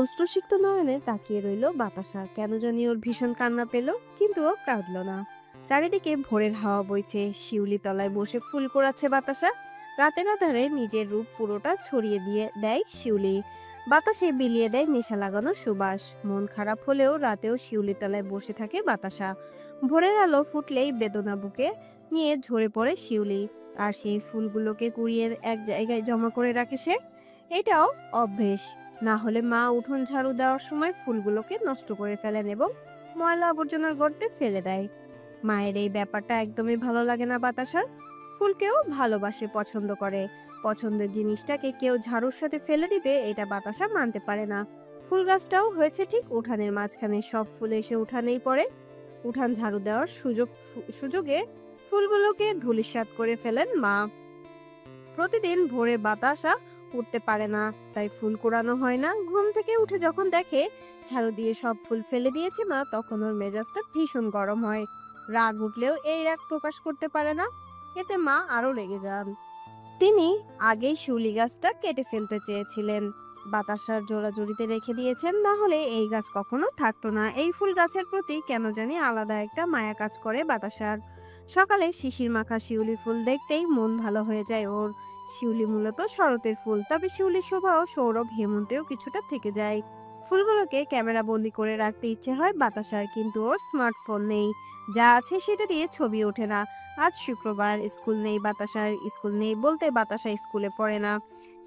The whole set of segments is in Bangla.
অশ্রুসিক্ত নয়নে তাকিয়ে রইল বাতাসা। কেন জানি ওর ভীষণ কান্না পেল, কিন্তু ও কাঁদল না। চারিদিকে ভোরের হাওয়া বইছে, শিউলি তলায় বসে ফুল কোড়াচ্ছে বাতাসা। রাতের আধারে নিজের রূপ পুরোটা ছড়িয়ে দিয়ে দেয় শিউলি। বাতাসে বিলিয়ে দেয় নেশা লাগানো সুবাস। মন খারাপ হলেও রাতেও শিউলি তলায় বসে থাকে বাতাসা। ভোরের আলো ফুটলেই বেদনা বুকে নিয়ে ঝরে পড়ে শিউলি, আর সেই ফুলগুলোকে কুড়িয়ে এক জায়গায় জমা করে রাখে সে। এটাও অভ্যেস। না হলে মা উঠোন ঝাড়ু দেওয়ার সময় ফুলগুলোকে নষ্ট করে ফেলেন এবং ময়লা আবর্জনার গর্তে ফেলে দেয়। মায়ের এই ব্যাপারটা একদমই ভালো লাগে না বাতাসার। ফুলকেও ভালোবাসে, পছন্দ করে। পছন্দের জিনিসটাকে কেউ ঝাড়ুর সাথে ফেলে দিবে, এটা বাতাসা মানতে পারে না। ফুল গাছটাও হয়েছে ঠিক উঠানের মাঝখানে, সব ফুল এসে উঠানেই পড়ে। উঠান ঝাড়ু দেওয়ার সুযোগে ফুলগুলোকে ধূলিসাৎ করে ফেলেন মা। প্রতিদিন ভোরে বাতাসা উঠতে পারে না, তাই ফুল কুড়ানো হয় না। ঘুম থেকে উঠে যখন দেখে ঝাড়ু দিয়ে সব ফুল ফেলে দিয়েছে মা, তখন ওর মেজাজটা ভীষণ গরম হয়। রাগ উঠলেও এই রাগ প্রকাশ করতে পারে না, এতে মা আরো রেগে যান। তিনি আগেই শিউলি গাছটা কেটে ফেলতে চেয়েছিলেন, বাতাসার জোড়াজুড়িতে রেখে দিয়েছেন, না হলে এই গাছ কখনো থাকতো না। এই ফুল গাছের প্রতি কেন জানি আলাদা একটা মায়া কাজ করে বাতাসার। সকালে শিশির মাখা শিউলি ফুল দেখতেই মন ভালো হয়ে যায় ওর। শিউলি মূলত শরতের ফুল, তবে শিউলির শোভাও সৌরভ হেমন্তেও কিছুটা থেকে যায়। ফুলগুলোকে ক্যামেরা বন্দি করে রাখতে ইচ্ছে হয় বাতাসার, কিন্তু ওর স্মার্টফোন নেই। যা আছে সেটা দিয়ে ছবি ওঠে না। আজ শুক্রবার, স্কুল নেই বাতাসার। স্কুল নেই বলতে বাতাসা স্কুলে পড়ে না।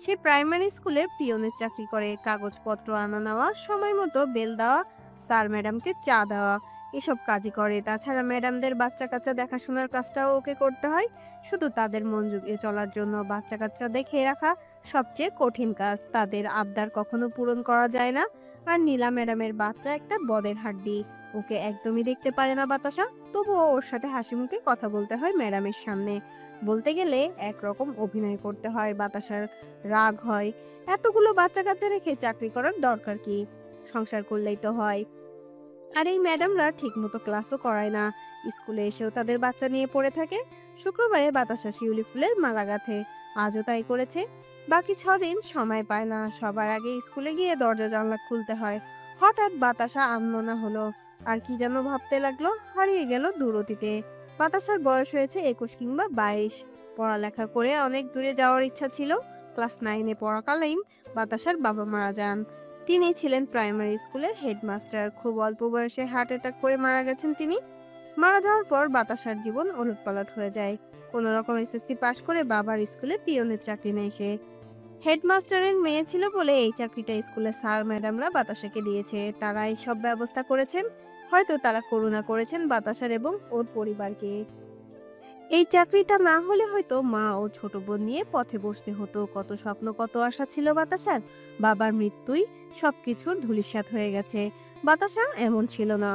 সে প্রাইমারি স্কুলের পিয়নের চাকরি করে। কাগজপত্র আনা নেওয়া, সময় মতো বেল দেওয়া, স্যার ম্যাডামকে চা দেওয়া, এসব কাজই করে। তাছাড়া ম্যাডামদের বাচ্চা কাচ্চা দেখাশোনার কাজটাও ওকে করতে হয়, শুধু তাদের মন জুগিয়ে চলার জন্য। বাচ্চা কাচ্চা দেখে রাখা সবচেয়ে কঠিন কাজ, তাদের আবদার কখনো পূরণ করা যায় না। আর নীলা ম্যাডামের বাচ্চা একটা বদের হাড্ডি, ওকে একদমই দেখতে পারে না বাতাসা। তবুও ওর সাথে হাসি মুখে কথা বলতে হয় ম্যাডামের সামনে। বলতে গেলে একরকম অভিনয় করতে হয়। বাতাসার রাগ হয়, এতগুলো বাচ্চা কাচ্চা রেখে চাকরি করার দরকার কি, সংসার করলেই তো হয়। আর এই ম্যাডামরা ঠিকমতো ক্লাসও করায় না, স্কুলে এসেও তাদের বাচ্চা নিয়ে পড়ে থাকে। শুক্রবারে বাতাসা শিউলি ফুলের মালা গাঁথে, আজও তাই করেছে। বাকি 6 দিন সময় পায় না, সবার আগে স্কুলে গিয়ে দরজা জানলা খুলতে হয়। হঠাৎ বাতাসা আনমনা হলো, আর কি যেন ভাবতে লাগলো, হারিয়ে গেল দূর অতীতে। বাতাসার বয়স হয়েছে 21 কিংবা 22। পড়ালেখা করে অনেক দূরে যাওয়ার ইচ্ছা ছিল। ক্লাস 9-এ পড়াকালীন বাতাসার বাবা মারা যান। তিনি ছিলেন প্রাইমারি স্কুলের হেডমাস্টার। খুব অল্প বয়সে হার্ট অ্যাটাক করে মারা গেছেন তিনি। মারা যাওয়ার পর বাতাসার জীবন ওলটপালট হয়ে যায়। কোনো রকম এসএসসি পাশ করে বাবার স্কুলে পিয়নের চাকরি নেয় সে। হেডমাস্টারের মেয়ে ছিল বলে এই চাকরিটা স্কুলের স্যার ম্যাডামরা বাতাসাকে দিয়েছে। তারা এই সব ব্যবস্থা করেছেন। হয়তো তারা করুণা করেছেন বাতাসার এবং ওর পরিবারকে। এই চাকরিটা না হলে হয়তো মা ও ছোট বোন নিয়ে পথে বসতে হতো। কত স্বপ্ন, কত আশা ছিল বাতাসার। বাবার মৃত্যুই সবকিছুর ধূলিসাৎ হয়ে গেছে। বাতাসা এমন ছিল না,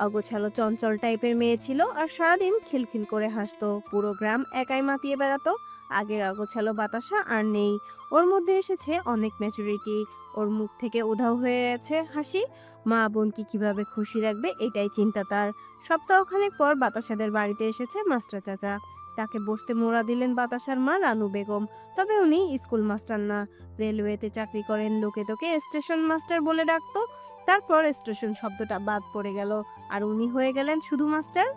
অগোছালো চঞ্চল টাইপের মেয়ে ছিল, আর সারাদিন খিলখিল করে হাসতো। পুরো গ্রাম একাই মাতিয়ে বেড়াতো। আগের অগোছালো বাতাসা আর নেই। ওর মধ্যে এসেছে অনেক ম্যাচুরিটি। ওর মুখ থেকে উধাও হয়ে গেছে হাসি। মা বোনকে কিভাবে খুশি রাখবে এটাই চিন্তা তার। সপ্তাহখানেক পর বাতাসাদের বাড়িতে এসেছে মাস্টার চাচা। তাকে বসতে মোড়া দিলেন বাতাসার মা রানু বেগম। তবে উনি স্কুল মাস্টার না, রেলওয়েতে চাকরি করেন। লোকে তোকে স্টেশন মাস্টার বলে ডাকতো। তারপর স্টেশন শব্দটা বাদ পড়ে গেল, আর উনি হয়ে গেলেন শুধু মাস্টার।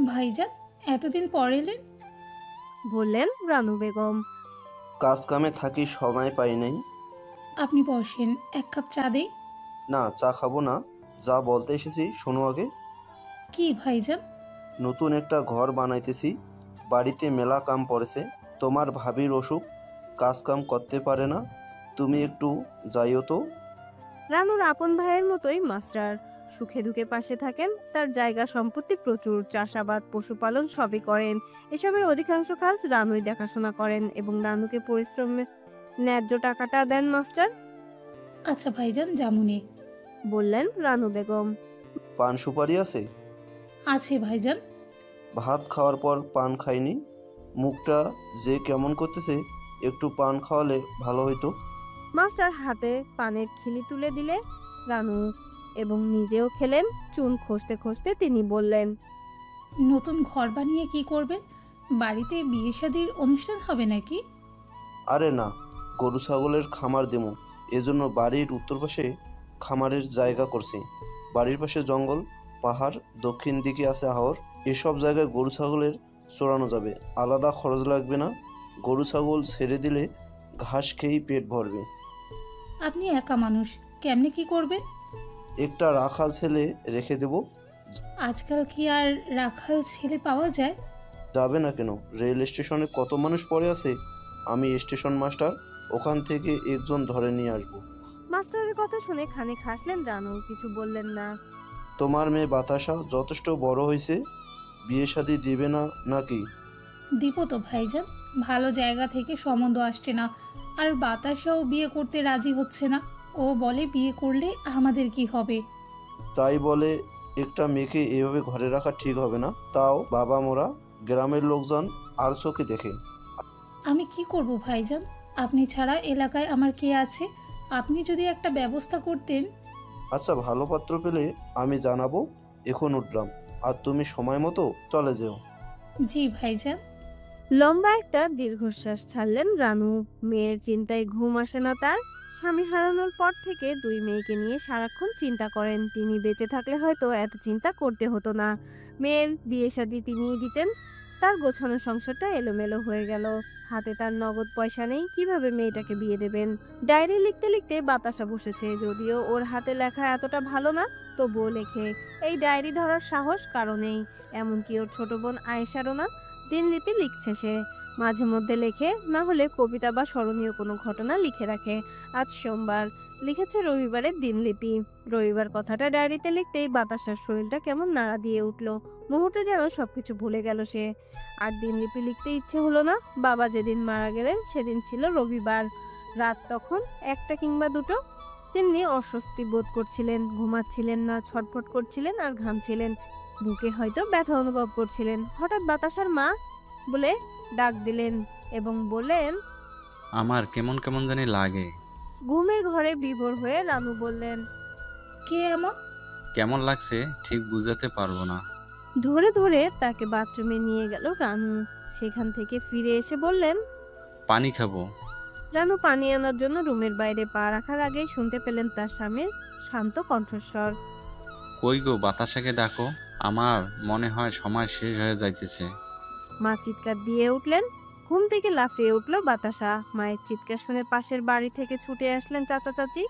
ভাইজান, এতদিন পর এলেন? বললেন রানু বেগম। কাজ কামে থাকি, সময় পাই নাই। আপনি বসেন, এক কাপ চা দেই। না, চা খাবো না। যা বলতে এসেছি শোনো আগে। কি ভাইজান? নতুন একটা ঘর বানাইতেছি, বাড়িতে মেলা কাম পড়েছে। তোমার ভাবির অসুখ, কাজ কাম করতে পারে না, তুমি একটু যাইও তো। রানুর আপন ভাইয়ের মতোই মাস্টার, সুখে দুঃখে পাশে থাকেন। তার জায়গা সম্পত্তি প্রচুর, চাষাবাদ পশুপালন সবই করেন। এসবের অধিকাংশ কাজ রানুই দেখাশোনা করেন এবং রানুকে পরিশ্রমে ন্যায্য টাকাটা দেন মাস্টার। আচ্ছা ভাইজান, জামুনে। বললেন রানু বেগম। পান সুপারি আছে? আছে ভাইজান। ভাত খাওয়ার পর পান খাইনি, মুখটা যে কেমন করতেছে, একটু পান খাওয়ালে ভালো হইতো। মাস্টার হাতে পানের খিলি তুলে দিলে রানু, এবং নিজেও খেলেন। চুন খসতে খসতে তিনি বললেন, নতুন ঘর বানিয়ে কি করবেন? বাড়িতে বিয়ে শাদির অনুষ্ঠান হবে নাকি? আরে না, গরু ছাগলের খামার দেবো, এজন্য বাড়ির উত্তর পাশে খামারের জায়গা করছি। বাড়ির পাশে জঙ্গল, পাহাড়, দক্ষিণ দিকে আছে হাওর। এসব জায়গায় গরু ছাগলের চড়ানো যাবে, আলাদা খরচ লাগবে না। গরু ছাগল ছেড়ে দিলে ঘাস খেয়েই পেট ভরবে। আপনি একা মানুষ, কেমনে কি করবেন? একটা রাখাল ছেলে রেখে দেব। আজকাল কি আর রাখাল ছেলে পাওয়া যায়? যাবে না কেন? রেল স্টেশনে কত মানুষ পড়ে আছে। আমি স্টেশন মাস্টার, ওখান থেকে একজন ধরে নিয়ে আসবো। মাস্টারের কথা শুনে খানিক হাসলেন রানু, কিছু বললেন না। তোমার মেয়ে বাতাসা যথেষ্ট বড় হয়েছে, বিয়ে শাদী দিবে না নাকি? দিব তো ভাইজান, ভালো জায়গা থেকে সম্বন্ধ আসছে না। আর বাতাসাও বিয়ে করতে রাজি হচ্ছে না। ও বলে বিয়ে করলে আমাদের কি হবে। তাই বলে একটা মেয়েকে এভাবে ঘরে রাখা ঠিক হবে না। তাও বাবা মোরা, গ্রামের লোকজন আর চোখে দেখে। আমি কি করব ভাইজান? আপনি ছাড়া এলাকায় আমার কে আছে? আপনি যদি একটা ব্যবস্থা করতেন। আচ্ছা, ভালো পাত্র পেলে আমি জানাবো। এখন উঠলাম, আর তুমি সময় মতো চলে যেও। জি ভাইজান। লম্বা একটা দীর্ঘশ্বাস ছাড়লেন রানু। মেয়ের চিন্তায় ঘুম আসে না তার। স্বামী হারানোর পর থেকে দুই মেয়েকে নিয়ে সারাক্ষণ চিন্তা করেন। তিনি বেঁচে থাকলে হয়তো এত চিন্তা করতে হতো না। মেয়ের বিয়ে শাদী তিনিই দিতেন। তার গোছানো সংসারটা এলোমেলো হয়ে গেল। হাতে তার নগদ পয়সা নেই, কিভাবে মেয়েটাকে বিয়ে দেবেন? ডায়েরি লিখতে লিখতে বাতাসা বসেছে। যদিও ওর হাতে লেখা এতটা ভালো না, তবুও লেখে। এই ডায়েরি ধরার সাহস কারো নেই, এমনকি ওর ছোট বোন আয়েশারও না। দিনলিপি লিখছে সে, মাঝে মধ্যে লেখে, না হলে কবিতা বা স্মরণীয় কোনো ঘটনা লিখে রাখে। আজ সোমবার, লিখেছে রবিবারের দিনলিপি। রবিবার কথাটা ডায়েরিতে লিখতেই বাতাসার শরীরটা কেমন নাড়া দিয়ে উঠল। মুহূর্তে যেন সবকিছু ভুলে গেল সে। আর দিনলিপি লিখতে ইচ্ছে হলো না। বাবা যেদিন মারা গেলেন সেদিন ছিল রবিবার। রাত তখন 1টা কিংবা 2টো। তিনি অস্বস্তি বোধ করছিলেন, ঘুমাচ্ছিলেন না, ছটফট করছিলেন আর ঘামছিলেন। বুকে হয়তো ব্যথা অনুভব করছিলেন। হঠাৎ বাতাসার মা বলে ডাক দিলেন এবং বললেন, আমার কেমন কেমন জানি লাগে। ঘুমের ঘরে বিভোর হয়ে রানু বললেন, কে এমন? কেমন লাগছে ঠিক বুঝাতে পারবো না। ধরে ধরে তাকে বাথরুমে নিয়ে গেল রানু। সেখান থেকে ফিরে এসে বললেন, পানি খাবো। রানু পানি আনার জন্য রুমের বাইরে পা রাখার আগেই শুনতে পেলেন তার স্বামীর শান্ত কণ্ঠস্বর। কই গো, বাতাসাকে ডাকো, আমার মনে হয় সময় শেষ হয়ে যাইতেছে। মা চিৎকার দিয়ে উঠলেন। ঘুম থেকে লাফিয়ে উঠল বাতাসা। মায়ের চিৎকার শুনে পাশের বাড়ি থেকে ছুটে আসলেন চাচা চাচি।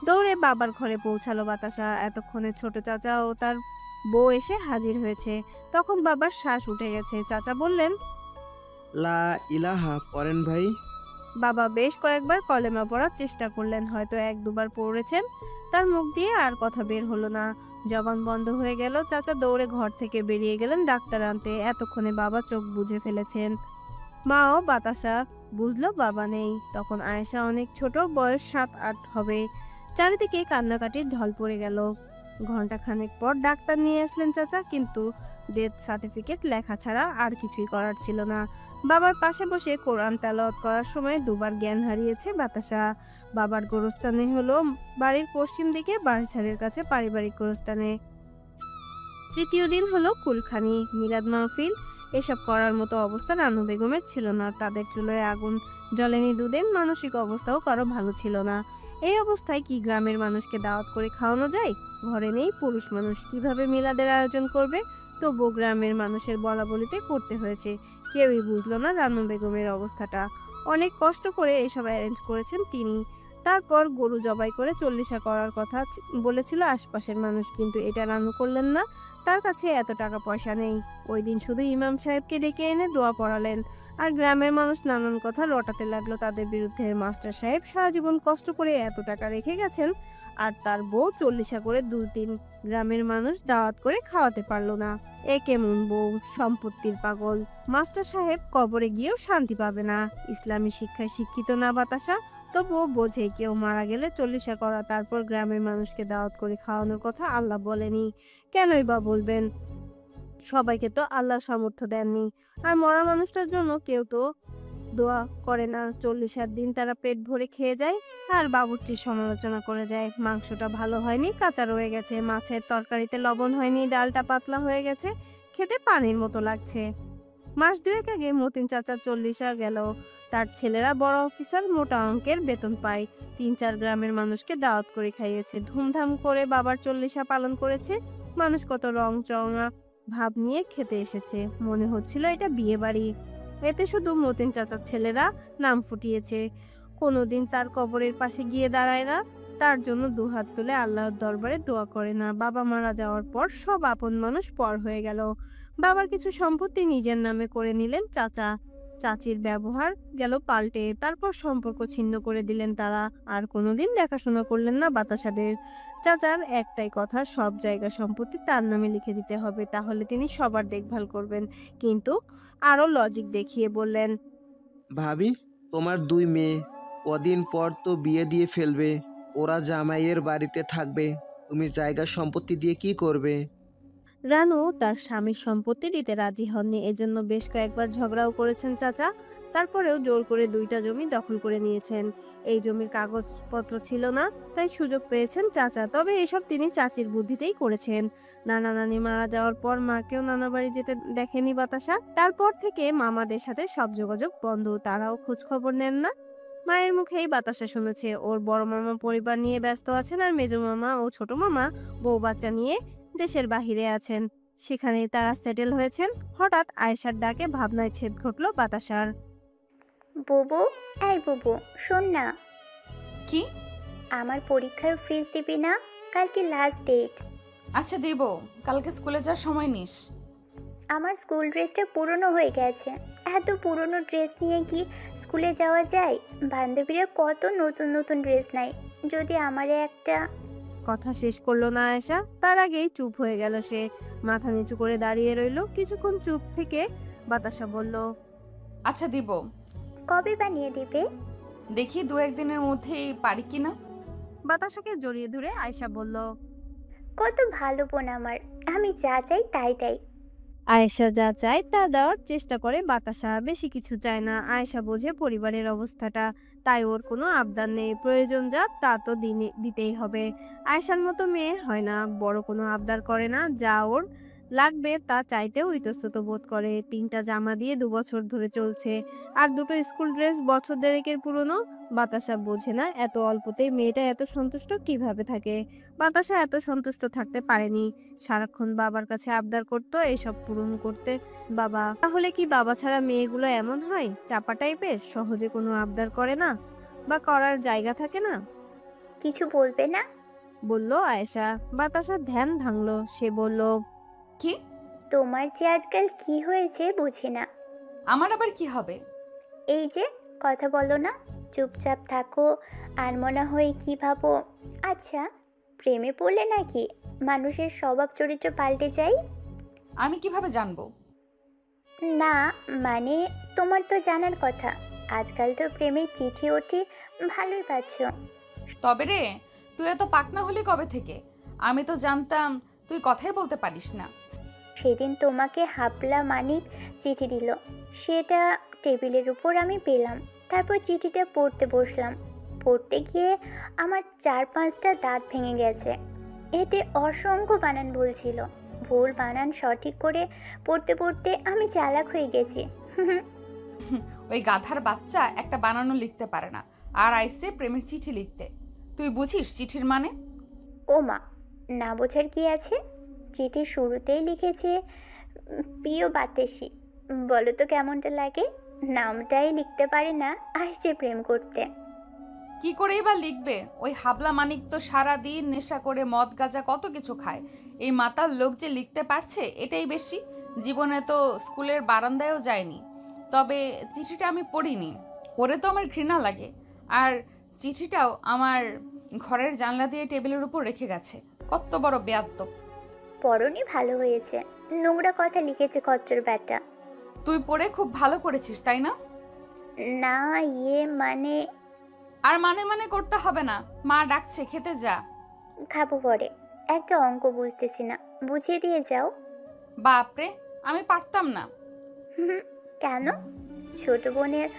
দৌড়ে বাবার ঘরে পৌঁছালো বাতাসা। এতক্ষণে ছোট চাচা ও তার বউ এসে হাজির হয়েছে। তখন বাবার শ্বাস উঠে গেছে। চাচা বললেন, লা ইলাহা পড়েন ভাই। বাবা বেশ কয়েকবার কলেমা পড়ার চেষ্টা করলেন, হয়তো 1-2বার পড়েছেন। তার মুখ দিয়ে আর কথা বের হলো না, জবান বন্ধ হয়ে গেল। চাচা দৌড়ে ঘর থেকে বেরিয়ে গেলেন ডাক্তার আনতে। এতক্ষণে বাবা চোখ বুজে ফেলেছেন। মাও বাতাসা বুঝলো বাবা নেই। তখন আয়েশা অনেক ছোট, বয়স 7-8 হবে। চারিদিকে কান্নাকাটির ঢল পড়ে গেল। ঘন্টাখানেক পর ডাক্তার নিয়ে আসলেন চাচা, কিন্তু ডেথ সার্টিফিকেট লেখা ছাড়া আর কিছুই করার ছিল না। বাবার পাশে বসে কোরআন তেলাওয়াত করার সময় দুবার জ্ঞান হারিয়েছে বাতাসা। বাবার গোরস্থানে হলো বাড়ির পশ্চিম দিকে, বাঁশঝাড়ের কাছে পারিবারিক গোরস্থানে। তৃতীয় দিন হলো কুলখানি, মিলাদ মাহফিল। এসব করার মতো অবস্থা রানু বেগমের ছিল না। তাদের চুলোয় আগুন জ্বলেনি দুদিন। মানসিক অবস্থাও কারো ভালো ছিল না। এই অবস্থায় কি গ্রামের মানুষকে দাওয়াত করে খাওয়ানো যায়? ঘরে নেই পুরুষ মানুষ, কিভাবে মিলাদের আয়োজন করবে? তবু গ্রামের মানুষের বলাবলিতে করতে হয়েছে। কেউই বুঝলো না রানু বেগমের অবস্থাটা। অনেক কষ্ট করে এসব অ্যারেঞ্জ করেছেন তিনি। তারপর গরু জবাই করে 40 করার কথা বলেছিল আশপাশের মানুষ, কিন্তু এটা রানু করলেন না। তার কাছে এত টাকা পয়সা নেই। ওই দিন শুধু ইমাম সাহেবকে ডেকে এনে দোয়া পড়ালেন। আর গ্রামের মানুষ নানান কথা রটাতে লাগলো তাদের বিরুদ্ধে। মাস্টার সাহেব সারা জীবন কষ্ট করে এত টাকা রেখে গেছেন, আর তার বউ 40 করে 2-3 গ্রামের মানুষ দাওয়াত করে খাওয়াতে পারলো না। এ কেমন বউ? সম্পত্তির পাগল। মাস্টার সাহেব কবরে গিয়েও শান্তি পাবে না। ইসলামী শিক্ষায় শিক্ষিত না বাতাসা, তবুও বোঝে কেউ মারা গেলে 40 করা, তারপর গ্রামের মানুষকে দাওয়াত করে খাওয়ানোর কথা আল্লাহ বলেনি। কেনই বা বলবেন? সবাইকে তো আল্লাহ সামর্থ্য দেননি। আর মরা মানুষটার জন্য কেউ তো দোয়া করে না। 40 দিন তারা পেট ভরে খেয়ে যায় আর বাবুর্চির সমালোচনা করে যায়। মাংসটা ভালো হয়নি, কাঁচা রয়ে গেছে। মাছের তরকারিতে লবণ হয়নি, ডালটা পাতলা হয়ে গেছে, খেতে পানির মতো লাগছে। মাস দুয়েক আগে মতিন চাচা 40 গেল। তার ছেলেরা বড় অফিসার, মোটা অঙ্কের বেতন পায়। 3-4 গ্রামের মানুষকে দাওয়াত করে খাইয়েছে, ধুমধাম করে বাবার 40 পালন করেছে। মানুষ কত রং চঙা ভাব নিয়ে খেতে এসেছে, মনে হচ্ছিল এটা বিয়ে বাড়ি। এতে শুধু মতিন চাচার ছেলেরা নাম ফুটিয়েছে। কোনোদিন তার কবরের পাশে গিয়ে দাঁড়ায় না, তার জন্য দুহাত তুলে আল্লাহর দরবারে দোয়া করে না। বাবা মারা যাওয়ার পর সব আপন মানুষ পর হয়ে গেল। বাবার কিছু সম্পত্তি নিজের নামে করে নিলেন চাচা। চাচির ব্যবহার গেল পাল্টে, তারপর সম্পর্ক ছিন্ন করে দিলেন তারা। আর কোনোদিন দেখাশোনা করলেন না বাতাসাদের। চাচার একটাই কথা, সব জায়গা সম্পত্তি তার নামে লিখে দিতে হবে, তাহলে তিনি সবার দেখভাল করবেন। কিন্তু আরো লজিক দেখিয়ে বললেন, ভাবি, তোমার 2 মেয়ে, কদিন পর তো বিয়ে দিয়ে ফেলবে। ওরা জামাইয়ের বাড়িতে থাকবে, তুমি জায়গা সম্পত্তি দিয়ে কি করবে? রানু তার স্বামীর সম্পত্তি দিতে রাজি হননি, এজন্য বেশ কয়েকবার ঝগড়াও করেছেন চাচা। তারপরেও জোর করে 2টা জমি দখল করে নিয়েছেন। এই জমির কাগজপত্র ছিল না, তাই সুযোগ পেয়েছেন চাচা। তবে এসব তিনি চাচির বুদ্ধিতেই করেছেন। নানা নানি মারা যাওয়ার পর মাকেও নানা বাড়ি যেতে দেখেনি বাতাসা। তারপর থেকে মামাদের সাথে সব যোগাযোগ বন্ধ, তারাও খোঁজ খবর নেন না। মায়ের মুখেই বাতাসা শুনেছে ওর বড় মামা পরিবার নিয়ে ব্যস্ত আছেন, আর মেজো মামা ও ছোট মামা বউ বাচ্চা নিয়ে দেশের বাহিরে আছেন। সেখানেই তারা সেটেল হয়েছেন। হঠাৎ আয়েশার ডাকে ভাবনায় ছেদ ঘটল বাতাসার। বুবু, এই বুবু, শোন না। কি? আমার পরীক্ষার ফিস দিবি না? কালকে লাস্ট ডেট। আচ্ছা দিব, কালকে স্কুলে যাওয়ার সময় নিস। আমার স্কুল ড্রেসটা পুরনো হয়ে গেছে। এত পুরনো ড্রেস নিয়ে কি স্কুলে যাওয়া যায়? বান্ধবীরা কত নতুন নতুন ড্রেস নেয়, যদি আমারে একটা। কথা শেষ করলো না আয়েশা, তার আগেই চুপ হয়ে গেল সে। মাথা নিচু করে দাঁড়িয়ে রইল। কিছুক্ষণ চুপ থেকে বাতাসা বলল, আচ্ছা দিব। কবে বানিয়ে দিবে? দেখি 2-1 দিনের মধ্যেই পারি কিনা। বাতাসাকে জড়িয়ে ধরে আয়েশা বলল, কত ভালো বোন আমার, আমি যা চাই তাই তাই। আয়েশা যা চায় তা দেওয়ার চেষ্টা করে বাতাসা, বেশি কিছু চায় না। আয়েশা বোঝে পরিবারের অবস্থাটা, তাই ওর কোনো আবদার নেই। প্রয়োজন যা তা তো দিতেই হবে। আয়েশার মতো মেয়ে হয় না, বড় কোনো আবদার করে না। যা ওর লাগবে তা চাইতেও ইতস্তত বোধ করে। 3টা জামা দিয়ে 2 বছর ধরে চলছে, আর 2টো স্কুল ড্রেস বছর দেড়েকের পুরনো। বাতাসা বোঝে না এত অল্পতেই মেয়েটা এত সন্তুষ্ট কিভাবে থাকে। বাতাসা এত সন্তুষ্ট থাকতে পারেনি। সারাক্ষণ বাবার কাছে আবদার করতো এসব পূরণ করতে। বাবা তাহলে কি বাবা ছাড়া মেয়েগুলো এমন হয়, চাপা টাইপের, সহজে কোনো আবদার করে না বা করার জায়গা থাকে না? কিছু বলবে না? বলল আয়েশা। বাতাসার ধ্যান ভাঙলো, সে বলল, কি? তোমার যে আজকাল কি হয়েছে বুঝি না। আমার আবার কি হবে? এই যে কথা বলো না, চুপচাপ থাকো, আর মনে হয় কি ভাবো। আচ্ছা, প্রেমে পড়লে নাকি মানুষের স্বভাব চরিত্র পাল্টে যায়? আমি কিভাবে জানবো? না মানে, তোমার তো জানার কথা। আজকাল তো প্রেমে চিঠি ওঠে, ভালোই পাচ্ছ। তবে রে, তুই এত পাকনা হলি কবে থেকে? আমি তো জানতাম তুই কথাই বলতে পারিস না। সেদিন তোমাকে হাবলা মানিক চিঠি দিল, সেটা টেবিলের উপর আমি পেলাম। তারপর চিঠিটা পড়তে বসলাম। পড়তে গিয়ে আমার 4-5টা দাঁত ভেঙে গেছে। এতে অসংখ্য বানান ভুল ছিল। ভুল বানান সঠিক করে পড়তে পড়তে আমি চালাক হয়ে গেছি। ওই গাধার বাচ্চা একটা বানানো লিখতে পারে না, আর আইসে প্রেমের চিঠি লিখতে। তুই বুঝিস চিঠির মানে? ও মা, না বোঝার কি আছে? চিঠির শুরুতেই লিখেছে, প্রিয় বাতাসি। বলো তো কেমনটা লাগে? নামটাই লিখতে পারে না, আসছে প্রেম করতে। কি করেই বা লিখবে? ওই হাবলা মানিক তো সারা দিন নেশা করে মদ গাঁজা কত কিছু খায়। এই মাতাল লোক যে লিখতে পারছে এটাই বেশি। জীবনে তো স্কুলের বারান্দায়ও যায়নি। তবে চিঠিটা আমি পড়িনি, পড়ে তো আমার ঘৃণা লাগে। আর চিঠিটাও আমার ঘরের জানলা দিয়ে টেবিলের উপর রেখে গেছে। কত বড় বেয়াদ্দপ! পড়নি ভালো হয়েছে, নোংরা কথা লিখেছে খচ্চর ব্যাটা। তুই পড়ে খুব ভালো করেছিস, তাই না? না মানে। আর মানে করতে হবে না, মা ডাকছে, খেতে যা। খাবো পরে, একটা অঙ্ক বুঝতেছি না, বুঝিয়ে দিয়ে যাও। বাপরে, আমি পারতাম না। কেন? ছোট বোনের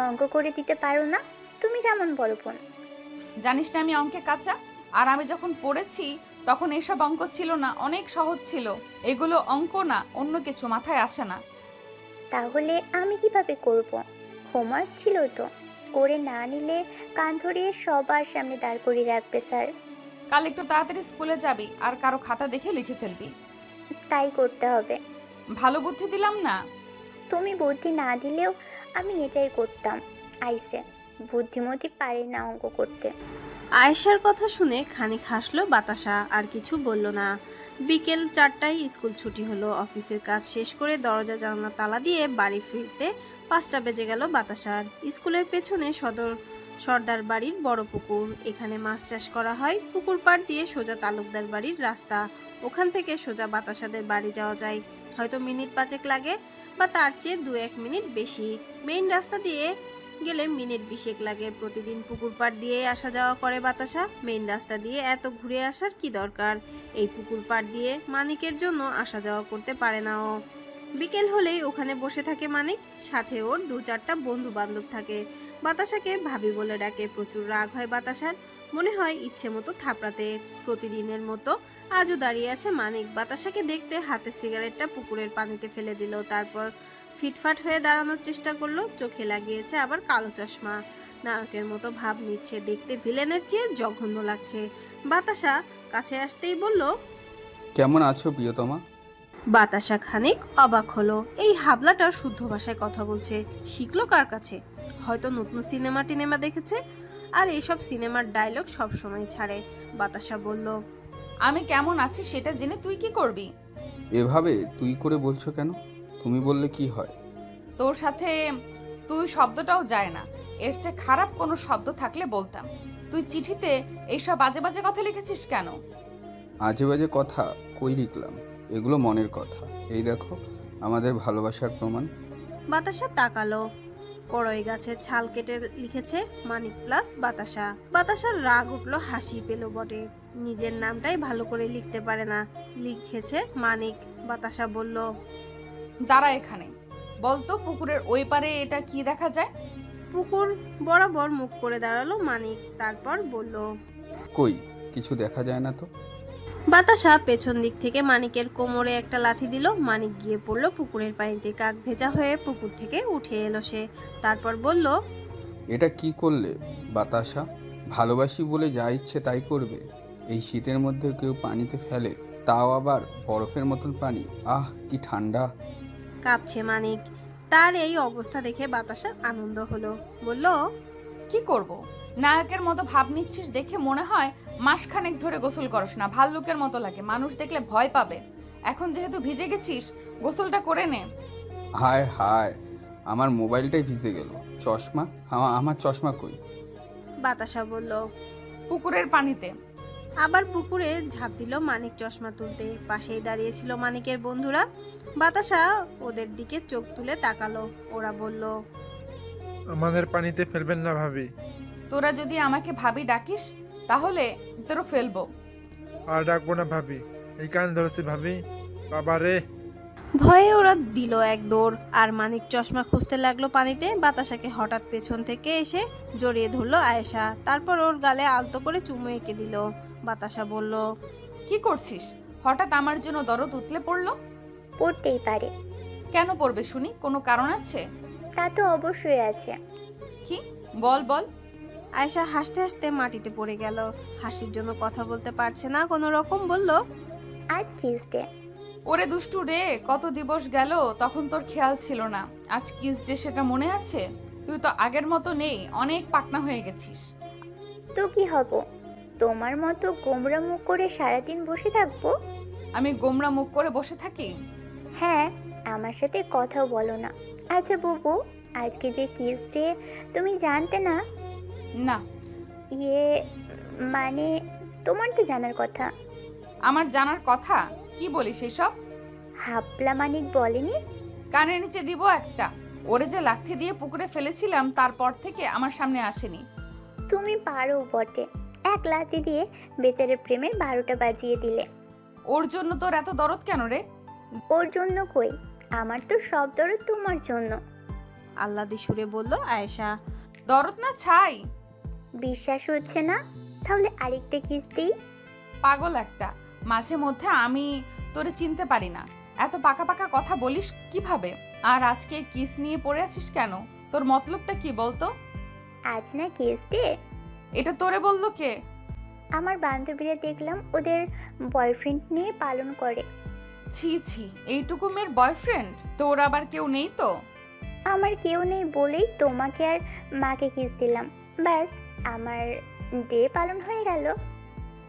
অঙ্ক করে দিতে পারো না? তুমি কেমন বড় বোন? জানিস না আমি অঙ্কে কাঁচা? আর আমি যখন পড়েছি তখন এসব অঙ্ক ছিল না, অনেক সহজ ছিল। এগুলো অঙ্ক না, অন্য কিছু মাথায় আসে না। তাহলে আমি কিভাবে করব? হোমওয়ার্ক ছিল তো, করে না নিলে কান ধরিয়ে সবার সামনে দাঁড় করিয়ে রাখবে স্যার। কাল একটু তাড়াতাড়ি স্কুলে যাবি আর কারো খাতা দেখে লিখে ফেলবি। তাই করতে হবে। ভালো বুদ্ধি দিলাম না? তুমি বুদ্ধি না দিলেও আমি এটাই করতাম। আইসে বুদ্ধিমতী পারে না অঙ্ক করতে। আয়েশার কথা শুনে খানিক হাসলো বাতাসা, আর কিছু বলল না। বিকেল 4টায় স্কুল ছুটি হলো। অফিসের কাজ শেষ করে দরজা জানালা তালা দিয়ে বাড়ি ফিরতে 5টা বেজে গেল বাতাসার। স্কুলের পেছনে সর্দার বাড়ির বড় পুকুর, এখানে মাছ চাষ করা হয়। পুকুর পাড় দিয়ে সোজা তালুকদার বাড়ির রাস্তা, ওখান থেকে সোজা বাতাসাদের বাড়ি যাওয়া যায়। হয়তো মিনিট 5 লাগে বা তার চেয়ে 2-1 মিনিট বেশি। মেইন রাস্তা দিয়ে গেলে মিনিট 20 লাগে। প্রতিদিন পুকুর পাড় দিয়ে আসা যাওয়া করে বাতাসা। মেইন রাস্তা দিয়ে এত ঘুরে আসার কি দরকার? এই পুকুর পাড় দিয়ে মানিকের জন্য আসা যাওয়া করতে পারে না ও। বিকেল হলেই ওখানে বসে থাকে মানিক, সাথে ওর 2-4টা বন্ধু বান্ধব থাকে। বাতাসাকে ভাবি বলে ডাকে। প্রচুর রাগ হয় বাতাসার, মনে হয় ইচ্ছে মতো থাপড়াতে। প্রতিদিনের মতো আজও দাঁড়িয়ে আছে মানিক। বাতাসাকে দেখতে হাতের সিগারেটটা পুকুরের পানিতে ফেলে দিল, তারপর ফিটফাট হয়ে দাঁড়ানোর চেষ্টা করলো। চোখে লাগিয়েছে আবার কালো চশমা, নায়কের মতো ভাব নিচ্ছে। দেখতে ভিলেনের চেয়ে জঘন্য লাগছে। বাতাসা কাছে আসতেই বলল, কেমন আছো প্রিয়তমা? বাতাসা খানিক অবাক হলো। এই হাবলাটা শুদ্ধ ভাষায় কথা বলছে, শিখলো কার কাছে? হয়তো নতুন সিনেমা দেখেছে, আর এইসব সিনেমার ডায়লগ সব সময় ছাড়ে। বাতাসা বলল, আমি কেমন আছি সেটা জেনে তুই কি করবি? এভাবে তুই করে বলছো কেন? তুমি বললে কি হয়? তোর সাথে তুই শব্দটাও যায় না। এর চেয়ে খারাপ কোনো শব্দ থাকলে বলতাম। তুই চিঠিতে এইসব বাজে বাজে কথা লিখেছিস কেন? আজে বাজে কথা কই লিখলাম? এগুলো মনের কথা। এই দেখো আমাদের ভালোবাসার প্রমাণ। বাতাসা তাকালো। কড়ই গাছের ছাল কেটে লিখেছে মানিক প্লাস বাতাসা। বাতাসার রাগ উঠলো, হাসি পেল বটে। নিজের নামটাই ভালো করে লিখতে পারে না, লিখেছে মানিক। বাতাসা বলল, দাঁড়া এখানে, বলতো পুকুরের ওই পারে এটা কি দেখা যায়? পুকুর বরাবর মুখ করে দাঁড়ালো মানিক, তারপর বলল, কই কিছু দেখা যায় না তো। বাতাসা পেছন দিক থেকে মানিকের কোমরে একটা লাথি দিল। মানিক গিয়ে পড়লো পুকুরের পানিতে। কাক ভেজা হয়ে পুকুর থেকে উঠে এলো সে, তারপর বলল, এটা কি করলে বাতাসা? ভালোবাসি বলে যা ইচ্ছে তাই করবে? এই শীতের মধ্যে কেউ পানিতে ফেলে, তাও আবার বরফের মতন পানি। আহ কি ঠান্ডা! কাঁপছে মানিক। তার এই অবস্থা দেখে বাতাসার আনন্দ হলো, বলল, কি করব? নায়কের মতো ভাব নিচ্ছিস দেখে মনে হয় মাসখানেক ধরে গোসল করস না। ভাল্লুকের মতো লাগে, মানুষ দেখলে ভয় পাবে। এখন যেহেতু ভিজে গেছিস, গোসলটা করে নে। হায় হায়, আমার মোবাইলটাই ভিজে গেল। চশমা, আমার চশমা কই? বাতাসা বলল। পুকুরের পানিতে। আবার পুকুরে ঝাঁপ দিল মানিক চশমা তুলতে। পাশেই দাঁড়িয়েছিল মানিকের বন্ধুরা। বাতাসা ওদের দিকে চোখ তুলে তাকালো। ওরা বলল, আমাদের পানিতে ফেলবেন না ভাবি। তোরা যদি আমাকে ভাবি ডাকিস তাহলে তোরও ফেলবো। আর ডাকবো না ভাবি, এই কান ধরছি ভাবি। বাবা রে! ভয়ে ওরা দিল এক দৌড়, আর মানিক চশমা খুঁজতে লাগলো পানিতে। বাতাসাকে হঠাৎ পেছন থেকে এসে জড়িয়ে ধরলো আয়েশা, তারপর ওর গালে আলতো করে চুমু এঁকে দিল। বাতাসা বলল, কি করছিস? হঠাৎ আমার জন্য দরদ উতলে পড়লো। পড়তেই পারে। কেন পড়বে শুনি? কোনো কারণ আছে? তা তো অবশ্যই আছে। কি? বল বল। আয়েশা হাসতে হাসতে মাটিতে পড়ে গেল। হাসির জন্য কথা বলতে পারছে না কোনো রকম। বলল, আজ কিস ডে। ওরে দুষ্টু রে, কত দিবস গেল তখন তোর খেয়াল ছিল না। আজ কিস ডে সেটা মনে আছে? তুই তো আগের মতো নেই, অনেক পাকনা হয়ে গেছিস। তো কি হব? তোমার মতো গোমরা মুখ করে সারাদিন বসে থাকবো? আমি গোমরা মুখ করে বসে থাকি? হ্যাঁ, আমার সাথে কথাও বলো না। আচ্ছা বুবু, আজকে যে কিস ডে তুমি জানতে না? না। ইয়ে মানে তোমার তো জানার কথা। আমার জানার কথা? কি বলিস এসব? হাবলা মানিক বলেনি? কানের নিচে দিব একটা। ওরে যে লাথি দিয়ে পুকুরে ফেলেছিলাম তারপর থেকে আমার সামনে আসেনি। তুমি পারো বটে, এক লাথি দিয়ে বেচারের প্রেমের 12টা বাজিয়ে দিলে। ওর জন্য তোর এত দরদ কেন রে? ওর জন্য কই, আমার তো সব দরদ তোমার জন্য। আহ্লাদি সুরে বলল আয়েশা। দরদ না ছাই। বিশ্বাস হচ্ছে না? তাহলে আরেকটা কিস দিই। পাগল একটা, মাঝে মধ্যে আমি তোরে চিনতে পারি না। এত পাকা পাকা কথা বলিস কিভাবে? আর আজকে কিস নিয়ে পড়ে আছিস কেন? তোর মতলবটা কি বলতো? আজ না কিস ডে। এটা তোরে বললো কে? আমার বান্ধবীরা দেখলাম ওদের বয়ফ্রেন্ড নিয়ে পালন করে। ছি ছি, এইটুকু মেয়ের বয়ফ্রেন্ড? তোর আবার কেউ নেই তো? আমার কেউ নেই বলেই তোমাকে আর মাকে কিস দিলাম, ব্যাস আমার ডে পালন হয়ে গেল।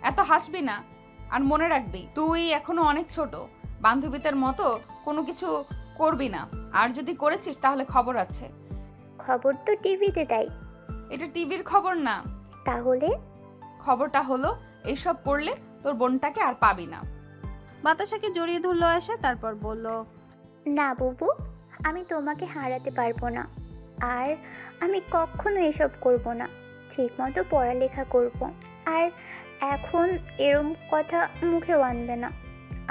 এত হাসবি না। আর মনে রাখবি, তুই এখনো অনেক ছোট। বান্ধবীদের মতো কোনো কিছু করবি না। আর যদি করেছিস তাহলে খবর আছে। খবর তো টিভিতে দেয়। এটা টিভির খবর না। তাহলে? খবরটা হলো, এইসব করলে তোর বোনটাকে আর পাবি না। বাতাসাকে জড়িয়ে ধরলো আয়েশা, তারপর বলল, না বুবু, আমি তোমাকে হারাতে পারবো না। আর আমি কখনো এসব করব না। ঠিকমতো পড়ালেখা করব। আর এখন এরম কথা মুখেও আনবে না।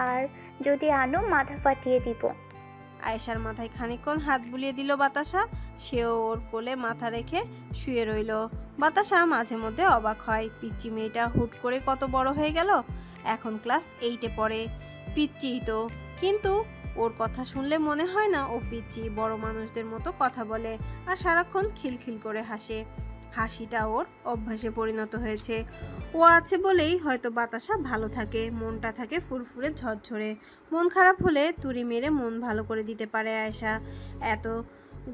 আর যদি আনো মাথা ফাটিয়ে দিব। আয়েশার মাথায় খানিকক্ষণ হাত বুলিয়ে দিল বাতাসা। সেও ওর কোলে মাথা রেখে শুয়ে রইল। বাতাসা মাঝে মধ্যে অবাক হয়, পিচ্চি মেয়েটা হুট করে কত বড় হয়ে গেল। এখন ক্লাস 8-এ পড়ে। পিচ্চিই তো, কিন্তু ওর কথা শুনলে মনে হয় না ও পিচ্চি। বড় মানুষদের মতো কথা বলে আর সারাক্ষণ খিলখিল করে হাসে। হাসিটা ওর অভ্যাসে পরিণত হয়েছে। ও আছে বলেই হয়তো বাতাসা ভালো থাকে, মনটা থাকে ফুরফুরে ঝরঝরে। মন খারাপ হলে তুড়ি মেরে মন ভালো করে দিতে পারে আয়েশা। এত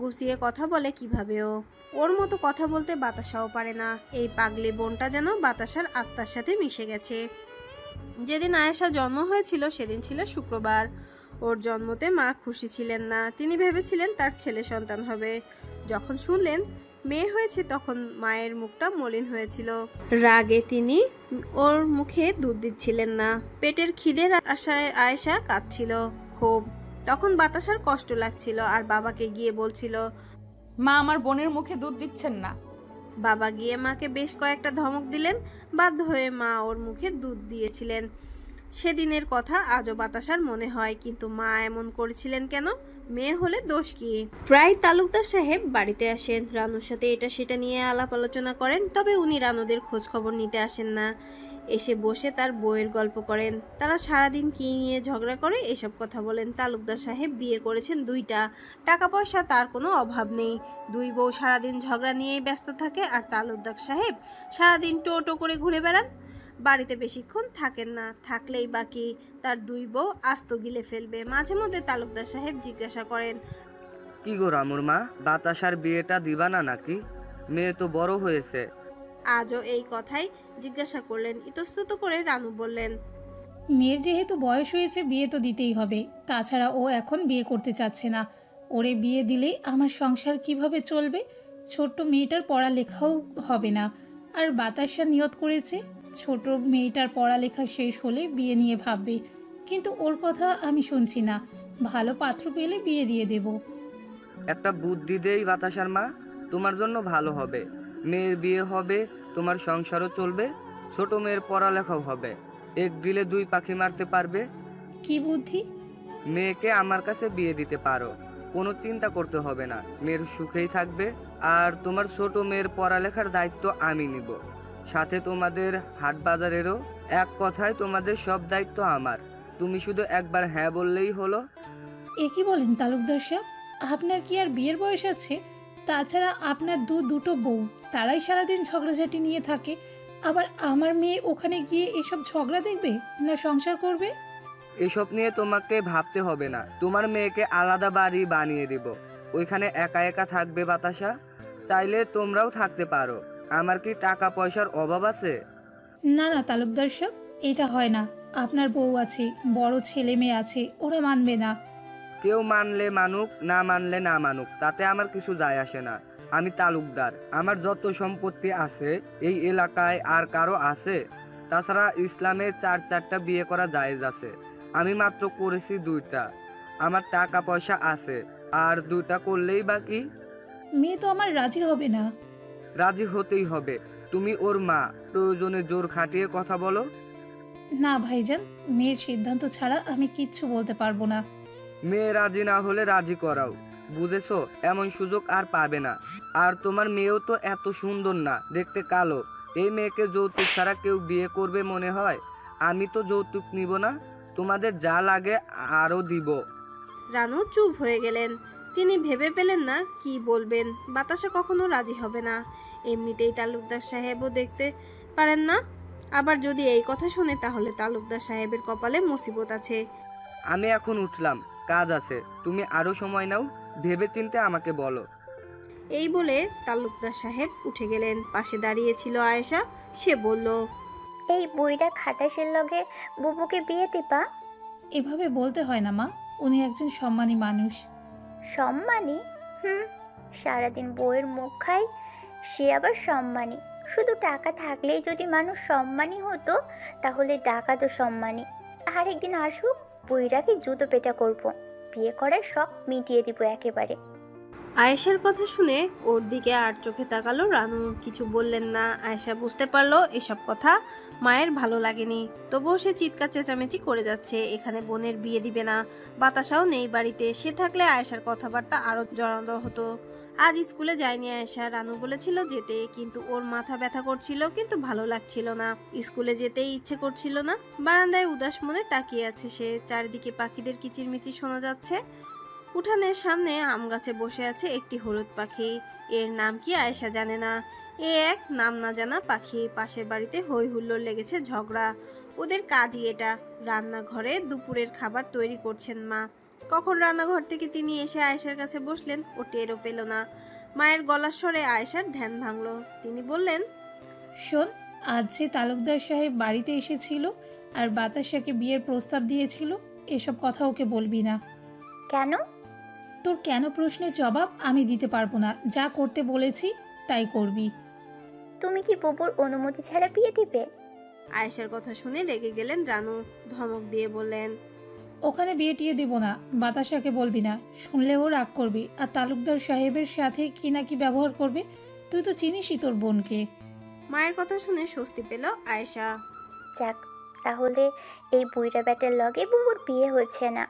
গুছিয়ে কথা বলে কিভাবে ও? ওর মতো কথা বলতে বাতাসাও পারে না। এই পাগলি বোনটা যেন বাতাসার আত্মার সাথে মিশে গেছে। যেদিন আয়েশা জন্ম হয়েছিল সেদিন ছিল শুক্রবার। ওর জন্মতে মা খুশি ছিলেন না। তিনি ভেবেছিলেন তার ছেলে সন্তান হবে। যখন শুনলেন মেয়ে হয়েছে তখন মায়ের মুখটা মলিন হয়েছিল। রাগে তিনি ওর মুখে দুধ দিচ্ছিলেন না। পেটের খিদের আশায় আয়েশা কাঁদছিল খুব। তখন বাতাসার কষ্ট লাগছিল আর বাবাকে গিয়ে বলছিল, মা, আমার বোনের মুখে দুধ দিচ্ছেন না। বাবা গিয়ে মাকে বেশ কয়েকটা ধমক দিলেন। বাধ্য হয়ে মা ওর মুখে দুধ দিয়েছিলেন। সেদিনের কথা আজও বাতাসার মনে হয়। কিন্তু মা এমন করেছিলেন কেন? মেয়ে হলে দোষ কি? প্রায় তালুকদার সাহেব বাড়িতে আসেন, রানুর সাথে এটা সেটা নিয়ে আলাপ আলোচনা করেন। তবে উনি রানুদের খোঁজ খবর নিতে আসেন না। এসে বসে তার বউয়ের গল্প করেন। তারা সারাদিন কি নিয়ে ঝগড়া করে এসব কথা বলেন। তালুকদার সাহেব বিয়ে করেছেন 2টা। টাকা পয়সা তার কোনো অভাব নেই। 2 বউ সারাদিন ঝগড়া নিয়েই ব্যস্ত থাকে। আর তালুকদার সাহেব সারাদিন টো করে ঘুরে বেড়ান। বাড়িতে বেশিক্ষণ থাকেন না। থাকলেই বাকি তার 2 বউ আস্ত গিলে ফেলবে। মাঝে মধ্যে তালুকদার সাহেব জিজ্ঞাসা করেন, কি গো রামুর মা, বাতাসার বিয়েটা দিবা না নাকি? মেয়ে তো বড় হয়েছে। আজও এই কথাই জিজ্ঞাসা করলেন। ইতস্তত করে রানু বললেন, মেয়ের যেহেতু বয়স হয়েছে বিয়ে তো দিতেই হবে। তাছাড়া ও এখন বিয়ে করতে চাচ্ছে না। ওরে বিয়ে দিলেই আমার সংসার কিভাবে চলবে? ছোট্ট মেয়েটার পড়ালেখাও হবে না। আর বাতাসা নিয়ত করেছে ছোট মেয়েটার পড়ালেখা শেষ হলে বিয়ে নিয়ে ভাববে। কিন্তু ওর কথা আমি শুনছি না। ভালো পাত্র পেলে বিয়ে দিয়ে দেব। একটা বুদ্ধি দেই বাতাসার মা, তোমার জন্য ভালো হবে। মেয়ের বিয়ে হবে, তোমার সংসারও চলবে, ছোট মেয়ের পড়ালেখাও হবে। 1 দিলে 2 পাখি মারতে পারবে। কি বুদ্ধি? মেয়েকে আমার কাছে বিয়ে দিতে পারো, কোনো চিন্তা করতে হবে না, মেয়ের সুখেই থাকবে। আর তোমার ছোট মেয়ের পড়ালেখার দায়িত্ব আমি নিব, সাথে তোমাদের হাট বাজারেরও। এক কথায় তোমাদের সব দায়িত্ব আমার। তুমি শুধু একবার হ্যাঁ বললেই হলো। এ কি বলেন তালুকদার সাহেব? আপনার কি আর বিয়ের বয়স আছে? তাছাড়া আপনার দুটো বউ, তারাই সারাদিন ঝগড়াঝাটি নিয়ে থাকে। আবার আমার মেয়ে ওখানে গিয়ে এসব ঝগড়া দেখবে না সংসার করবে? এসব নিয়ে তোমাকে ভাবতে হবে না। তোমার মেয়েকে আলাদা বাড়ি বানিয়ে দিব, ওইখানে একা একা থাকবে বাতাসা। চাইলে তোমরাও থাকতে পারো। আমার কি টাকা পয়সার অভাব আছে? না না তালুকদার সাহেব, এটা হয় না। আপনার বউ আছে, বড় ছেলে মেয়ে আছে, ওরা মানবে না। কেউ মানলে মানুক, না মানলে না মানুক, তাতে আমার কিছু যায় আসে না। আমি তালুকদার, আমার যত সম্পত্তি আছে এই এলাকায় আর কারো আছে? তাছাড়া ইসলামে 4টা বিয়ে করা জায়েজ আছে। আমি মাত্র করেছি 2টা। আমার টাকা পয়সা আছে, আর 2টা করলেই বাকি। মেয়ে তো আমার রাজি হবে না। রাজি হতেই হবে। তুমি ওর মা, প্রয়োজনে জোর খাটিয়ে কথা বলো। না ভাইজান, মেয়ের সিদ্ধান্ত ছাড়া আমি কিচ্ছু বলতে পারবো না। মেয়ে রাজি না হলে রাজি করাও, বুঝেছো? এমন সুযোগ আর পাবে না। আর তোমার মেয়েও তো এত সুন্দর না, দেখতে কালো। এই মেয়েকে যৌতুক ছাড়া কেউ বিয়ে করবে মনে হয়? আমি তো যৌতুক নিব না, তোমাদের যা লাগে আরো দিব। রানু চুপ হয়ে গেলেন। তিনি ভেবে পেলেন না কি বলবেন। বাতাসা কখনো রাজি হবে না। এমনিতেই তালুকদার সাহেবও দেখতে পারেন না, আবার যদি এই কথা শুনে তাহলে তালুকদার সাহেবের কপালে মুসিবত আছে। আমি এখন উঠলাম, কাজ আছে। তুমি আরো সময় নাও, ভেবেচিন্তে আমাকে বলো। এই বলে তালুকদার সাহেব উঠে গেলেন। পাশে দাঁড়িয়ে ছিল আয়েশা। সে বলল, এই বুইড়া খাটাসের লগে বুবুকে বিয়ে দিবা? এভাবে বলতে হয় না মা, উনি একজন সম্মানী মানুষ। সম্মানী? সারাদিন বউয়ের মুখ খাই, সে আবার সম্মানী? শুধু টাকা থাকলেই যদি মানুষ সম্মানী হতো তাহলে ডাকাতও সম্মানী। আরেকদিন আসুক, বুইড়াকে জুতো পেটা করব, বিয়ে করার শখ মিটিয়ে দিব একেবারে। আয়েশার কথা শুনে ওর দিকে আর চোখে তাকালো রানু। কিছু বললেন না। আয়েশা বুঝতে পারলো এসব কথা মায়ের ভালো লাগেনি, তবুও সে চিৎকার চেঁচামেচি করে যাচ্ছে। এখানে বোনের বিয়ে দিবে না। বাতাসাও নেই বাড়িতে। সে থাকলে আয়েশার কথাবার্তা আরো জড়ানো হতো। আজ স্কুলে যায়নি আয়েশা। রানু বলেছিল যেতে, কিন্তু ওর মাথা ব্যথা করছিল, কিন্তু ভালো লাগছিল না। স্কুলে যেতেই ইচ্ছে করছিল না। বারান্দায় উদাস মনে তাকিয়ে আছে সে। চারিদিকে পাখিদের কিচিরমিচির শোনা যাচ্ছে। উঠানের সামনে আম গাছে বসে আছে একটি হলুদ পাখি। এর নাম কি আয়েশা জানে না। এক নাম না জানা পাখি। পাশের বাড়িতে হই হুল্লোড় লেগেছে, ঝগড়া। ওদের কাজই এটা। রান্নাঘরে দুপুরের খাবার তৈরি করছেন মা। কখন রান্নাঘর থেকে তিনি এসে আয়েশার কাছে বসলেন ও টেরও পেল না। মায়ের গলার স্বরে আয়েশার ধ্যান ভাঙলো। তিনি বললেন, শোন, আজ যে তালুকদার সাহেব বাড়িতে এসেছিল আর বাতাসাকে বিয়ের প্রস্তাব দিয়েছিল, এসব কথা ওকে বলবি না। কেন? তোর কেন প্রশ্নের জবাব আমি দিতে পারবো না। যা করতে বলেছি তাই করবি। তুমি কি বুবুর অনুমতি ছাড়া বিয়ে দিবে? আয়েশার কথা শুনে রেগে গেলেন রানু। ধমক দিয়ে বললেন, ওখানে বিয়ে টিয়ে দিব না। বাতাসাকে বলবি না, শুনলেও রাগ করবি। আর তালুকদার সাহেবের সাথে কি না কি ব্যবহার করবে, তুই তো চিনিসই তোর বোনকে। মায়ের কথা শুনে স্বস্তি পেল আয়েশা। যাক, তাহলে এই বুইড়া ব্যাটার লগে বুবুর বিয়ে হচ্ছে না।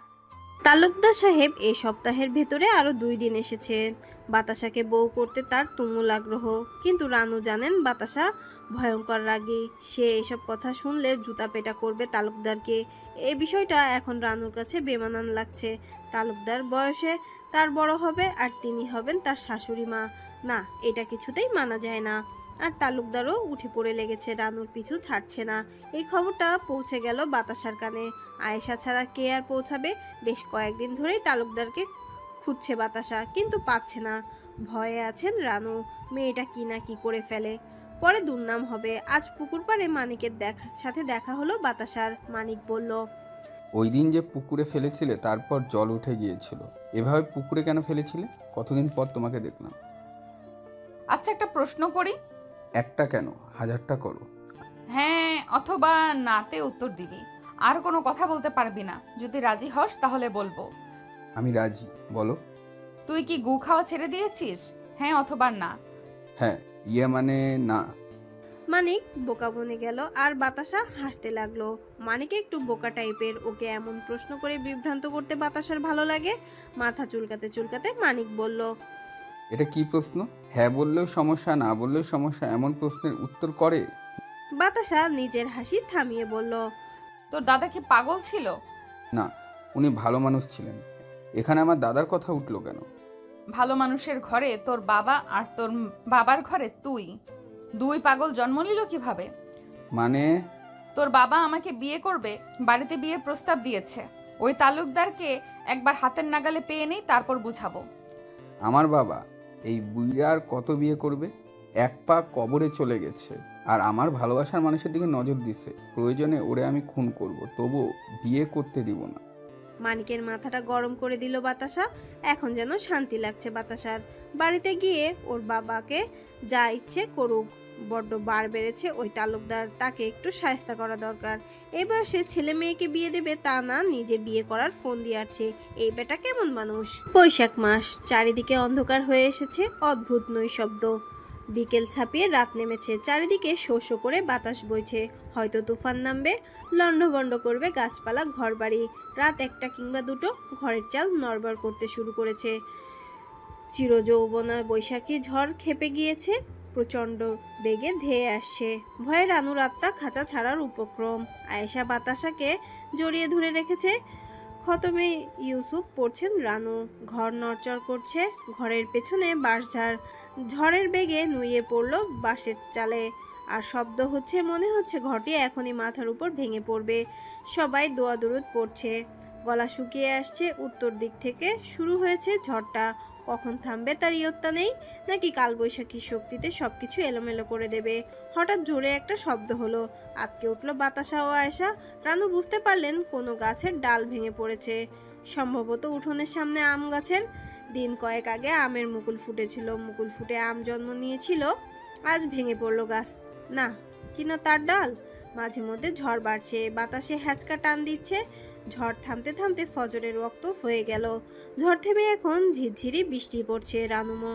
তালুকদার সাহেব এই সপ্তাহের ভেতরে আরো 2 দিন এসেছেন। বাতাসাকে বউ করতে তার তুমুল আগ্রহ, কিন্তু রানু জানেন বাতাসা ভয়ঙ্কর রাগী। সে এসব কথা শুনলে জুতা পেটা করবে তালুকদারকে। এই বিষয়টা এখন রানুর কাছে বেমানান লাগছে। তালুকদার বয়সে তার বড় হবে আর তিনি হবেন তার শাশুড়ি মা। না, এটা কিছুতেই মানা যায় না। আর তালুকদারও উঠে পড়ে লেগেছে, রানুর পিছু ছাড়ছে না। এই খবরটা পৌঁছে গেল বাতাসার কানে। আয়েশা ছাড়া কে আর পৌঁছাবে? বেশ কয়েকদিন ধরেই তালুকদারকে খুঁজছে বাতাসা, কিন্তু পাচ্ছে না। ভয়ে আছেন রানু, মেয়েটা কি না কি করে ফেলে, পরে দুর্নাম হবে। আজ পুকুর পাড়ে মানিকের সাথে দেখা হলো বাতাসার। মানিক বলল, ওই দিন যে পুকুরে ফেলেছিলে তারপর জল উঠে গিয়েছিল, এভাবে পুকুরে কেন ফেলেছিলে? কতদিন পর তোমাকে দেখলাম। আচ্ছা, একটা প্রশ্ন করি। একটা কেন, 1000টা করো। হ্যাঁ অথবা নাতে উত্তর দিবি, আর কোনো কথা বলতে পারবি না। যদি রাজি হস তাহলে বলবো। আমি রাজি, বলো। তুই কি গু খাওয়া ছেড়ে দিয়েছিস? হ্যাঁ অথবা না। হ্যাঁ, মানে না। মানিক বোকা বনে গেল আর বাতাসা হাসতে লাগলো। মানিক একটু বোকা টাইপের, ওকে এমন প্রশ্ন করে বিভ্রান্ত করতে বাতাসার ভালো লাগে। মাথা চুলকাতে চুলকাতে মানিক বলল, এটা কি প্রশ্ন? হ্যাঁ বললেও সমস্যা, না বললেও সমস্যা, এমন প্রশ্নের উত্তর করে? বাতাসা নিজের হাসি থামিয়ে বলল, তোর দাদা কি পাগল ছিল? না, উনি ভালো মানুষ ছিলেন। এখানে আমার দাদার কথা উঠলো কেন? ভালো মানুষের ঘরে তোর বাবা আর তোর বাবার ঘরে তুই, 2 পাগল জন্ম নিল কিভাবে? মানে? তোর বাবা আমাকে বিয়ে করবে, বাড়িতে বিয়ের প্রস্তাব দিয়েছে। ওই তালুকদারকে একবার হাতের নাগালে পেয়ে নেই, তারপর বুঝাবো। আমার বাবা এই বুইড়ার কত বিয়ে করবে? এক পা কবরে চলে গেছে, আর আমার ভালোবাসার মানুষের দিকে নজর দিচ্ছে। প্রয়োজনে ওরে আমি খুন করব, তবুও বিয়ে করতে দিব না। মানিকের মাথাটা গরম করে দিল বাতাসা। এখন যেন শান্তি লাগছে বাতাসার। বাড়িতে গিয়ে ওর বাবাকে যা ইচ্ছে করুক, বড্ড বার বেড়েছে ওই তালুকদার, তাকে একটু শায়েস্তা করা দরকার। এই বয়সে ছেলে মেয়েকে বিয়ে দেবে তা না, নিজে বিয়ে করার ফোন দিয়ে আছে। এই বেটা কেমন মানুষ? বৈশাখ মাস, চারিদিকে অন্ধকার হয়ে এসেছে। অদ্ভুত নৈশব্দ। বিকেল ছাপিয়ে রাত নেমেছে। চারিদিকে শো শো করে বাতাস বইছে। হয়তো তুফান নামবে, লণ্ডভণ্ড করবে গাছপালা, ঘরবাড়ি। রাত 1টা কিংবা 2টো, ঘরের চাল নড়বড় করতে শুরু করেছে। চিরযৌবনা বৈশাখী ঝড় খেপে গিয়েছে, প্রচণ্ড বেগে ধেয়ে আসছে। ভয়ে রানুর আত্মা খাঁচা ছাড়ার উপক্রম। আয়েশা বাতাসাকে জড়িয়ে ধরে রেখেছে। খতমে ইউসুফ পড়ছেন রানু। ঘর নড়চড় করছে, ঘরের পেছনে বাঁশঝাড় ঝড়ের বেগে নুয়ে পড়ল বাঁশের চালে। আর শব্দ হচ্ছে, মনে হচ্ছে ঘরটি এখনই মাথার উপর ভেঙে পড়বে। সবাই দোয়া দুরুদ পড়ছে। গলা শুকিয়ে আসছে। উত্তর দিক থেকে শুরু হয়েছে ঝড়টা। কখন থামবে তার ইয়ত্তা নেই, নাকি কালবৈশাখীর শক্তিতে সবকিছু এলোমেলো করে দেবে। হঠাৎ জোরে একটা শব্দ হলো, আটকে উঠল বাতাসা ও আয়েশা। রানু বুঝতে পারলেন কোনো গাছের ডাল ভেঙে পড়েছে, সম্ভবত উঠোনের সামনে আম গাছের। দিন কয়েক আগে আমের মুকুল ফুটেছিল, মুকুল ফুটে আম জন্ম নিয়েছিল, আজ ভেঙে পড়লো গাছ। না, কিনা তার ডাল। মাঝে মধ্যে ঝড় বাড়ছে, বাতাসে হ্যাচকা টান দিচ্ছে। ঝড় থামতে থামতে ফজরের রক্ত হয়ে গেল। ঝড় থেমে এখন ঝিরঝিরি বৃষ্টি পড়ছে। রানুমো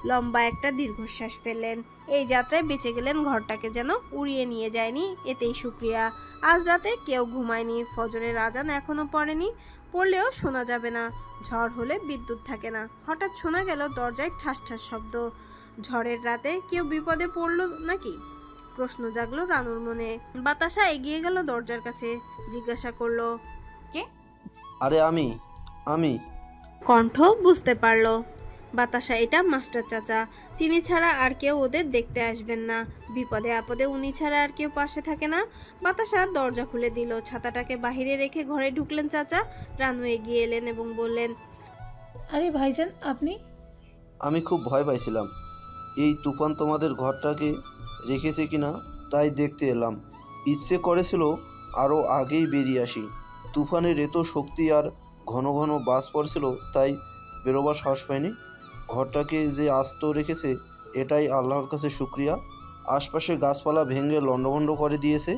লম্বা একটা দীর্ঘশ্বাস ফেললেন। এই যাত্রায় বেঁচে গেলেন, ঘরটাকে যেন উড়িয়ে নিয়ে যায়নি, এতেই শুক্রিয়া। আজ রাতে কেউ ঘুমায়নি, ফজরের আজান এখনো পড়েনি, পড়লেও শোনা যাবে না। ঝড় হলে বিদ্যুৎ থাকে না। হঠাৎ শোনা গেল দরজায় ঠাস ঠাস শব্দ। ঝড়ের রাতে কেউ বিপদে পড়লো নাকি? প্রশ্ন জাগলো রানুর মনে। বাতাসা এগিয়ে গেল দরজার কাছে, জিজ্ঞাসা করলো, কে? আরে আমি কণ্ঠ বুঝতে পারলো। বাতাসা এটা মাস্টার চাচা, তিনি ছাড়া আর কেউ ওদের দেখতে আসবেন না। বিপদে আপদে উনি ছাড়া আর কেউ পাশে থাকে না। বাতাসা দরজা খুলে দিল, ছাতাটাকে বাহিরে রেখে ঘরে ঢুকলেন চাচা। রানু এগিয়ে এলেন এবং বললেন, আরে ভাইজান, আপনি? আমি খুব ভয় পাইছিলাম, এই তুফান তোমাদের ঘরটাকে রেখেছে কিনা তাই দেখতে এলাম। ইচ্ছে করেছিল আরও আগেই বেরিয়ে আসি, তুফানের এত শক্তি আর ঘন ঘন বাস পড়ছিল, তাই বেরোবার সাহস পাইনি। ঘরটাকে যে আস্ত রেখেছে এটাই আল্লাহর কাছে শুক্রিয়া। আশপাশে গাছপালা ভেঙে লণ্ডভণ্ড করে দিয়েছে,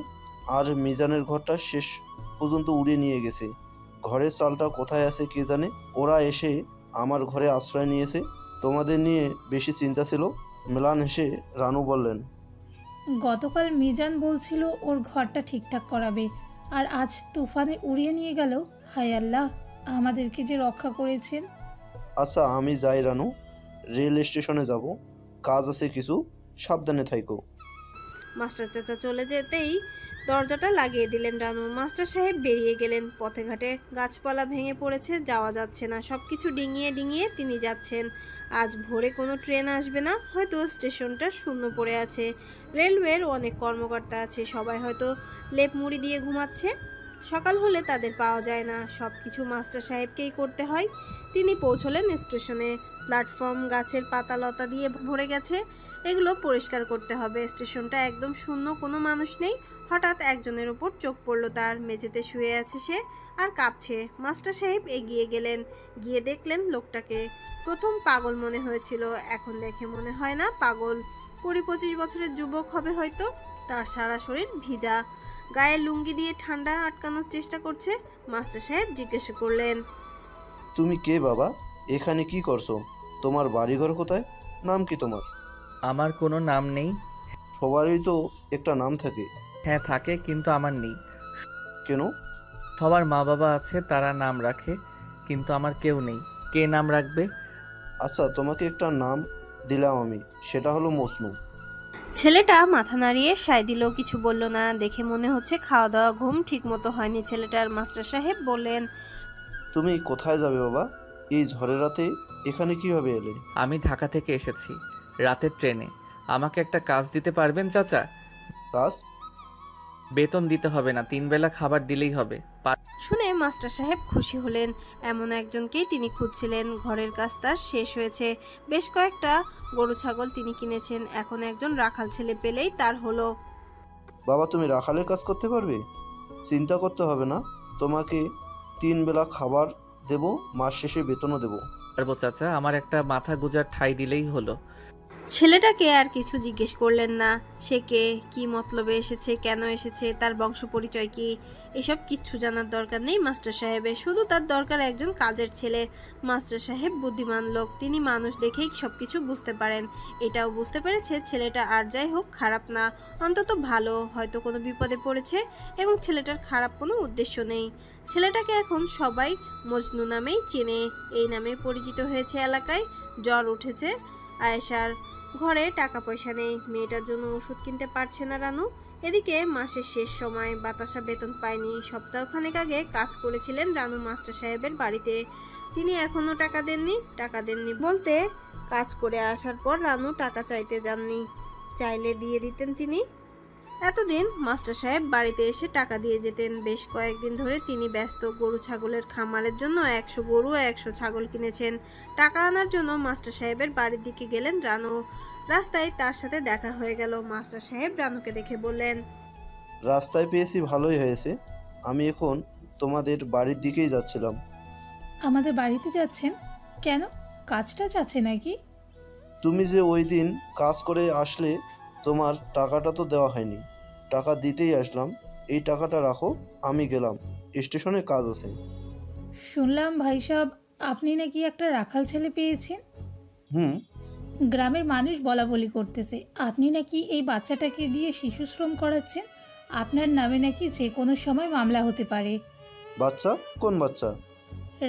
আর মিজানের ঘরটা শেষ পর্যন্ত উড়িয়ে নিয়ে গেছে। ঘরের চালটা কোথায় আছে কে জানে। ওরা এসে আমার ঘরে আশ্রয় নিয়েছে। তোমাদের নিয়ে বেশি চিন্তা ছিল। ম্লান হেসে রানু বললেন, গতকাল মিজান বলছিল ওর ঘরটা ঠিকঠাক করাবে, আর আজ তুফানে উড়িয়ে নিয়ে গেল। হায় আল্লাহ, আমাদেরকে যে রক্ষা করেছেন। আচ্ছা আমি যাই রানু, রেল স্টেশনে যাব, কাজ আছে কিছু, সাবধানে থাইকো। মাস্টার চাচা চলে যেতেই দরজাটা লাগিয়ে দিলেন রানু। মাস্টার সাহেব বেরিয়ে গেলেন। পথে ঘাটে গাছপালা ভেঙে পড়েছে, যাওয়া যাচ্ছে না। সবকিছু ডিঙিয়ে ডিঙিয়ে তিনি যাচ্ছেন। আজ ভোরে কোনো ট্রেন আসবে না, হয়তো স্টেশনটা শূন্য পড়ে আছে। রেলওয়ের অনেক কর্মকর্তা আছে, সবাই হয়তো লেপ মুড়ি দিয়ে ঘুমাচ্ছে। সকাল হলে তাদের পাওয়া যায় না, সব কিছু মাস্টার সাহেবকেই করতে হয়। তিনি পৌঁছলেন স্টেশনে। প্ল্যাটফর্ম গাছের পাতা লতা দিয়ে ভরে গেছে, এগুলো পরিষ্কার করতে হবে। স্টেশনটা একদম শূন্য, কোনো মানুষ নেই। হঠাৎ একজনের ওপর চোখ পড়লো তার। মেঝেতে শুয়ে আছে সে আর কাঁপছে। মাস্টার সাহেব এগিয়ে গেলেন, গিয়ে দেখলেন লোকটাকে। প্রথম পাগল মনে হয়েছিল, এখন দেখে মনে হয় না পাগল। 20-25 বছরের যুবক হবে হয়তো। তার সারা শরীর ভিজা, গায়ে লুঙ্গি দিয়ে ঠান্ডা আটকানোর চেষ্টা করছে। মাস্টার সাহেব জিজ্ঞাসা করলেন, তুমি কে বাবা? এখানে কি করছো? তোমার বাড়িঘর কোথায়? নাম কি তোমার? আমার কোনো নাম নেই। সবারই তো একটা নাম থাকে। হ্যাঁ থাকে, কিন্তু আমার নেই। কেন? সবার মা বাবা আছে, তারা নাম রাখে, কিন্তু আমার কেউ নেই। কে নাম রাখবে? আচ্ছা তোমাকে একটা নাম দিলাম আমি, সেটা হলো মজনু। ছেলেটা মাথা নাড়িয়ে সায় দিল, কিছু বলল না। দেখে মনে হচ্ছে খাওয়া দাওয়া ঘুম ঠিক মতো হয়নি ছেলেটার। মাস্টার সাহেব বললেন, তুমি কোথায় যাবে বাবা? এই ঝড়ের রাতে এখানে কিভাবে এলে? আমি ঢাকা থেকে এসেছি রাতের ট্রেনে। আমাকে একটা কাজ দিতে পারবেন চাচা? কাজ? বেতন দিতে হবে না, 3 বেলা খাবার দিলেই হবে। শুনে মাস্টার সাহেব খুশি হলেন। এমন একজনকেই তিনি খুঁজছিলেন। ঘরের কাজ তার শেষ হয়েছে। বেশ কয়েকটা গরু ছাগল তিনি কিনেছেন। এখন একজন রাখাল ছেলে পেলেই তার হলো। বাবা তুমি রাখালের কাজ করতে পারবে? চিন্তা করতে হবে না, তোমাকে 3 বেলা খাবার দেব, মাস শেষে বেতনও দেব। পারবো চাচা, আমার একটা মাথা গুজার ঠাই দিলেই হলো। ছেলেটাকে আর কিছু জিজ্ঞেস করলেন না। সে কে, কি মতলবে এসেছে, কেন এসেছে, তার বংশ পরিচয় কি, এসব কিচ্ছু জানার দরকার নেই মাস্টার সাহেবের। শুধু তার দরকার একজন কাজের ছেলে। মাস্টার সাহেব বুদ্ধিমান লোক, তিনি মানুষ দেখেই সবকিছু বুঝতে পারেন। এটাও বুঝতে পেরেছে ছেলেটা আর যাই হোক খারাপ না, অন্তত ভালো। হয়তো কোনো বিপদে পড়েছে এবং ছেলেটার খারাপ কোনো উদ্দেশ্য নেই। ছেলেটাকে এখন সবাই মজনু নামেই চেনে, এই নামে পরিচিত হয়েছে এলাকায়। জ্বর উঠেছে আয়েশার, ঘরে টাকা পয়সা নেই, মেয়েটার জন্য ওষুধ কিনতে পারছে না রানু। এদিকে মাসের শেষ সময়, বাতাসা বেতন পায়নি। সপ্তাহখানেক আগে কাজ করেছিলেন রানু মাস্টার সাহেবের বাড়িতে, তিনি এখনো টাকা দেননি বলতে কাজ করে আসার পর রানু টাকা চাইতে যাননি, চাইলে দিয়ে দিতেন তিনি। এতদিন মাস্টার সাহেব বাড়িতে এসে টাকা দিয়ে যেতেন। বেশ কয়েকদিন ধরে তিনি ব্যস্ত, গরু ছাগলের খামারের জন্য 100 গরু 100 ছাগল কিনেছেন। টাকা আনার জন্য মাস্টার সাহেবের বাড়ির দিকে গেলেন রানু। রাস্তায় তার সাথে দেখা হয়ে গেল। মাস্টার সাহেব রানুকে দেখে বললেন, রাস্তায় পেয়েছি, ভালোই হয়েছে। আমি এখন তোমাদের বাড়ির দিকেই যাচ্ছিলাম। আমাদের বাড়িতে যাচ্ছেন কেন? কাজটা আছে নাকি? তুমি যে ওই দিন কাজ করে আসলে, তোমার টাকাটা তো দেওয়া হয়নি। টাকা দিতেই আসলাম। এই টাকাটা রাখো, আমি গেলাম, স্টেশনে কাজ আছে। শুনলাম ভাই সাহেব আপনি নাকি একটা রাখাল ছেলে পেয়েছেন। হুম। গ্রামের মানুষ বলা বলি করতেছে আপনি নাকি এই বাচ্চাটাকে দিয়ে শিশু শ্রম করাচ্ছেন। আপনার নামে নাকি যে কোনো সময় মামলা হতে পারে। বাচ্চা? কোন বাচ্চা?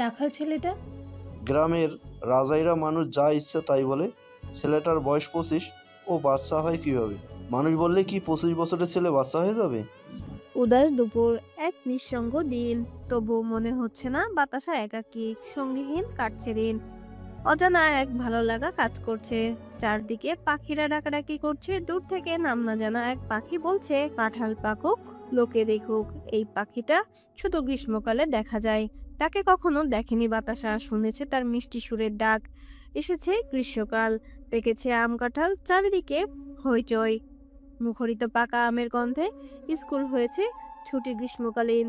রাখাল ছেলেটা। গ্রামের রাজাইরা মানুষ যা ইচ্ছা তাই বলে। ছেলেটার বয়স 25, ও বাচ্চা হয় কিভাবে? মানুষ বললে কি 25 বছরের ছেলে বাচ্চা হয়ে যাবে? উদাস দুপুর, এক নিঃসঙ্গ দিন। তবু মনে হচ্ছে না বাতাসা একাকী, সঙ্গীহীন কাটছে দিন। অজানা এক ভালো লাগা কাজ করছে। চারদিকে পাখিরা ডাকাডাকি করছে। দূর থেকে নাম না জানা এক পাখি বলছে, কাঁঠাল পাকুক, লোকে দেখুক। এই পাখিটা শুধু গ্রীষ্মকালে দেখা যায়, তাকে কখনো দেখেনি বাতাসা। শুনেছে তার মিষ্টি সুরের ডাক। এসেছে গ্রীষ্মকাল, পেকেছে আম কাঁঠাল, চারিদিকে হইচই, মুখরিত পাকা আমের গন্ধে। স্কুল হয়েছে ছুটি গ্রীষ্মকালীন,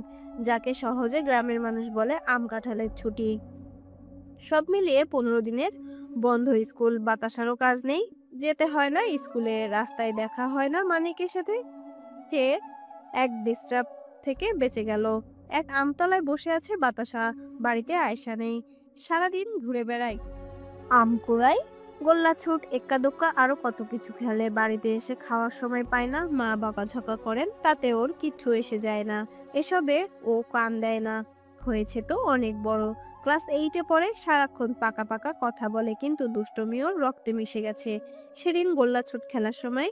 যাকে সহজে গ্রামের মানুষ বলে আম কাঁঠালের ছুটি। সব মিলিয়ে 15 দিনের বন্ধ স্কুল। বাতাসারও কাজ নেই, যেতে হয় না স্কুলে, রাস্তায় দেখা হয় না মানিকের সাথে। সে এক ডিস্টার্ব থেকে বেঁচে গেল। এক আমতলায় বসে আছে বাতাসা, বাড়িতে আয়সা নেই। সারাদিন ঘুরে বেড়ায়, আম কুড়ায়, গোল্লা ছুট, এক্কা দোক্কা, আরো কত কিছু খেলে। বাড়িতে এসে খাওয়ার সময় পায় না, মা বকাঝকা করেন, তাতে ওর কিচ্ছু এসে যায় না। এসবে ও কান দেয় না। হয়েছে তো অনেক বড়, ক্লাস 8-এ পড়ে। সারাক্ষণ পাকা পাকা কথা বলে, কিন্তু দুষ্টমি ওর রক্তে মিশে গেছে। সেদিন গোল্লা ছুট খেলার সময়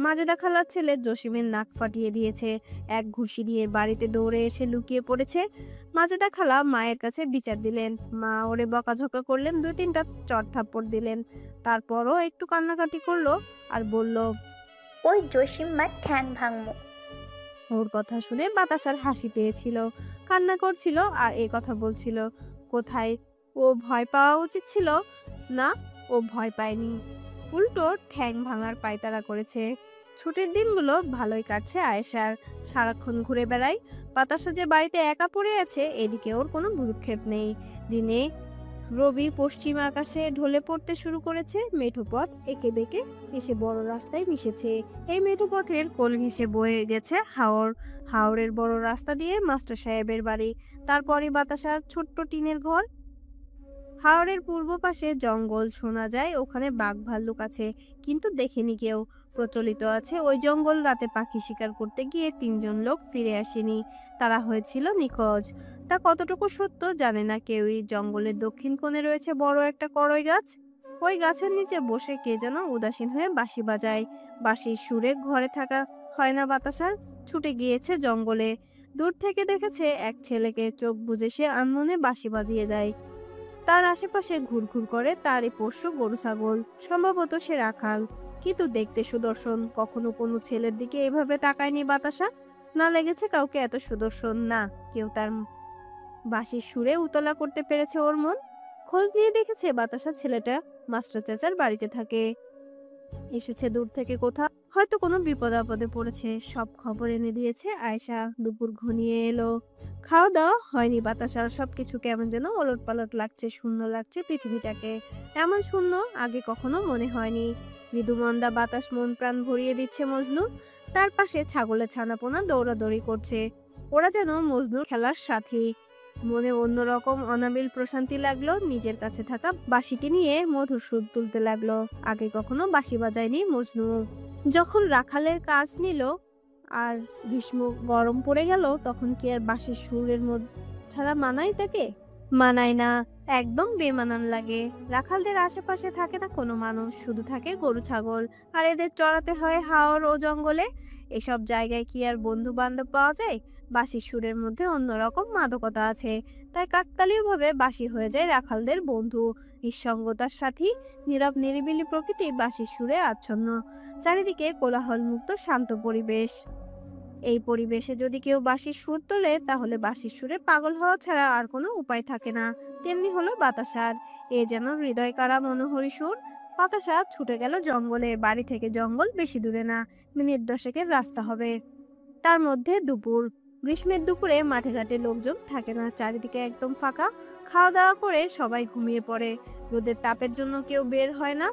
মাজেদা খালার ছেলে জসিমের নাক ফাটিয়ে দিয়েছে। এক ঘুষি দিয়ে বাড়িতে দৌড়ে এসে লুকিয়ে পড়েছে। মাজেদা খালা মায়ের কাছে বিচার দিলেন। মা ওরে বকাঝকা করলেন, 2-3টা চড় থাপ্পড় দিলেন। তারপরও একটু কান্নাকাটি করলো আর বলল, ওই জসিম মার ঠ্যাং ভাঙমু। ওর কথা শুনে বাতাসার হাসি পেয়েছিল, কান্না করছিল আর এই কথা বলছিল। কোথায় ও ভয় পাওয়া উচিত ছিল? না, ও ভয় পায়নি, উল্টো ঠ্যাং ভাঙার পায়তারা করেছে। ছুটির দিনগুলো ভালোই কাটছে আয়েশার। সারাক্ষণ ঘুরে বেড়ায়। বাতাসা যে বাড়িতে একা পড়ে আছে, এদিকে ওর কোনো ভ্রুক্ষেপ নেই। দিনে রবি পশ্চিম আকাশে ঢলে পড়তে শুরু করেছে। মেঠো পথ এঁকে বেঁকে এসে বড় রাস্তায় মিশেছে। এই মেঠো পথের কোল ঘেঁষে বয়ে গেছে হাওর। হাওরের বড় রাস্তা দিয়ে মাস্টার সাহেবের বাড়ি, তারপরে বাতাসা ছোট্ট টিনের ঘর। হাওরের পূর্ব পাশে জঙ্গল, শোনা যায় ওখানে বাঘ ভাল্লুক আছে, কিন্তু দেখেনি কেউ। প্রচলিত আছে ওই জঙ্গল রাতে পাখি শিকার করতে গিয়ে 3 জন লোক ফিরে আসেনি, তারা হয়েছিল নিখোঁজ। তা কতটুকু সত্য জানে না কেউই। জঙ্গলের দক্ষিণ কোণে রয়েছে বড় একটা কড়ই গাছ। ওই গাছের নিচে বসে কে যেন উদাসীন হয়ে বাঁশি বাজায়। বাঁশির সুরে ঘরে থাকা হয় না বাতাসার। ছুটে গিয়েছে জঙ্গলে। দূর থেকে দেখেছে এক ছেলেকে, চোখ বুজে সে আনমনে বাঁশি বাজিয়ে যায়। তার আশেপাশে ঘুরঘুর করে তারই পোষ্য গরু ছাগল, সম্ভবত সে রাখাল, কিন্তু দেখতে সুদর্শন। কখনো কোনো ছেলের দিকে এভাবে তাকায়নি বাতাসা, না লেগেছে কাউকে এত সুদর্শন, না কেউ তার বাঁশির সুরে উতলা করতে পেরেছে ওর মন। খোঁজ নিয়ে দেখেছে বাতাসা ছেলেটা মাস্টার চাচার বাড়িতে থাকে। এসেছে দূর থেকে কোথা, হয়তো কোনো বিপদ আপদে পড়েছে। সব খবর এনে দিয়েছে আয়েশা। দুপুর ঘনিয়ে এলো, খাওয়া দাওয়া হয়নি বাতাসার। সবকিছু কেমন যেন ওলট পালট লাগছে, শূন্য লাগছে পৃথিবীটাকে। এমন শূন্য আগে কখনো মনে হয়নি। মৃদুমন্দা বাতাস মন প্রাণ ভরিয়ে দিচ্ছে মজনু। তার পাশে ছাগলের ছানাপোনা দৌড়াদৌড়ি করছে, ওরা যেন মজনুর খেলার সাথী। মনে অন্যরকম অনাবিল প্রশান্তি লাগলো। নিজের কাছে থাকা বাঁশিটি নিয়ে মধুর সুর তুলতে লাগলো। আগে কখনো বাঁশি বাজায়নি মজনু। যখন রাখালের কাজ নিল আর গ্রীষ্ম গরম পড়ে গেল, তখন কি আর বাঁশির সুরের মধ্যে ছাড়া মানায় তাকে? মানায় না, একদম বেমানান লাগে। রাখালদের আশেপাশে থাকে না কোনো মানুষ, শুধু থাকে গরু ছাগল, আর এদের চড়াতে হয় হাওর ও জঙ্গলে। এসব জায়গায় কি আর বন্ধু বান্ধব পাওয়া যায়? বাঁশির সুরের মধ্যে অন্যরকম মাদকতা আছে, তাই কাকতালীয়ভাবে বাঁশি হয়ে যায় রাখালদের বন্ধু। নিঃসঙ্গতার সাথী, নীরব নিরিবিলি প্রকৃতি বাঁশির সুরে আচ্ছন্ন। চারিদিকে কোলাহল মুক্ত শান্ত পরিবেশ। এই পরিবেশে যদি কেউ বাঁশির সুর তোলে, তাহলে বাঁশির সুরে পাগল হওয়া ছাড়া আর কোনো উপায় থাকে না। তেমনি হলো বাতাসার, এ যেন হৃদয় কাড়া মনোহরি সুর। বাতাসা ছুটে গেল জঙ্গলে। বাড়ি থেকে জঙ্গল বেশি দূরে না, মিনিট 10-এর রাস্তা হবে। তার মধ্যে দুপুর। গ্রীষ্মের দুপুরে মাঠে ঘাটে লোকজন থাকে না, চারিদিকে একদম ফাঁকা। খাওয়া দাওয়া করে সবাই ঘুমিয়ে পড়ে। রোদের তাপের জন্য কেউ বের হয় না।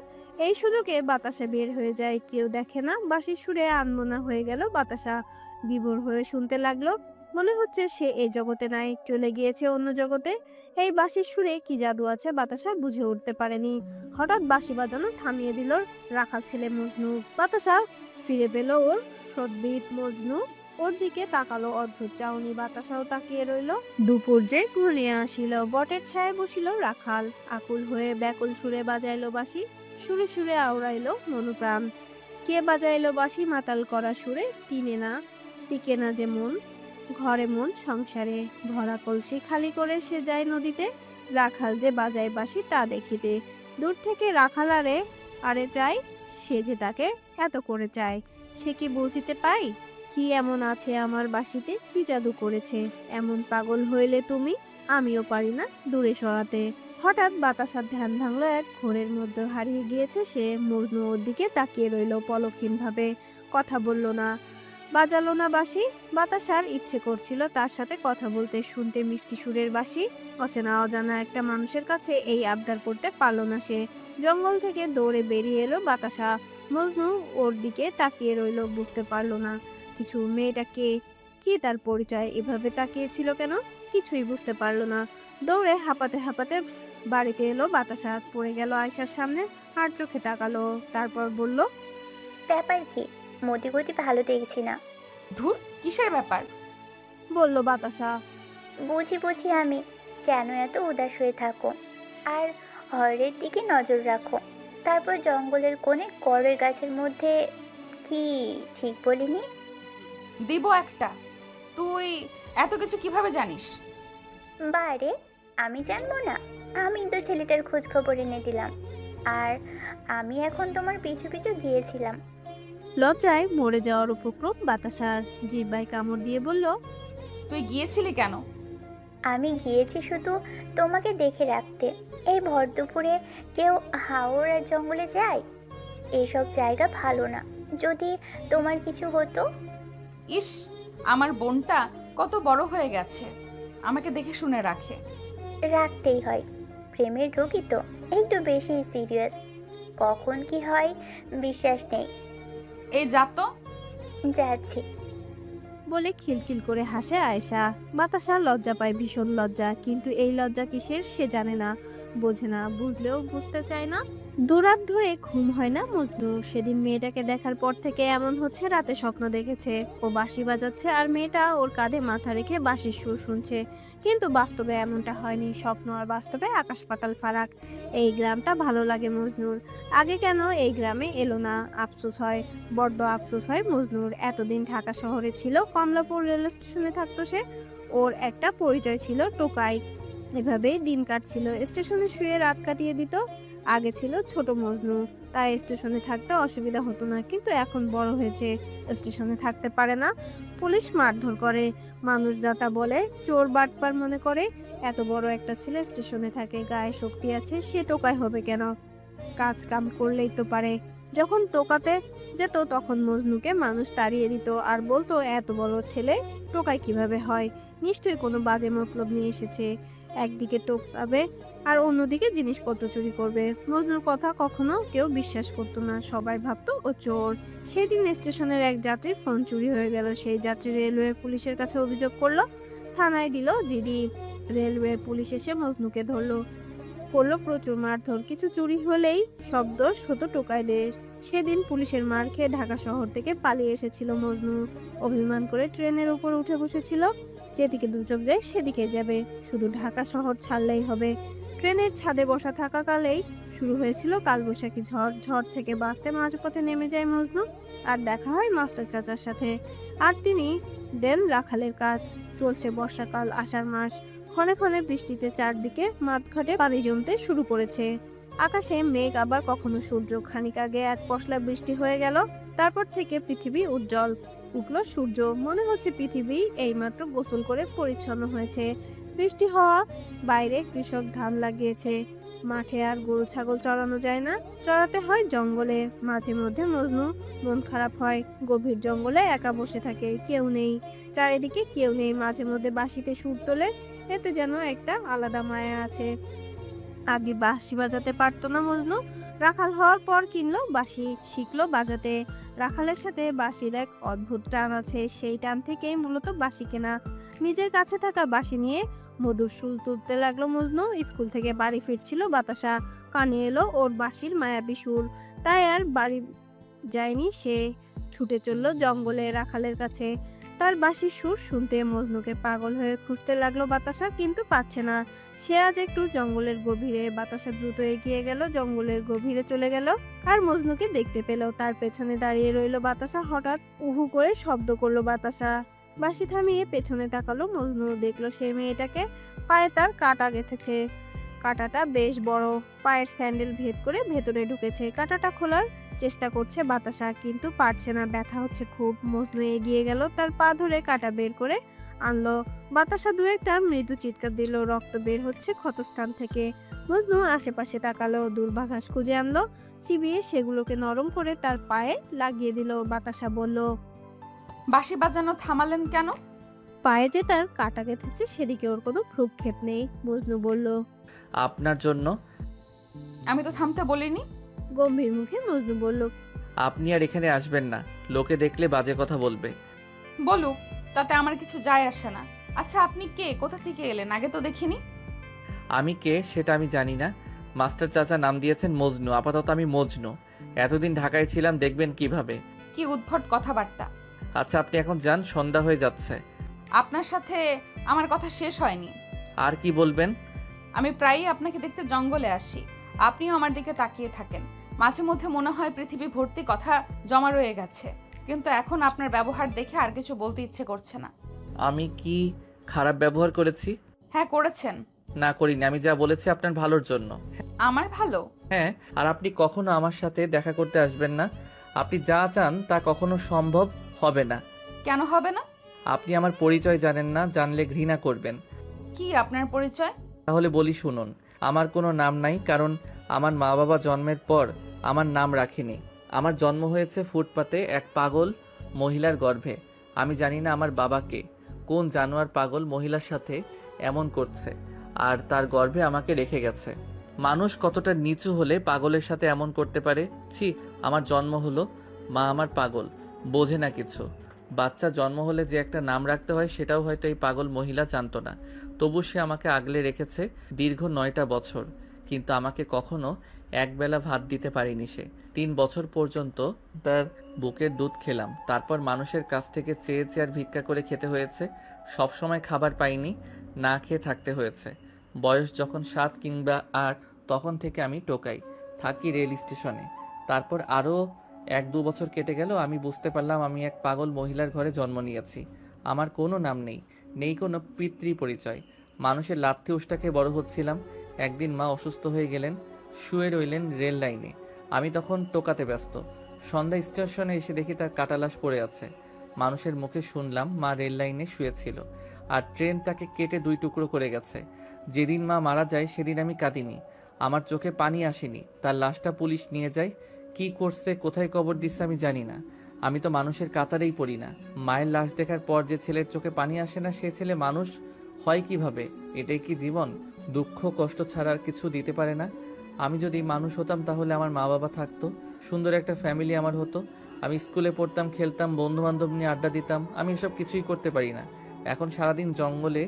এই সুযোগে বাতাসা বের হয়ে যায়, কেউ দেখে না। বাঁশির সুরে আনমনা হয়ে গেল বাতাসা, বিভোর হয়ে শুনতে লাগলো। মনে হচ্ছে সে এই জগতে নাই, চলে গিয়েছে অন্য জগতে। এই বাঁশির সুরে কি জাদু আছে বাতাসা বুঝে উঠতে পারেনি। হঠাৎ বাঁশি বাজানো থামিয়ে দিল রাখাল ছেলে মজনু। বাতাসা ফিরে পেল ওর সদ্বিত মজনু। ওর দিকে তাকালো অদ্ভুত চাউনি। বাতাসাও তাকিয়ে রইল। দুপুর যে ঘনিয়ে আসিল, বটের ছায়ে বসিল রাখাল। আকুল হয়ে ব্যাকুল সুরে বাজাইলো বাঁশি, সুরে সুরে আওড়াইলো মনুপ্রাণ। কে বাজাইলো বাঁশি মাতাল করা সুরে? টিনে না, টিকে না যে মন, ঘরে মন সংসারে। ভরা কলসি খালি করে সে যায় নদীতে, রাখাল যে বাজায় বাঁশি তা দেখিতে। দূর থেকে রাখাল আরে আরে চায়, সে যে তাকে এত করে চায়। সে কি বুঝিতে পাই কি এমন আছে আমার বাঁশিতে, কি জাদু করেছে এমন পাগল হইলে তুমি? আমিও পারি না দূরে সরাতে। হঠাৎ বাতাসার ধ্যান ভাঙলো, এক ঘোরের মধ্যে হারিয়ে গিয়েছে সে। মজনু ওর দিকে তাকিয়ে রইল পলকহীন ভাবে, কথা বলল না, বাজালো না বাঁশি। বাতাসার ইচ্ছে করছিল তার সাথে কথা বলতে, শুনতে মিষ্টি সুরের বাঁশি। অচেনা অজানা একটা মানুষের কাছে এই আবদার করতে পারল না সে। জঙ্গল থেকে দৌড়ে বেরিয়ে এলো বাতাসা। মজনু ওর দিকে তাকিয়ে রইল, বুঝতে পারল না কিছু। মেয়েটা কে, কি তার পরিচয়, এভাবে তাকিয়েছিল কেন? কিছুই বুঝতে পারল না। দৌড়ে হাঁপাতে হাঁপাতে বাড়িতে এলো বাতাসা, পড়ে গেল আয়সার সামনে, আর চোখে তাকালো। তারপর বলল, ব্যাপার কি? মতিগতি ভালো দেখছি না। ধুর, কিসের ব্যাপার? বলল বাতাসা। বুঝি আমি, কেন এত উদাস হয়ে থাকো? আর হরের দিকে নজর রাখো। তারপর জঙ্গলের কোণে কড়ই গাছের মধ্যে, কি ঠিক বলিনি? দিব একটা। তুই এত কিছু কিভাবে জানিস? বারে, আমি জানবো না? আমি তো ছেলেটার খোঁজ খবর এনে দিলাম, আর আমি এখন তোমার পিছু পিছু গিয়েছিলাম। লজ্জায় মরে যাওয়ার উপক্রম বাতাসার। জিহ্বায় কামড় দিয়ে বলল, তুই গিয়েছিলি কেন? আমি গিয়েছি শুধু তোমাকে দেখে রাখতে। এই ভর দুপুরে কেউ হাওর আর জঙ্গলে যায়? এইসব জায়গা ভালো না। যদি তোমার কিছু হতো। ইস, আমার বোনটা কত বড় হয়ে গেছে, আমাকে দেখে শুনে রাখে। রাখতেই হয়, প্রেমের রোগী তো, একটু বেশি সিরিয়াস। কখন কি হয় বিশ্বাস নেই। এই যা তো। যাচ্ছি বলে খিলখিল করে হাসে আয়েশা। বাতাসা লজ্জা পায়, ভীষণ লজ্জা। কিন্তু এই লজ্জা কিসের সে জানে না, বোঝে না, বুঝলেও বুঝতে চায় না। দুরাত ধরে ঘুম হয় না মজনুর। সেদিন মেয়েটাকে দেখার পর থেকে এমন হচ্ছে, রাতে স্বপ্ন দেখেছে ও বাঁশি বাজাচ্ছে আর মেয়েটা ওর কাঁধে মাথা রেখে বাঁশির সুর শুনছে। কিন্তু বাস্তবে এমনটা হয়নি। স্বপ্ন আর বাস্তবে আকাশ পাতাল ফারাক। এই গ্রামটা ভালো লাগে মজনুর। আগে কেন এই গ্রামে এলো না? আফসোস হয়, বড্ড আফসোস হয় মজনুর। এতদিন ঢাকা শহরে ছিল, কমলাপুর রেল স্টেশনে থাকতো সে। ওর একটা পরিচয় ছিল, টোকাই। এভাবেই দিন কাটছিল, স্টেশনে শুয়ে রাত কাটিয়ে দিত। আগে ছিল ছোট মজনু, তাই স্টেশনে থাকতে অসুবিধা হতো না। কিন্তু এখন বড় হয়েছে, স্টেশনে থাকতে পারে না। পুলিশ মারধর করে, মানুষ যাতা বলে, চোর বাটপার মনে করে। এত বড় একটা ছেলে স্টেশনে থাকে, গায়ে শক্তি আছে, সে টোকাই হবে কেন? কাজ কাম করলেই তো পারে। যখন টোকাতে যেত তখন মজনুকে মানুষ তাড়িয়ে দিত আর বলতো এত বড় ছেলে টোকাই কিভাবে হয়, নিশ্চয়ই কোনো বাজে মতলব নিয়ে এসেছে। একদিকে টোকাবে আর অন্যদিকে জিনিসপত্র চুরি করবে। মজনুর কথা কখনো কেউ বিশ্বাস করতো না, সবাই ভাবতো ও চোর। সেদিন স্টেশনের এক যাত্রীর ফোন চুরি হয়ে গেল। সেই যাত্রী রেলওয়ে পুলিশের কাছে অভিযোগ করলো, থানায় দিল জিডি। রেলওয়ে পুলিশ এসে মজনুকে ধরলো, করলো প্রচুর মারধর। কিছু চুরি হলেই সব দোষ হতো টোকাইদের। সেদিন পুলিশের মার খেয়ে ঢাকা শহর থেকে পালিয়ে এসেছিল মজনু। অভিমান করে ট্রেনের উপর উঠে বসেছিল। যেদিকে দুচোখ যায় সেদিকে যাবে, শুধু ঢাকা শহর ছাড়লেই হবে। ট্রেনের ছাদে বসা থাকাকালেই শুরু হয়েছিল কালবৈশাখী ঝড়। ঝড় থেকে বাঁচতে মাঝপথে নেমে যায় মজনু, আর দেখা হয় মাস্টার চাচার সাথে। আর তিনি দেন রাখালের কাজ। চলছে বর্ষাকাল, আষাঢ় মাস। ক্ষণে ক্ষণে বৃষ্টিতে চারদিকে মাঠঘাটে পানি জমতে শুরু করেছে। আকাশে মেঘ, আবার কখনো সূর্য। খানিক আগে এক পশলা বৃষ্টি হয়ে গেল, তারপর থেকে পৃথিবী উজ্জ্বল। উঠলো সূর্য, মনে হচ্ছে পৃথিবী এইমাত্র গোসল করে পরিচ্ছন্ন হয়েছে। বৃষ্টি হওয়া, বাইরে কৃষক ধান লাগিয়েছে। মাঠে আর গরু ছাগল চড়ানো যায় না, চড়াতে হয় জঙ্গলে। মাঝে মধ্যে মজনু মন খারাপ হয়। গভীর জঙ্গলে একা বসে থাকে, কেউ নেই, চারিদিকে কেউ নেই। মাঝে মধ্যে বাঁশিতে সুর তোলে, এতে যেন একটা আলাদা মায়া আছে। আগে বাঁশি বাজাতে পারতো না মজনু। রাখাল হওয়ার পর কিনলো বাঁশি, শিখলো বাজাতে। রাখালের সাথে বাঁশির এক অদ্ভুত টান আছে, সেই টান থেকেই মূলত বাঁশি কেনা। নিজের কাছে থাকা বাঁশি নিয়ে মধুর সুর তুলতে লাগলো মজনু। স্কুল থেকে বাড়ি ফিরছিল বাতাসা, কানে এলো ওর বাঁশির মায়াবী সুর। তাই আর বাড়ি যায়নি সে, ছুটে চললো জঙ্গলে রাখালের কাছে। তার বাঁশির সুর শুনতে মজনুকে পাগল হয়ে খুঁজতে লাগলো বাতাসা, কিন্তু পাচ্ছে না। সে আজ একটু জঙ্গলের গভীরে। বাতাসা দ্রুত এগিয়ে গেল, জঙ্গলের গভীরে চলে গেল, আর মজনুকে দেখতে পেল। তার পেছনে দাঁড়িয়ে রইল বাতাসা। হঠাৎ উহু করে শব্দ করলো বাতাসা। বাঁশি থামিয়ে পেছনে তাকালো মজনু, দেখলো সেই মেয়েটাকে। পায়ে তার কাঁটা গেঁথেছে, কাঁটাটা বেশ বড়। পায়ের স্যান্ডেল ভেদ করে ভেতরে ঢুকেছে। কাঁটাটা খোলার চেষ্টা করছে বাতাসা, কিন্তু পারছে না, ব্যথা হচ্ছে খুব। মজনু এগিয়ে গেল, তার পা ধরে কাঁটা বের করে আনলো। বাতাসা দু একটা মৃদু চিৎকার দিল, রক্ত বের হচ্ছে ক্ষতস্থান থেকে। মজনু আশেপাশে তাকালো, দুর্বা ঘাস খুঁজে আনলো, চিবিয়ে সেগুলোকে নরম করে তার পায়ে লাগিয়ে দিল। বাতাসা বলল, বাঁশি বাজানো থামালেন কেন? পায়ে যে তার কাটা গেঁথেছে সেদিকে ওর কোনো ভ্রুক্ষেপ নেই। মজনু বলল, আপনার জন্য। আমি তো থামতে বলিনি। গম্ভীর মুখে মজনু বলল, আপনি আর এখানে আসবেন না, লোকে দেখলে বাজে কথা বলবে। বলুক, তাতে আমার কিছু যায় আসে না। আচ্ছা, আপনি কে, কোথা থেকে এলেন? আগে তো দেখিনি। আমি কে সেটা আমি জানি না। মাস্টার চাচা নাম দিয়েছেন মজনু, আপাতত আমি মজনু। এতদিন ঢাকায় ছিলাম, দেখবেন কিভাবে। কি উদ্ভট কথাবার্তা। আচ্ছা আপনি এখন যান, সন্ধ্যা হয়ে যাচ্ছে। আপনার সাথে আমার কথা শেষ হয়নি। আর কি বলবেন? আমি প্রায়ই আপনাকে দেখতে জঙ্গলে আসি, আপনিও আমার দিকে তাকিয়ে থাকেন। মাঝে মধ্যে মনে হয় পৃথিবী ভর্তি কথা জমা রয়ে গেছে, কিন্তু এখন আপনার ব্যবহার দেখে আর কিছু বলতে ইচ্ছে করছে না। আমি কি খারাপ ব্যবহার করেছি? হ্যাঁ করেছেন। না করিনি, আমি যা বলেছি আপনার ভালোর জন্য। আমার ভালো? হ্যাঁ, আর আপনি কখনো আমার সাথে দেখা করতে আসবেন না। আপনি যা চান তা কখনো সম্ভব হবে না। কেন হবে না? আপনি আমার পরিচয় জানেন না, জানলে ঘৃণা করবেন। কি আপনার পরিচয়? তাহলে বলি শুনুন। আমার কোনো নাম নাই, কারণ আমার মা বাবা জন্মের পর আমার নাম রাখেনি। আমার জন্ম হয়েছে ফুটপাতে এক পাগল মহিলার গর্ভে। আমি জানি না আমার বাবাকে কোন জানোয়ার পাগল মহিলার সাথে এমন করছে, আর তার গর্ভে আমাকে রেখে গেছে। মানুষ কতটা নিচু হলে পাগলের সাথে এমন করতে পারে? ছি, আমার জন্ম হলো, মা আমার পাগল, বোঝে না কিছু। বাচ্চা জন্ম হলে যে একটা নাম রাখতে হয় সেটাও হয়তো এই পাগল মহিলা জানতো না। তবু সে আমাকে আগলে রেখেছে দীর্ঘ 9টা বছর, কিন্তু আমাকে কখনো একবেলা ভাত দিতে পারেনি সে। 3 বছর পর্যন্ত তার বুকের দুধ খেলাম, তারপর মানুষের কাছ থেকে চেয়ে চেয়ে আর ভিক্ষা করে খেতে হয়েছে। সব সময় খাবার পাইনি, না খেয়ে থাকতে হয়েছে। বয়স যখন 7 কিংবা 8, তখন থেকে আমি টোকাই, থাকি রেল স্টেশনে। তারপর আরও 1-2 বছর কেটে গেল, আমি বুঝতে পারলাম আমি এক পাগল মহিলার ঘরে জন্ম নিয়েছি। আমার কোনো নাম নেই, নেই কোনো পিতৃ পরিচয়। মানুষের লাথি উষ্টা খেয়ে বড় হচ্ছিলাম। একদিন মা অসুস্থ হয়ে গেলেন, শুয়ে রইলেন রেল লাইনে। আমি তখন টোকাতে ব্যস্ত। সন্ধ্যা স্টেশনে এসে দেখি তার কাটালাশ পড়ে আছে। মানুষের মুখে শুনলাম মা রেল লাইনে শুয়েছিল, আর ট্রেন তাকে কেটে 2 টুকরো করে গেছে। যেদিন মা মারা যায় সেদিন আমি কাঁদিনি, আমার চোখে পানি আসেনি। তার লাশটা পুলিশ নিয়ে যায়, কি করছে, কোথায় কবর দিচ্ছে আমি জানি না। আমি তো মানুষের কাতারেই পড়ি না। মায়ের লাশ দেখার পর যে ছেলের চোখে পানি আসে না, সে ছেলে মানুষ হয় কিভাবে? এটাই কি জীবন? দুঃখ কষ্ট ছাড়া আর কিছু দিতে পারে না। আমি যদি মানুষ হতাম তাহলে আমার মা বাবা থাকতো, সুন্দর একটা ফ্যামিলি আমার হতো। আমি স্কুলে পড়তাম, খেলতাম, বন্ধু বান্ধব নিয়ে আড্ডা দিতাম। আমি এসব কিছুই করতে পারি না। এখন সারাদিন জঙ্গলে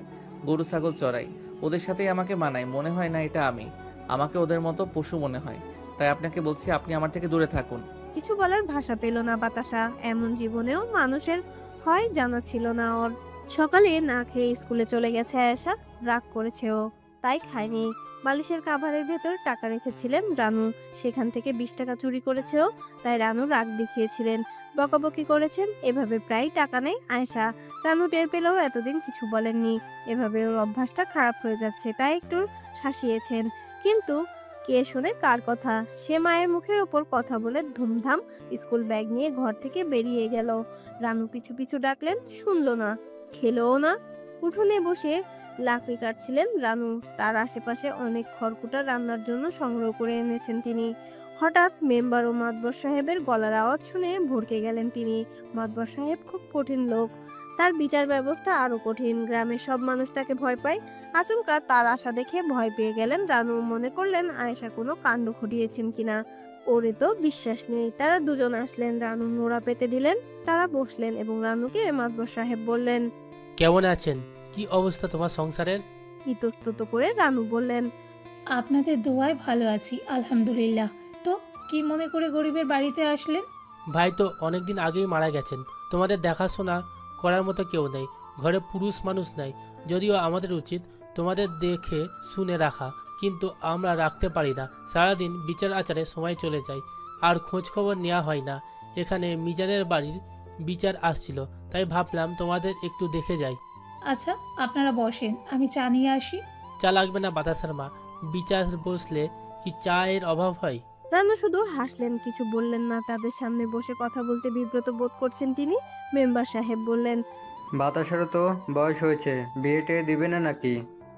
গরু ছাগল চড়াই, ওদের সাথেই আমাকে মানায়। মনে হয় না এটা আমি, আমাকে ওদের মতো পশু মনে হয়। তাই আপনাকে বলছি, আপনি আমার থেকে দূরে থাকুন। কিছু বলার ভাষা পেল না বাতাসা। এমন জীবনেও মানুষের হয় জানা ছিল না ওর। সকালে না খেয়ে স্কুলে চলে গেছে আয়েশা। রাগ করেছে ও, তাই খায়নি। বালিশের কাভারের ভেতর টাকা রেখেছিলেন রানু, সেখান থেকে 20 টাকা চুরি করেছে ও, তাই রানু রাগ দেখিয়েছিলেন, বকাবকি করেছেন। এভাবে প্রায় টাকা নেয় আয়েশা। রানু টের পেলেও এতদিন কিছু বলেননি। এভাবে ওর অভ্যাসটা খারাপ হয়ে যাচ্ছে, তাই একটু শাসিয়েছেন। কিন্তু কে শোনে কার কথা? সে মায়ের মুখের ওপর কথা বলে ধুমধাম স্কুল ব্যাগ নিয়ে ঘর থেকে বেরিয়ে গেল। রানু পিছু পিছু ডাকলেন, শুনলো না, খেলোও না। উঠোনে বসে লাকড়ি কাটছিলেন রানু। তার আশেপাশে অনেক খড়কুটা রান্নার জন্য সংগ্রহ করে এনেছেন তিনি। হঠাৎ মেম্বার ও মাতবর সাহেবের গলার আওয়াজ শুনে ভড়কে গেলেন তিনি। মাতবর সাহেব খুব কঠিন লোক, তার বিচার ব্যবস্থা আরো কঠিন। গ্রামের সব মানুষ তাকে ভয় পায়। আচমকা তার আশা দেখে ভয় পেয়ে গেলেন রানু। মনে করলেন আয়েশা কোনো কাণ্ড ঘটিয়েছেন কিনা। ওরে তো বিশ্বাস নেই। তারা দুজন আসলেন, রানু মোড়া পেতে দিলেন। তারা বসলেন এবং রানুকে মাতবর সাহেব বললেন, কেমন আছেন? কি অবস্থা তোমার সংসারের? ইতস্তত করে রানু বললেন, আপনাদের দোয়ায় ভালো আছি আলহামদুলিল্লাহ। তো কি মনে করে গরিবের বাড়িতে আসলেন? ভাই তো অনেকদিন আগেই মারা গেছেন। তোমাদের দেখাশোনা করার মতো কেউ নেই, ঘরে পুরুষ মানুষ নাই। যদিও আমাদের উচিত তোমাদের দেখে শুনে রাখা, কিন্তু আমরা রাখতে পারি না। সারাদিন বিচার আচারে সময় চলে যায়, আর খোঁজ খবর নেওয়া হয় না। এখানে মিজানের বাড়ির বিচার আসছিল, তাই ভাবলাম তোমাদের একটু দেখে যাই। আচ্ছা, আপনারা বসেন, আমি চা নিয়ে আসি। চা লাগবে না বাতাসার মা, বিচার বসলে কি চায়ের অভাব হয়? রানু শুধু হাসলেন, কিছু বললেন না। তাদের সামনে বসে কথা বলতে বিব্রত বোধ করছেন তিনি। মেম্বার সাহেব বললেন, বাতাসেরও তো বয়স হয়েছে, বিয়েটে দিবে না নাকি?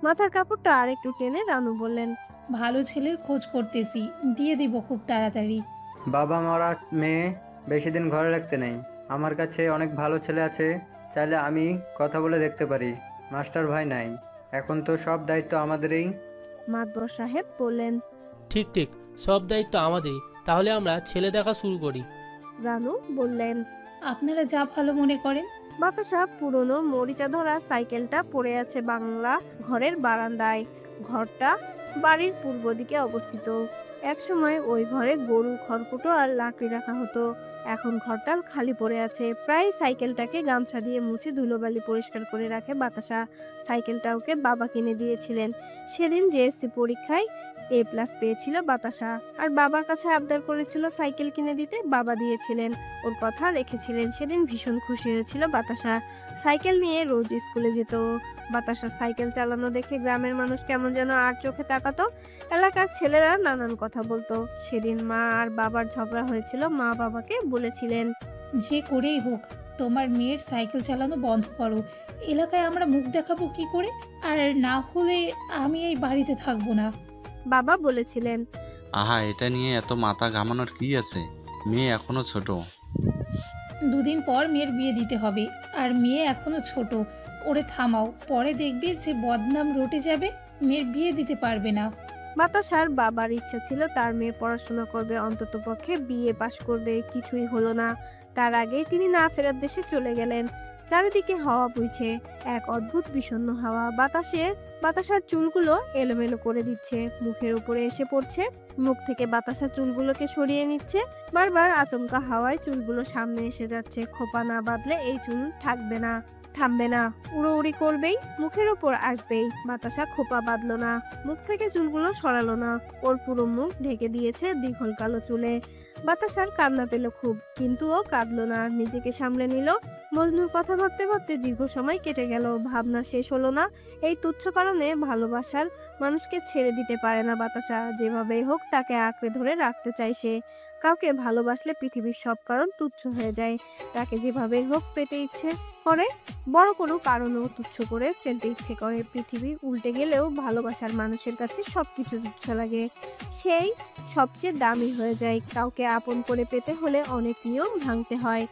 মাথার কাপড়টা আর একটু টেনে রানু বললেন, ভালো ছেলের খোঁজ করতেছি, দিয়ে দিব খুব তাড়াতাড়ি। বাবা মারা মেয়ে বেশি দিন ঘরে রাখতে নেই। আমার কাছে অনেক ভালো ছেলে আছে, চাইলে আমি কথা বলে দেখতে পারি। মাস্টার ভাই নাই, এখন তো সব দায়িত্ব আমাদেরই। মাতবর সাহেব বললেন, ঠিক ঠিক, সব দায়িত্ব আমাদেরই। তাহলে আমরা ছেলে দেখা শুরু করি। রানু বললেন, আপনারা যা ভালো মনে করেন। বাতাসা পুরনো মরিচা ধরা সাইকেলটা পড়ে আছে বাংলা ঘরের বারান্দায়। ঘরটা বাড়ির পূর্ব দিকে অবস্থিত। একসময় ওই ঘরে গরু, খড়কুটো আর লাকড়ি রাখা হতো। এখন ঘরটা খালি পড়ে আছে। প্রায় সাইকেলটাকে গামছা দিয়ে মুছে ধুলোবালি পরিষ্কার করে রাখে বাতাসা। সাইকেলটা ওকে বাবা কিনে দিয়েছিলেন। সেদিন জেএসসি পরীক্ষায় A+ পেয়েছিল বাতাসা, আর বাবার কাছে আবদার করেছিল সাইকেল কিনে দিতে। বাবা দিয়েছিলেন, ওর কথা রেখেছিলেন। সেদিন ভীষণ খুশি হয়েছিল বাতাসা। সাইকেল নিয়ে রোজ স্কুলে যেত। বাতাসার সাইকেল চালানো দেখে গ্রামের মানুষ কেমন যেন আর চোখে তাকাতো। এলাকার ছেলেরা নানান কথা বলতো। সেদিন মা আর বাবার ঝগড়া হয়েছিল। মা বাবাকে বলেছিলেন, যে করেই হোক তোমার মেয়ের সাইকেল চালানো বন্ধ করো। এলাকায় আমরা মুখ দেখাবো কি করে? আর না হলে আমি এই বাড়িতে থাকবো না। বাবা বলেছিলেন, আহা, এটা নিয়ে এত মাথা ঘামানোর কি আছে? মেয়ে এখনো ছোট। 2 দিন পর মেয়ের বিয়ে দিতে হবে, আর মেয়ে এখনো ছোট। ওরে থামাও, পরে দেখবি যে বদনাম রটে যাবে, মেয়ের বিয়ে দিতে পারবে না। বাতাসার বাবার ইচ্ছা ছিল তার মেয়ে পড়াশোনা করবে, অন্তত পক্ষে বিএ পাশ করবে। কিছুই হলো না। তার আগেই তিনি না ফেরার দেশে চলে গেলেন। চারিদিকে হাওয়া বইছে, এক অদ্ভুত বিষণ্ণ হাওয়া। বাতাসার চুলগুলো এলোমেলো করে দিচ্ছে, মুখের উপরে এসে পড়ছে। মুখ থেকে বাতাসা চুলগুলোকে সরিয়ে নিচ্ছে। বারবার আচমকা হাওয়ায় চুলগুলো সামনে এসে যাচ্ছে। খোপা না বাঁধলে এই চুল থামবে না, উড়োউড়ি করবেই, মুখের ওপর আসবেই। বাতাসা খোপা বাঁধলো না, মুখ থেকে চুলগুলো সরালো না। ওর পুরো মুখ ঢেকে দিয়েছে দীঘল কালো চুলে। বাতাসার কান্না পেল খুব, কিন্তু ও কাঁদলো না, নিজেকে সামলে নিল। মজনুর কথা ভাবতে ভাবতে দীর্ঘ সময় কেটে গেল। ভাবনা শেষ হলো না। এই তুচ্ছ কারণে ভালোবাসার মানুষকে ছেড়ে দিতে পারে না বাতাসা। যেভাবেই হোক তাকে আঁকড়ে ধরে রাখতে চায় সে। কাউকে ভালোবাসলে পৃথিবীর সব কারণ তুচ্ছ হয়ে যায়। তাকে যেভাবেই হোক পেতে ইচ্ছে করে, বড় কোনো কারণও তুচ্ছ করে ফেলতে ইচ্ছে করে। পৃথিবী উল্টে গেলেও ভালোবাসার মানুষের কাছে সবকিছু তুচ্ছ লাগে, সেই সবচেয়ে দামি হয়ে যায়। কাউকে আপন করে পেতে হলে অনেক নিয়ম ভাঙতে হয়,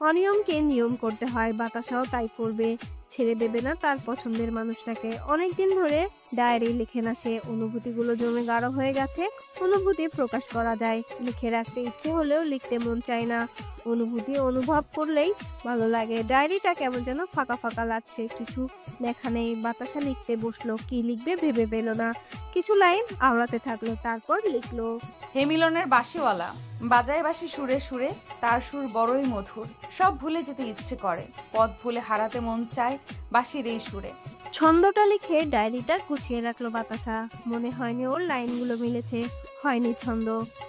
অনিয়মকে নিয়ম করতে হয়। বাতাসাও তাই করবে, ছেড়ে দেবে না তার পছন্দের মানুষটাকে। অনেকদিন ধরে ডায়েরি লিখে না সে। অনুভূতিগুলো জমে গাঢ় হয়ে গেছে। অনুভূতি প্রকাশ করা যায়, লিখে রাখতে ইচ্ছে হলেও লিখতে মন চায় না। অনুভূতি অনুভব করলেই ভালো লাগে। ডায়েরিটা কেমন যেন ফাঁকা ফাঁকা লাগছে, কিছু লেখা নেই। বাতাসা লিখতে বসলো, কি লিখবে ভেবে পেল না। কিছু লাইন আওড়াতে থাকলো, তারপর লিখলো, হে মিলনের বাঁশিওয়ালা, বাজায় বাঁশি সুরে সুরে, তার সুর বড়ই মধুর, সব ভুলে যেতে ইচ্ছে করে, পথ ভুলে হারাতে মন চায় বাঁশির এই সুরে। ছন্দটা লিখে ডায়েরিটা গুছিয়ে রাখলো বাতাসা। মনে হয়নি ওর লাইনগুলো মিলেছে, হয়নি ছন্দ,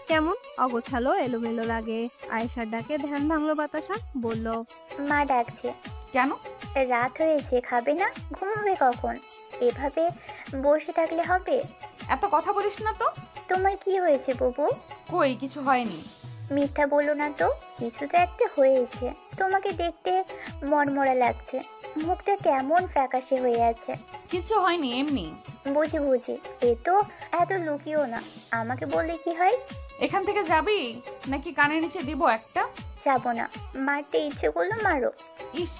কেমন অগোছালো এলোমেলো লাগে। আয়েশার ডাকে ধ্যান ভাঙলো বাতাসা, বলল, মা ডাকছে। কেন? রাত হয়েছে, খাবে না? ঘুমাবে কখন? এভাবে বসে থাকলে হবে? এত কথা বলিস না তো। তোমার কি হয়েছে বুবু? কই কিছু হয়নি। মিথ্যা বলো না তো, কিছু তো একটা হয়েছে। তোমাকে দেখতে মনমরা লাগছে, মুখটা কেমন ফ্যাকাশে হয়ে আছে। কিছু হয়নি, এমনি। বুঝি বুঝি, এ তো এত লুকিও না, আমাকে বললে কি হয়? এখান থেকে যাবি নাকি কানের নিচে দিব একটা? যাবো না, মারতে ইচ্ছে করলো মারো। ইস,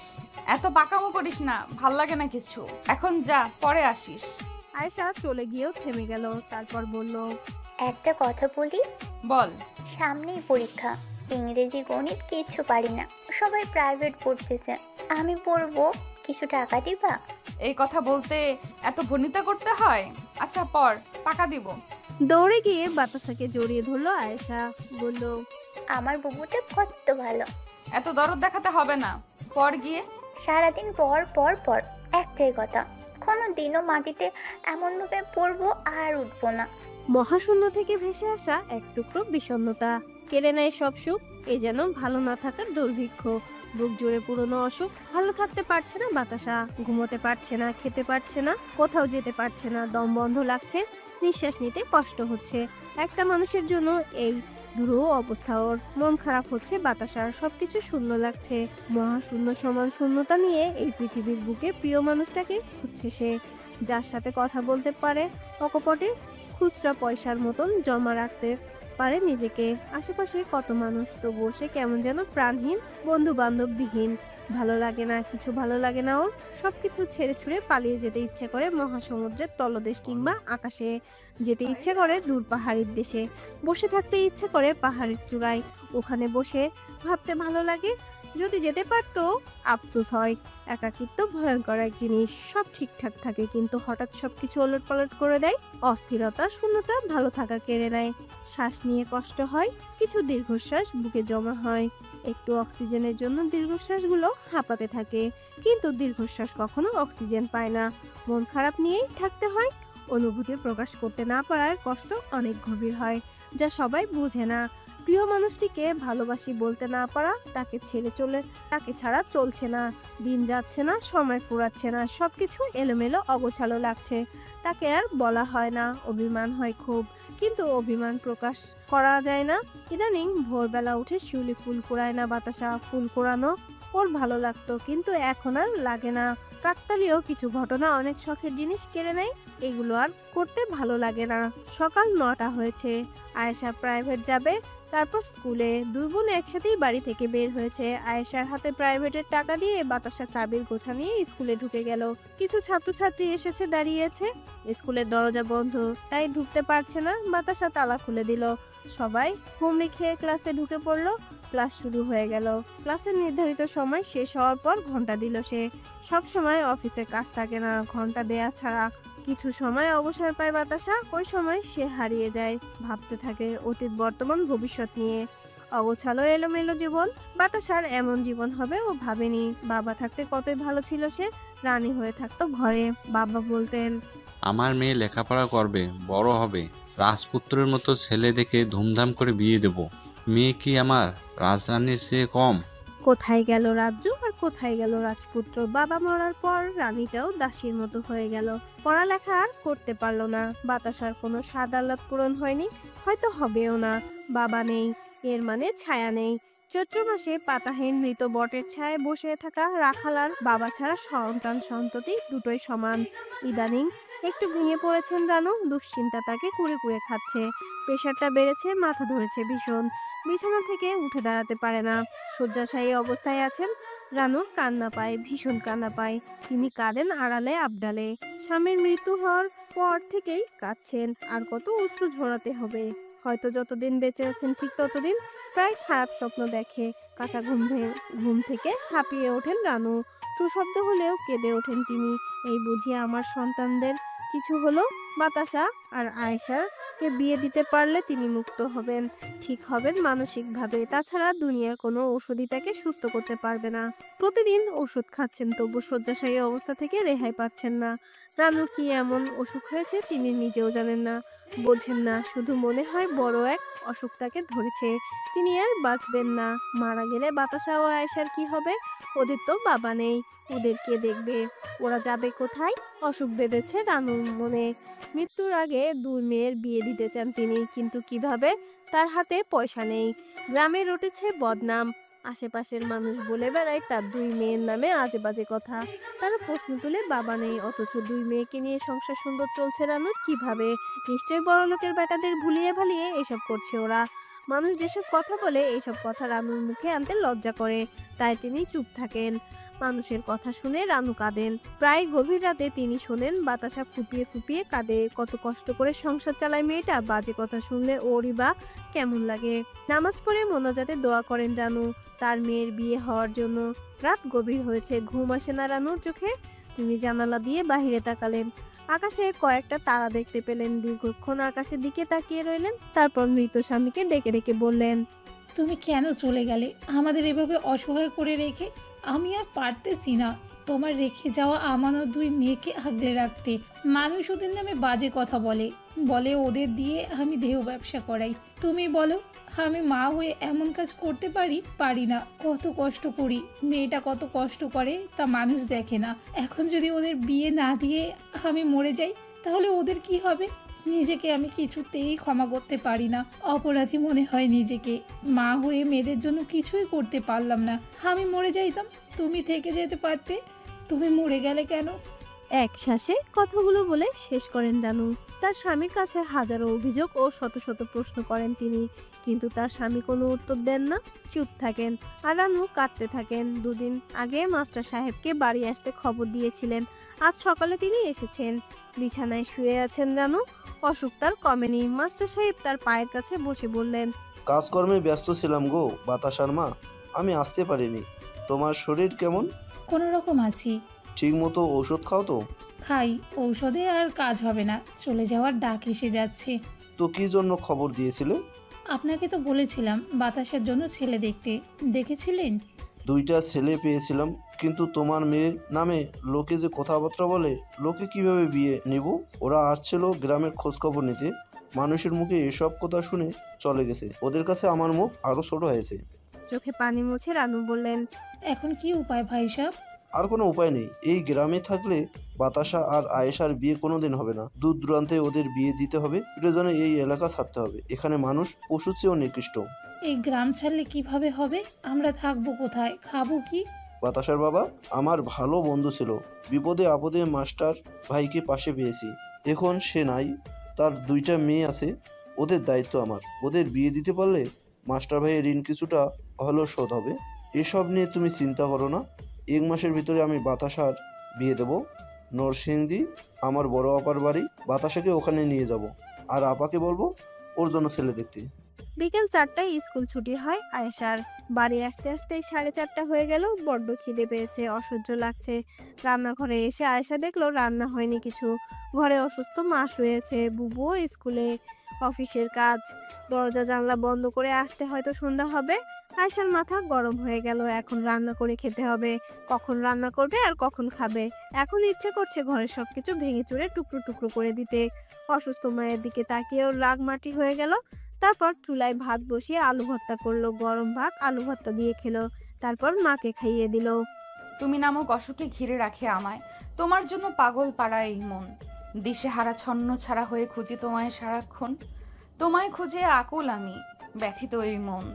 এত পাকামো করিস না, ভাল লাগে না কিছু। এখন যা, পরে আসিস। আয়েশা চলে গিয়েও থেমে গেল, তারপর বলল, একটা কথা বলি? বল। সামনেই পরীক্ষা, ইংরেজি গণিত কিচ্ছু পারি না, সবাই প্রাইভেট পড়তেছে, আমি পড়বো, কিছু টাকা দিবা? এই কথা বলতে এত ভনিতা করতে হয়? আচ্ছা পর, টাকা দিব। দৌড়ে গিয়ে বাতাসাকে জড়িয়ে ধরলো আয়েশা, বলল, আমার বুবুটা কত ভালো। এত দরদ দেখাতে হবে না, পর গিয়ে। সারাদিন পর পর পর একটাই কথা, কোনো দিনও মাটিতে এমনভাবে পড়বো আর উঠবো না। মহাশূন্য থেকে ভেসে আসা এক টুকরো বিষণ্ণতা কেড়ে নেয় সব সুখ। এ যেন ভালো না থাকার দুর্ভিক্ষ, বুক জুড়ে পুরনো অসুখ। ভালো থাকতে পারছে না বাতাসা, ঘুমোতে পারছে না, খেতে পারছে না, কোথাও যেতে পারছে না, দম বন্ধ লাগছে, নিঃশ্বাস নিতে কষ্ট হচ্ছে। একটা মানুষের জন্য এই দুরূহ অবস্থা ওর। মন খারাপ হচ্ছে বাতাসার, সবকিছু শূন্য লাগছে। মহাশূন্য সমান শূন্যতা নিয়ে এই পৃথিবীর বুকে প্রিয় মানুষটাকে খুঁজছে সে, যার সাথে কথা বলতে পারে অকপটে, খুচরা পয়সার মতন জমা রাখতে পারে নিজেকে। আশেপাশে কত মানুষ, তবুও সে কেমন যেন প্রাণহীন, বন্ধু বান্ধব বিহীন। ভালো লাগে না, কিছু ভালো লাগে না ওর। সবকিছু ছেড়ে ছুড়ে পালিয়ে যেতে ইচ্ছে করে মহাসমুদ্রের তলদেশ কিংবা আকাশে, যেতে ইচ্ছে করে দূর পাহাড়ির দেশে, বসে থাকতে ইচ্ছে করে পাহাড়ের চূড়ায়। ওখানে বসে ভাবতে ভালো লাগে, যদি যেতে পারতো। আফসোস হয়, একাকিত্ব ভয়ঙ্কর এক জিনিস। সব ঠিকঠাক থাকে, কিন্তু হঠাৎ সবকিছু ওলট পালট করে দেয়। অস্থিরতা, শূন্যতা ভালো থাকা কেড়ে নেয়। শ্বাস নিয়ে কষ্ট হয়, কিছু দীর্ঘশ্বাস বুকে জমা হয়। একটু অক্সিজেনের জন্য দীর্ঘশ্বাসগুলো হাঁপাতে থাকে, কিন্তু দীর্ঘশ্বাস কখনো অক্সিজেন পায় না। মন খারাপ নিয়েই থাকতে হয়। অনুভূতি প্রকাশ করতে না পারার কষ্ট অনেক গভীর হয়, যা সবাই বুঝে না। প্রিয় মানুষটিকে ভালোবাসি বলতে না পারা, তাকে ছাড়া চলছে না, দিন যাচ্ছে না, সময় ফুরাচ্ছে না, সবকিছু এলোমেলো অগোছালো লাগছে। তাকে আর বলা হয় না, অভিমান হয় খুব, কিন্তু অভিমান প্রকাশ করা যায় না। ইদানিং ভোরবেলা উঠে শিউলি ফুল কুড়ায় না বাতাসা, ফুল কুড়ানো ওর ভালো লাগতো, কিন্তু এখন আর লাগে না। কাকতালীয় কিছু ঘটনা অনেক শখের জিনিস কেড়ে নেয়, এগুলো আর করতে ভালো লাগে না। সকাল 9টা হয়েছে, আয়েশা প্রাইভেট যাবে, তারপর স্কুলে। দুই বোন একসাথেই বাড়ি থেকে বের হয়েছে। আয়েশার হাতে প্রাইভেটের টাকা দিয়ে বাতাসা চাবির গোছা নিয়ে স্কুলে ঢুকে গেল। কিছু ছাত্রছাত্রী এসেছে, দাঁড়িয়েছে। স্কুলের দরজা বন্ধ, তাই ঢুকতে পারছে না। বাতাসা তালা খুলে দিল। সবাই হুমড়ি খেয়ে ক্লাসে ঢুকে পড়লো। ক্লাস শুরু হয়ে গেল। ক্লাসের নির্ধারিত সময় শেষ হওয়ার পর ঘন্টা দিল সে। সব সময় অফিসে কাজ থাকে না, ঘন্টা দেয়া ছাড়া। কিছু সময় অবসর পায় বাতাসা, ওই সময় সে হারিয়ে যায়, ভাবতে থাকে অতীত, বর্তমান, ভবিষ্যৎ নিয়ে। অগোছালো এলোমেলো জীবন। বাতাসার এমন জীবন হবে ও ভাবেনি। বাবা থাকতে কতই ভালো ছিল সে, রানী হয়ে থাকতো ঘরে। বাবা বলতেন, আমার মেয়ে লেখাপড়া করবে, বড় হবে, রাজপুত্রের মতো ছেলে দেখে ধুমধাম করে বিয়ে দেব। মেয়ে কি আমার রাজরানীর চেয়ে কম? কোথায় গেল রাজ্য আর কোথায় গেল রাজপুত্র? বাবা মরার পর রানীটাও দাসীর মতো হয়ে গেল। পড়ালেখা আর করতে পারলো না। বাতাসার কোনো স্বাদ আহ্লাদ পূরণ হয়নি, হয়তো হবেও না। বাবা নেই, এর মানে ছায়া নেই। চৈত্র মাসে পাতাহীন মৃত বটের ছায়ায় বসে থাকা রাখাল আর বাবা ছাড়া সন্তান সন্ততি দুটোই সমান। ইদানিং একটু ভেঙে পড়েছেন রানু, দুশ্চিন্তা তাকে কুড়ে কুড়ে খাচ্ছে। প্রেশারটা বেড়েছে, মাথা ধরেছে ভীষণ। বিছানা থেকে উঠে দাঁড়াতে পারে না। শয্যাশায়ী অবস্থায় আছেন রানু। কান্না পায়, ভীষণ কান্না পায়। তিনি কাঁদেন আড়ালে আবডালে। স্বামীর মৃত্যু হওয়ার পর থেকেই কাঁদছেন। আর কত অশ্রু ঝরাতে হবে? হয়তো যতদিন বেঁচে আছেন ঠিক ততদিন। প্রায় খারাপ স্বপ্ন দেখে। কাঁচা ঘুম থেকে হাঁপিয়ে ওঠেন রানু। টু শব্দ হলেও কেঁদে ওঠেন তিনি। এই বুঝি আমার সন্তানদের কিছু হলো? বাতাসা আর আয়েশাকে বিয়ে দিতে পারলে তিনি মুক্ত হবেন, ঠিক হবেন মানসিকভাবে। তাছাড়া দুনিয়ার কোনো ওষুধই তাকে সুস্থ করতে পারবে না। প্রতিদিন ওষুধ খাচ্ছেন, তবু শয্যাশায়ী অবস্থা থেকে রেহাই পাচ্ছেন না। রানুর কি এমন অসুখ হয়েছে তিনি নিজেও জানেন না, বোঝেন না। শুধু মনে হয় বড় এক অসুখ তাকে ধরেছে, তিনি আর বাঁচবেন না। মারা গেলে বাতাসা ও আয়েশার কি হবে? ওদের তো বাবা নেই, ওদের কে দেখবে? ওরা যাবে কোথায়? অসুখ বেঁধেছে রানুর মনে। মৃত্যুর আগে দুই মেয়ের বিয়ে দিতে চান তিনি, কিন্তু কিভাবে? তার হাতে পয়সা নেই। গ্রামে রটেছে বদনাম, আশেপাশের মানুষ বলে বেড়ায় তার দুই মেয়ের নামে আজে বাজে কথা। তারা প্রশ্ন তুলে বাবা নেই, অথচ দুই মেয়েকে নিয়ে সংসার সুন্দর চলছে রানুর। কিভাবে? নিশ্চয়ই বড়লোকের বেটাদের ভুলিয়ে ভালিয়ে এসব করছে ওরা। মানুষ যেসব কথা বলে, এইসব কথা রানুর মুখে আনতে লজ্জা করে, তাই তিনি চুপ থাকেন। মানুষের কথা শুনে রানু কাঁদেন। প্রায় গভীর রাতে তিনি শোনেন বাতাসা ফুপিয়ে ফুপিয়ে কাঁদে। কত কষ্ট করে সংসার চালায় মেয়েটা, বাজে কথা শুনলে ওরই বা কেমন লাগে। নামাজ পড়ে মোনাজাতে দোয়া করেন রানু তার মেয়ের বিয়ে হওয়ার জন্য। রাত গভীর হয়েছে, ঘুম আসে না রানুর চোখে। তিনি জানালা দিয়ে বাহিরে তাকালেন। আকাশে কয়েকটা তারা দেখতে পেলেন। দীর্ঘক্ষণ আকাশের দিকে তাকিয়ে রইলেন, তারপর মৃত স্বামীকে ডেকে ডেকে বললেন, তুমি কেন চলে গেলে আমাদের এভাবে অসহায় করে রেখে? আমি আর পারতেছি না তোমার রেখে যাওয়া আমানত দুই মেয়েকে আগলে রাখতে। মানুষ ওদের নামে বাজে কথা বলে, বলে ওদের দিয়ে আমি দেহ ব্যবসা করাই। তুমি বলো আমি মা হয়ে এমন কাজ করতে পারি না। কত কষ্ট করি, মেয়েটা কত কষ্ট করে তা মানুষ দেখে না। এখন যদি ওদের বিয়ে না দিয়ে আমি মরে যাই, তাহলে ওদের কি হবে? নিজেকে আমি কিছুতেই ক্ষমা করতে পারি না। অপরাধী মনে হয় নিজেকে। মা হয়ে মেয়েদের জন্য কিছুই করতে পারলাম না। আমি মরে যাইতাম, তুমি থেকে যেতে পারতে। তুমি মরে গেলে কেন? এক শ্বাসে কথাগুলো বলে শেষ করেন রানু। তার স্বামীর কাছে হাজারো অভিযোগ ও শত শত প্রশ্ন করেন তিনি, কিন্তু তার স্বামী কোনো উত্তর দেন না, চুপ থাকেন। আর রানু কাঁদতে থাকেন। দুদিন আগে মাস্টার সাহেবকে বাড়ি আসতে খবর দিয়েছিলেন, আজ সকালে তিনি এসেছেন। বিছানায় শুয়ে আছেন রানু, অসুখ তার কমেনি। মাস্টার সাহেব তার পায়ের কাছে বসে বললেন, কাজকর্মে ব্যস্ত ছিলাম গো বাতাসার মা, আমি আসতে পারিনি। তোমার শরীর কেমন? কোনো রকম আছি। ঠিক মতো ওষুধ খাও তো? খাই, ঔষধে আর কাজ হবে না, চলে যাওয়ার ডাক এসে যাচ্ছে। তো কি জন্য খবর দিয়েছিলে? আপনাকে তো বলেছিলাম বাতাসের জন্য ছেলে দেখতে, দেখেছিলেন? দুইটা ছেলে পেয়েছিলাম, কিন্তু তোমার মেয়ের নামে লোকে যে কথাবার্তা বলে, লোকে কিভাবে বিয়ে নিব? ওরা আসছিল গ্রামের খোঁজখবর নিতে, মানুষের মুখে এসব কথা শুনে চলে গেছে। ওদের কাছে আমার মুখ আরো ছোট হয়েছে। চোখে পানি মুছে রানু বললেন, এখন কি উপায় ভাই সাহেব? আর কোনো উপায় নেই। এই গ্রামে থাকলে বাতাসা আর আয়েশার বিয়ে কোনোদিন হবে না। দূর দূরান্তে ওদের বিয়ে দিতে হবে, প্রয়োজনে এই এলাকা ছাড়তে হবে। এখানে মানুষ পশুর চেয়েও নিকৃষ্ট। এই গ্রাম ছাড়লে কিভাবে হবে? আমরা থাকবো কোথায়, খাবো কি? বাতাসার বাবা আমার ভালো বন্ধু ছিল, বিপদে আপদে মাস্টার ভাইকে পাশে পেয়েছি। এখন সে নাই, তার দুইটা মেয়ে আছে, ওদের দায়িত্ব আমার। ওদের বিয়ে দিতে পারলে মাস্টার ভাইয়ের ঋণ কিছুটা হলেও শোধ হবে। এসব নিয়ে তুমি চিন্তা করো না। 1 মাসের ভিতরে আমি বাতাসার বিয়ে দেব। নরসিংদী আমার বড় আপার বাড়ি, বাতাসাকে ওখানে নিয়ে যাব। আর আপাকে বলবো ওর জন্য ছেলে দেখতে। বিকেল 4টায় স্কুল ছুটি হয় আয়েশার। বাড়ি আসতে আসতে 4:30 হয়ে গেল। বড্ড খিদে পেয়েছে, অসহ্য লাগছে। রান্নাঘরে এসে আয়েশা দেখলো রান্না হয়নি কিছু। ঘরে অসুস্থ মা শুয়েছে, বুবুও স্কুলে, অফিসের কাজ। দরজা জানলা বন্ধ করে আসতে হয়তো সন্ধ্যা হবে। আয়েশার মাথা গরম হয়ে গেল। এখন রান্না করে খেতে হবে। কখন রান্না করবে আর কখন খাবে? এখন ইচ্ছে করছে ঘরের সবকিছু ভেঙে চুরে টুকরো টুকরো করে দিতে। অসুস্থ মায়ের দিকে তাকিয়েও রাগ মাটি হয়ে গেল। তারপর চুলায় ভাত বসিয়ে আলু ভর্তা করলো। গরম ভাত আলু ভর্তা দিয়ে খেলো। তারপর মাকে খাইয়ে দিল। তুমি নামক অসুখে ঘিরে রাখে আমায়, তোমার জন্য পাগল পাড়া এই মন। দিশেহারা ছন্ন ছাড়া হয়ে খুঁজি তোমায় সারাক্ষণ। তোমায় খুঁজে আকুল আমি, ব্যথিত এই মন।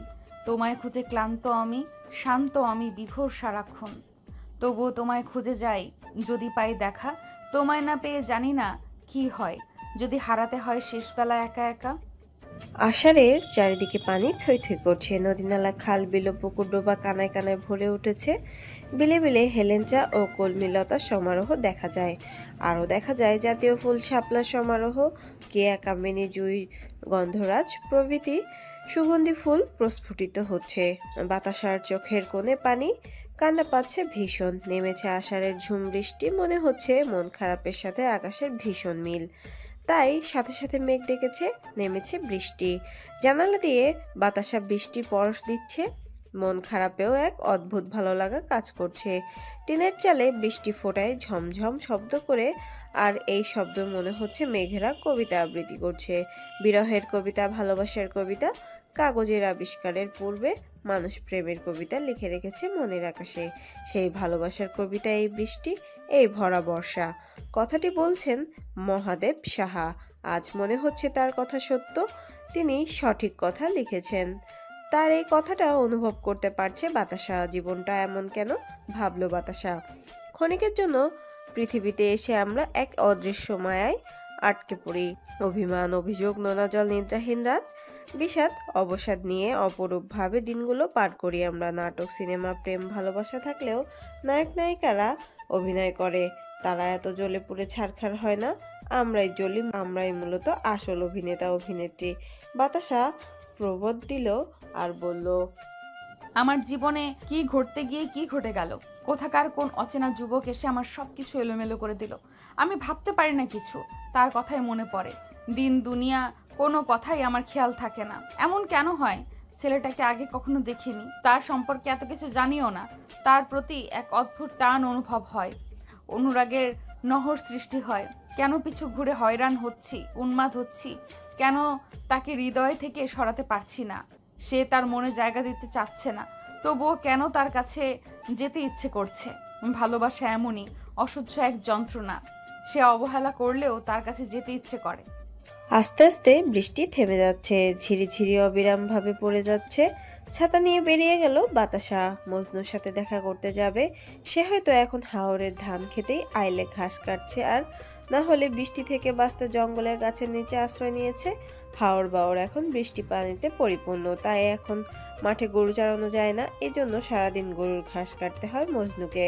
তোমায় খুঁজে ক্লান্ত আমি, শান্ত আমি বিভোর সারাক্ষণ। তবুও তোমায় খুঁজে যাই, যদি পাই দেখা। তোমায় না পেয়ে জানি না কি হয়, যদি হারাতে হয় শেষবেলা একা একা। আষাঢ়ের চারিদিকে পানি থই থই করছে। নদীনালা, খাল, বিল, পুকুর ডোবা কানায় কানায় ভরে উঠেছে। বিলে বিলে হেলেঞ্চা ও কলমিলতার সমারোহ দেখা যায়। আরও দেখা যায় জাতীয় ফুল শাপলার সমারোহ, কেয়া, কামিনী, জুই, গন্ধরাজ প্রভৃতি সুগন্ধি ফুল প্রস্ফুটিত হচ্ছে। বাতাসার চোখের কোণে পানি, কান্না পাচ্ছে ভীষণ। নেমেছে আষাঢ়ের ঝুম বৃষ্টি, মনে হচ্ছে মন খারাপের সাথে আকাশের ভীষণ মিল। তাই সাথে সাথে মেঘ ডেকেছে, নেমেছে বৃষ্টি। জানালা দিয়ে বাতাসা বৃষ্টি পরশ দিচ্ছে। মন খারাপেও এক অদ্ভুত ভালো লাগা কাজ করছে। টিনের চালে বৃষ্টি ফোটায় ঝমঝম শব্দ করে, আর এই শব্দ মনে হচ্ছে মেঘেরা কবিতা আবৃত্তি করছে। বিরহের কবিতা, ভালোবাসার কবিতা। কাগজের আবিষ্কারের পূর্বে মানুষ প্রেমের কবিতা লিখে রেখেছে মনের আকাশে। সেই ভালোবাসার কবিতা এই বৃষ্টি, এই ভরা বর্ষা। কথাটি বলছেন মহাদেব সাহা। আজ মনে হচ্ছে তার কথা সত্য, তিনি সঠিক কথা লিখেছেন। তার এই কথাটা অনুভব করতে পারছে বাতাসা। জীবনটা এমন কেন, ভাবলো বাতাসা। ক্ষণিকের জন্য পৃথিবীতে এসে আমরা এক অদৃশ্য মায়ায় আটকে পড়ি। অভিমান, অভিযোগ, নোনাজল, নিদ্রাহীন রাত, বিষাদ, অবসাদ নিয়ে অপরূপভাবে দিনগুলো পার করি আমরা। নাটক, সিনেমা, প্রেম, ভালোবাসা থাকলেও নায়ক নায়িকারা অভিনয় করে, তারা এত জ্বলে পুড়ে ছারখার হয় না। আমরাই জ্বলি, আমরাই মূলত আসল অভিনেতা অভিনেত্রী। বাতাসা প্রবোধ দিল আর বলল, আমার জীবনে কি ঘটতে গিয়ে কি ঘটে গেল। কোথাকার কোন অচেনা যুবক এসে আমার সব কিছু এলোমেলো করে দিল। আমি ভাবতে পারি না কিছু, তার কথাই মনে পড়ে। দিন দুনিয়া কোনো কথাই আমার খেয়াল থাকে না। এমন কেন হয়? ছেলেটাকে আগে কখনো দেখিনি, তার সম্পর্কে এত কিছু জানিও না। তার প্রতি এক অদ্ভুত টান অনুভব হয়, অনুরাগের নহর সৃষ্টি হয়। কেন পিছু ঘুরে হয়রান হচ্ছি, উন্মাদ হচ্ছি, কেন তাকে হৃদয় থেকে সরাতে পারছি না। সে তার মনে জায়গা দিতে চাচ্ছে না, তবুও কেন তার কাছে যেতে ইচ্ছে করছে। ভালোবাসা এমনই অসহ্য এক যন্ত্রণা, সে অবহেলা করলেও তার কাছে যেতে ইচ্ছে করে। আস্তে আস্তে বৃষ্টি থেমে যাচ্ছে, ঝিরিঝিরি অবিরামভাবে পড়ে যাচ্ছে। ছাতা নিয়ে বেরিয়ে গেল বাতাসা। মজনুর সাথে দেখা করতে যাবে। সে হয়তো এখন হাওরের ধান খেতেই আইলে ঘাস কাটছে, আর না হলে বৃষ্টি থেকে বাঁচতে জঙ্গলের গাছের নিচে আশ্রয় নিয়েছে। হাওর বাওর এখন বৃষ্টি পানিতে পরিপূর্ণ, তাই এখন মাঠে গরু চালানো যায় না। এজন্য সারাদিন গরুর ঘাস কাটতে হয় মজনুকে।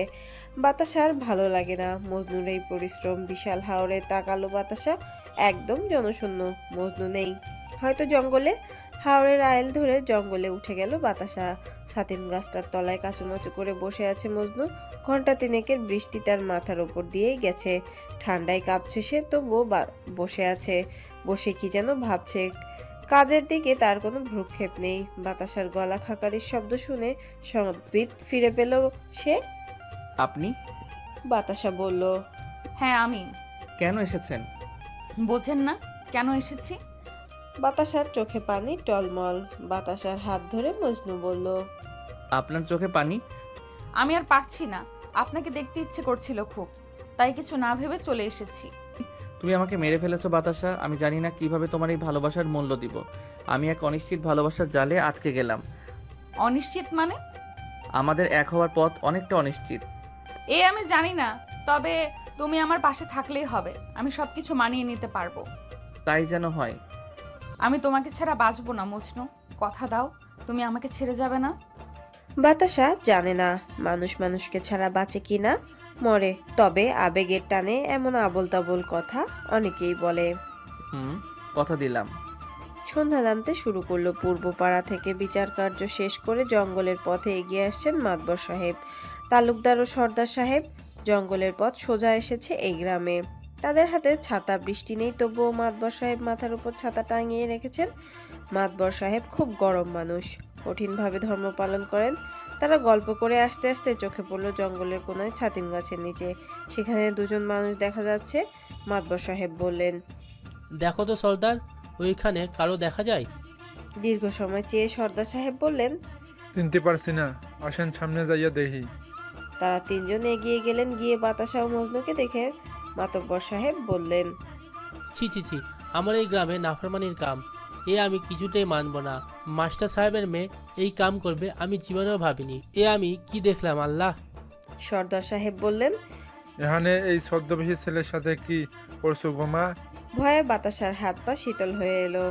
বাতাসার ভালো লাগে না মজনুর এই পরিশ্রম। বিশাল হাওরে তাকালো বাতাসা, একদম জনশূন্য, মজনু নেই, হয়তো জঙ্গলে। হাওরের আইল ধরে জঙ্গলে উঠে গেল বাতাসা। ছাতিম গাছটার তলায় কাচুমাচু করে বসে আছে মজনু। ঘন্টা তিনেকের বৃষ্টি তার মাথার ওপর দিয়েই গেছে। ঠান্ডায় কাঁপছে সে, তবুও বসে আছে। বসে কি যেন ভাবছে। কাজের দিকে তার কোনো ভ্রুক্ষেপ নেই। বাতাসার গলা খাকারির শব্দ শুনে সংবিত ফিরে পেল সে। আপনি? বাতাসা বলল, হ্যাঁ আমি। কেন এসেছেন? বোঝেন না কেন এসেছি? বাতাসার চোখে পানি টলমল। বাতাসার হাত ধরে মজনু বলল, আপনার চোখে পানি? আমি আর পারছি না, আপনাকে দেখতে ইচ্ছে করছিল খুব, তাই কিছু না ভেবে চলে এসেছি। তুমি আমাকে মেরে ফেলেছো বাতাসা। আমি জানি না কিভাবে তোমার এই ভালোবাসার মূল্য দিব। আমি এক অনিশ্চিত ভালোবাসার জালে আটকে গেলাম। অনিশ্চিত মানে? আমাদের এক হওয়ার পথ অনেকটা অনিশ্চিত। আমি জানি না, তবে তুমি আমার পাশে থাকলেই হবে। আমি সবকিছু মানিয়ে নিতে পারবো। তাই যেন হয়। আমি তোমাকে ছাড়া বাঁচবো না মজনু, কথা দাও তুমি আমাকে ছেড়ে যাবে না। বাতাসা জানে না মানুষ মানুষকে ছাড়া বাঁচে কি না, মরে। তবে আবেগের টানে এমন আবোল তাবোল কথা অনেকেই বলে। কথা দিলাম। সন্ধ্যা নামতে শুরু করলো। পূর্বপাড়া থেকে বিচার কার্য শেষ করে জঙ্গলের পথে এগিয়ে আসছেন মাতবর সাহেব, তালুকদার ও সর্দার সাহেব। জঙ্গলের পথ সোজা এসেছে এই গ্রামে। তাদের হাতে ছাতা। বৃষ্টি নেই, তবুও মাতবর সাহেব মাথার উপর ছাতা টাঙিয়ে রেখেছেন। মাতবর সাহেব খুব গরম মানুষ, কঠিনভাবে ধর্ম পালন করেন। তারা গল্প করে আসতে আসতে চোখে পড়ল জঙ্গলের কোনায় ছাতিম গাছের নিচে। সেখানে দুজন মানুষ দেখা যাচ্ছে। মাতবর সাহেব বললেন, দেখো তো সর্দার, ওইখানে কারো দেখা যায়? দীর্ঘ সময় চেয়ে সর্দার সাহেব বললেন, চিনতে পারছি না, আসেন সামনে যাইয়া দেখি। তারা তিনজন এগিয়ে গেলেন। গিয়ে বাতাসা ও মজনুকে দেখে মাতব্বর সাহেব বললেন, ছি ছি ছি, আমার এই গ্রামে নাফরমানির কাম, এ আমি কিছুতেই মানব না। মাস্টার সাহেবের মেয়ে এই কাম করবে আমি জীবনেও ভাবিনি। এ আমি কি দেখলাম আল্লাহ। সর্দার সাহেব বললেন, এখানে এই ছদ্মবেশী ছেলের সাথে কি করছো গোমা? ভয়ে বাতাসার হাত পা শীতল হয়ে এলো।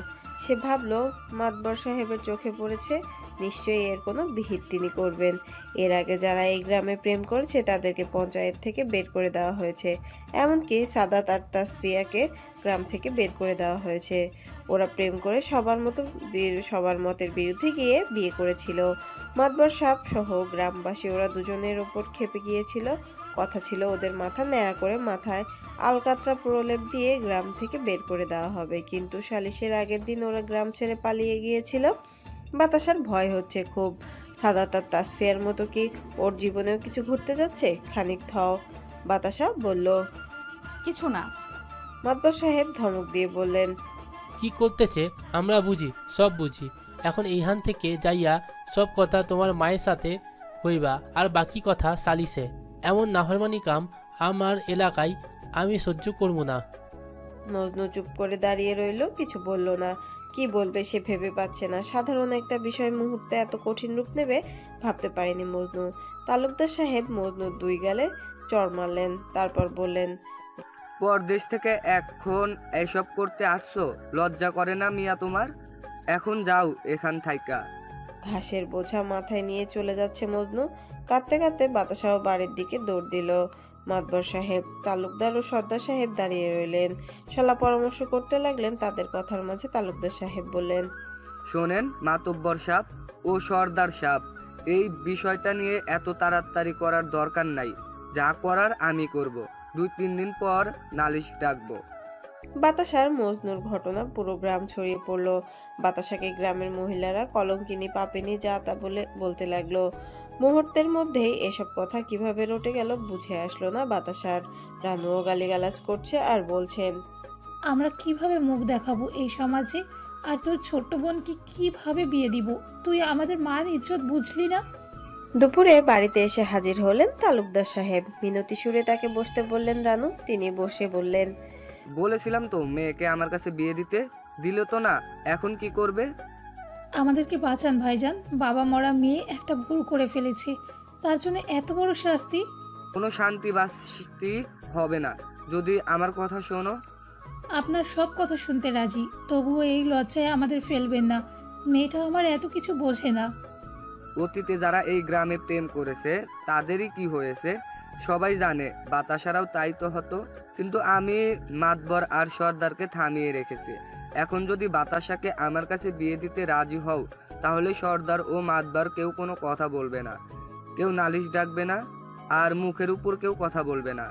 সে ভাবলো মাতবর সাহেবের চোখে পড়েছে, নিশ্চয়ই এর কোনো বিহিত তিনি করবেন। এর আগে যারা এই গ্রামে প্রেম করেছে তাদেরকে পঞ্চায়েত থেকে বের করে দেওয়া হয়েছে। এমনকি সাদাত আর তাসফিয়াকে গ্রাম থেকে বের করে দেওয়া হয়েছে। ওরা প্রেম করে সবার মতের বিরুদ্ধে গিয়ে বিয়ে করেছিল। মাতবর সাহেব সহ গ্রামবাসী ওরা দুজনের ওপর খেপে গিয়েছিল। কথা ছিল ওদের মাথা ন্যাড়া করে মাথায় আলকাতরা প্রলেপ দিয়ে গ্রাম থেকে বের করে দেওয়া হবে। কিন্তু সালিশের আগের দিন ওরা গ্রাম ছেড়ে পালিয়ে গিয়েছিল। বাতাসার ভয় হচ্ছে খুব। সাদাত আর তাসফিয়ার মতো কি ওর জীবনেও কিছু ঘটতে যাচ্ছে? খানিক থাও, বাতাসা বলল। কিছু না। মাতবর সাহেব ধমক দিয়ে বললেন, কি করতেছে আমরা বুঝি, সব বুঝি। এখন এইখান থেকে যাইয়া সব কথা তোমার মায়ের সাথে হইবা, আর বাকি কথা সালিসে। এমন নাফরমানি কাম আমার এলাকায় আমি সহ্য করব না। মজনু চুপ করে দাঁড়িয়ে রইল, কিছু বলল না। কি বলবে সে ভেবে পাচ্ছে না। সাধারণ একটা বিষয় মুহূর্তে এত কঠিন রূপ নেবে ভাবতে পারেনি মজনু। তালুকদার সাহেব মজনুর দুই গালে চড় মারলেন, তারপর বললেন, পরদেশ থেকে এখন এইসব করতে আসছো? লজ্জা করে না মিয়া তোমার? এখন যাও এখান থাইকা। ঘাসের বোঝা মাথায় নিয়ে চলে যাচ্ছে মজনু। কাঁদতে কাঁদতে বাতাসাও বাড়ির দিকে দৌড় দিল। মাতবর সাহেব, তালুকদার ও সর্দার সাহেব দাঁড়িয়ে রইলেন। শালা পরামর্শ করতে লাগলেন। তাদের কথার মাঝে তালুকদার সাহেব বললেন, শোনেন মাতব্বর সাহেব ও সর্দার সাহেব, এই বিষয়টা নিয়ে এত তাড়াতাড়ি করার দরকার নাই। যা করার আমি করব। 2-3 দিন পর নালিশ ডাকবো। বাতাসার মজনুর ঘটনা পুরো গ্রাম ছড়িয়ে পড়ল। বাতাসাকে গ্রামের মহিলারা কলঙ্কিনী, পাপিনী, যা তা বলতে লাগলো। মুহূর্তের মধ্যেই এসব কথা কিভাবে রটে গেল বুঝে আসলো না বাতাসার। রানুও গালিগালাজ করছে আর বলছেন, আমরা কিভাবে মুখ দেখাবো এই সমাজে? আর তোর ছোট্ট বোনকে কিভাবে বিয়ে দিব? তুই আমাদের মান ইজ্জত বুঝলি না? দুপুরে বাড়িতে এসে হাজির হলেন তালুকদার সাহেব। মিনতি সুরে তাকে বসতে বললেন রানু। তিনি বসে বললেন, বলেছিলাম তো মেয়েকে আমার কাছে বিয়ে দিতে, দিল তো না, এখন কি করবে? আমাদেরকে বাঁচান ভাইজান, বাবা মরা মেয়ে একটা ভুল করে ফেলেছে, তার জন্য এত বড় শাস্তি? কোনো শান্তি বাস্তি হবে না যদি আমার কথা শোনো। আপনার সব কথা শুনতে রাজি, তবুও এই লজ্জায় আমাদের ফেলবেন না। মেয়েটা আমার এত কিছু বোঝে না। অতীতে যারা এই গ্রামে প্রেম করেছে তাদেরই কি হয়েছে সবাই জানে। বাতাসারাও তাই তো হতো, কিন্তু আমি মাতবর আর সর্দারকে থামিয়ে রেখেছি। এখন যদি বাতাসাকে আমার কাছে বিয়ে দিতে রাজি হও, তাহলে সর্দার ও মাতবর কেউ কোনো কথা বলবে না, কেউ নালিশ ডাকবে না, আর মুখের উপর কেউ কথা বলবে না।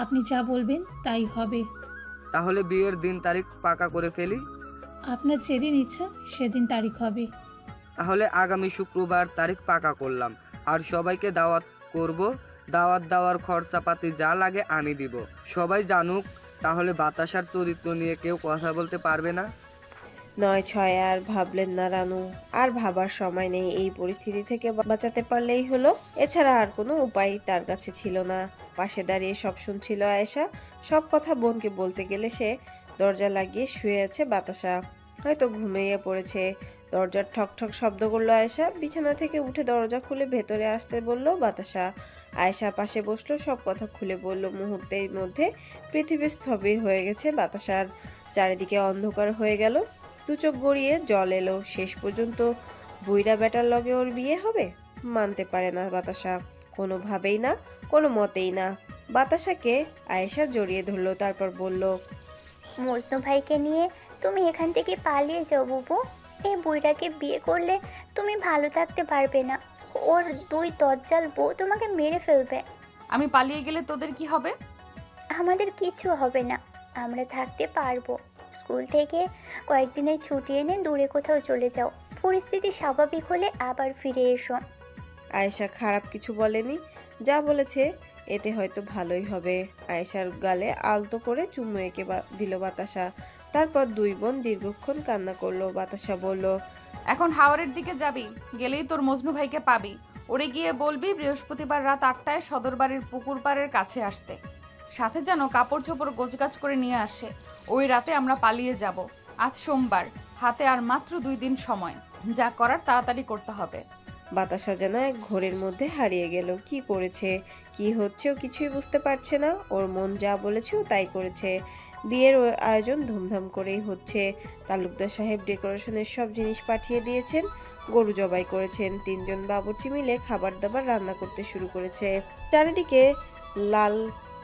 আপনি যা বলবেন তাই হবে। তাহলে বিয়ের দিন তারিখ পাকা করে ফেলি। আপনার যেদিন ইচ্ছা সেদিন তারিখ হবে। তাহলে আগামী শুক্রবার তারিখ পাকা করলাম, আর সবাইকে দাওয়াত করব। দাওয়াত দেওয়ার খরচাপাতি যা লাগে আমি দিব। সবাই জানুক, তাহলে বাতাসার চরিত্র নিয়ে কেউ কথা বলতে পারবে না। 9-6 আর ভাবলেন না রানু। আর ভাবার সময় নেই। এই পরিস্থিতি থেকে বাঁচাতে পারলেই হলো, এছাড়া আর কোনো উপায় তার কাছে ছিল না। পাশে দাঁড়িয়ে সব শুনছিল আয়েশা। সব কথা বোনকে বলতে গেলে সে দরজা লাগিয়ে শুয়ে আছে বাতাসা, হয়তো ঘুমিয়ে পড়েছে। দরজার ঠক ঠক শব্দ করলো আয়েশা। বিছানা থেকে উঠে দরজা খুলে ভেতরে আসতে বলল বাতাসা। আয়েশা পাশে বসলো, সব কথা খুলে বলল। মুহূর্তের মধ্যে পৃথিবী স্থবির হয়ে গেছে বাতাসার। চারিদিকে অন্ধকার হয়ে গেল। দু চোখ গড়িয়ে জল এলো। শেষ পর্যন্ত বুইড়া বেটার লগে ওর বিয়ে হবে? মানতে পারে না বাতাসা, কোনোভাবেই না, কোনো মতেই না। বাতাসাকে আয়েশা জড়িয়ে ধরলো, তারপর বলল, মজনু ভাইকে নিয়ে তুমি এখান থেকে পালিয়ে যাও বুবু। এই বুইড়াকে বিয়ে করলে তুমি ভালো থাকতে পারবে না। ওর 2 দজ্জাল বউ তোমাকে মেরে ফেলবে। আমি পালিয়ে গেলে তোদের কি হবে? আমাদের কিছু হবে না, আমরা থাকতে পারবো। স্কুল থেকে কয়েকদিনের ছুটি এনে দূরে কোথাও চলে যাও। পরিস্থিতি স্বাভাবিক হলে আবার ফিরে এসো। আয়েশা খারাপ কিছু বলেনি, যা বলেছে এতে হয়তো ভালোই হবে। আয়েশার গালে আলতো করে চুমু এঁকে দিল বাতাসা। তারপর দুই বোন দীর্ঘক্ষণ কান্না করলো। বাতাসা বলল, এখন হাওড়ের দিকে যাবি, গেলেই তোর মজনু ভাইকে পাবি। ওরে গিয়ে বলবি বৃহস্পতিবার রাত 8টায় সদর বাড়ির পুকুর পাড়ের কাছে আসতে। সাথে যেন কাপড় চোপড় গোছগাছ করে নিয়ে আসে। ওই রাতে আমরা পালিয়ে যাব। আজ সোমবার, হাতে আর মাত্র 2 দিন সময়। যা করার তাড়াতাড়ি করতে হবে। বাতাসা যেন এক ঘোরের মধ্যে হারিয়ে গেল। কি করেছে, কি হচ্ছে ও কিছুই বুঝতে পারছে না। ওর মন যা বলেছে ও তাই করেছে। বিয়ের আয়োজন ধুমধাম করেই হচ্ছে। তালুকদার সাহেব ডেকোরেশনের সব জিনিস পাঠিয়ে দিয়েছেন। গরু জবাই করেছেন। 3 জন বাবুর্চি মিলে খাবার দাবার রান্না করতে শুরু করেছে। চারিদিকে লাল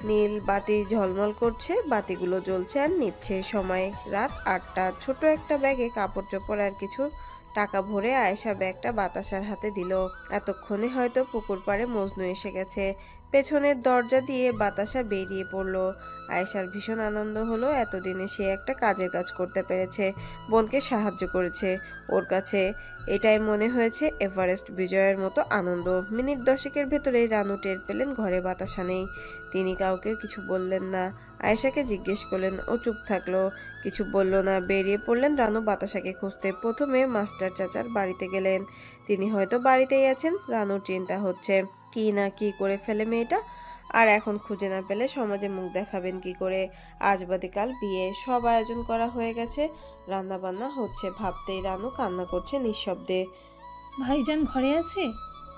নীল বাতি ঝলমল করছে। বাতিগুলো জ্বলছে আর নিচ্ছে। সময় রাত 8টা। ছোট একটা ব্যাগে কাপড় চোপড় আর কিছু টাকা ভরে আয়েশা ব্যাগটা বাতাসার হাতে দিল। এতক্ষণে হয়তো পুকুর পাড়ে মজনু এসে গেছে। পেছনের দরজা দিয়ে বাতাসা বেরিয়ে পড়লো। আয়েশার ভীষণ আনন্দ হলো, এতদিনে সে একটা কাজের কাজ করতে পেরেছে, বোনকে সাহায্য করেছে। ওর কাছে এটাই মনে হয়েছে এভারেস্ট বিজয়ের মতো আনন্দ। মিনিট 10-এর ভেতরেই রানু টের পেলেন ঘরে বাতাসা নেই। তিনি কাউকে কিছু বললেন না। আয়েশাকে জিজ্ঞেস করলেন, ও চুপ থাকলো, কিছু বলল না। বেরিয়ে পড়লেন রানু বাতাসাকে খুঁজতে। প্রথমে মাস্টার চাচার বাড়িতে গেলেন। তিনি হয়তো বাড়িতেই আছেন। রানুর চিন্তা হচ্ছে কি না কি করে ফেলে মেয়েটা, আর এখন খুঁজে না পেলে সমাজে মুখ দেখাবেন কি করে। আজ বাদে কাল বিয়ে, সব আয়োজন করা হয়ে গেছে, রান্না বান্না হচ্ছে। ভাবতেই রানু কান্না করছে নিঃশব্দে। ভাইজান ঘরে আছে?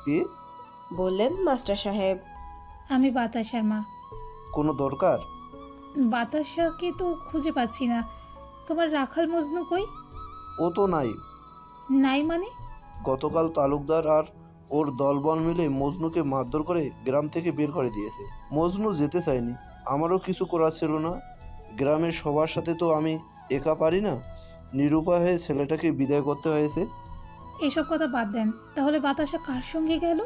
কি বললেন মাস্টার সাহেব। আমি বাতাসার মা। কোনো দরকার? বাতাসাকে তো খুঁজে পাচ্ছি না। তোমার রাখাল মজনু কই? ও তো নাই। নাই মানে? গতকাল তালুকদার আর ওর দলবল মিলে মজনুকে মারধর করে গ্রাম থেকে বের করে দিয়েছে। মজনু যেতে চায়নি, আমারও কিছু করার ছিল না। গ্রামের সবার সাথে তো আমি একা পারি না, নিরুপায় হয়ে ছেলেটাকে বিদায় করতে হয়েছে। এসব কথা বাদ দেন, তাহলে বাতাসা কার সঙ্গে গেল?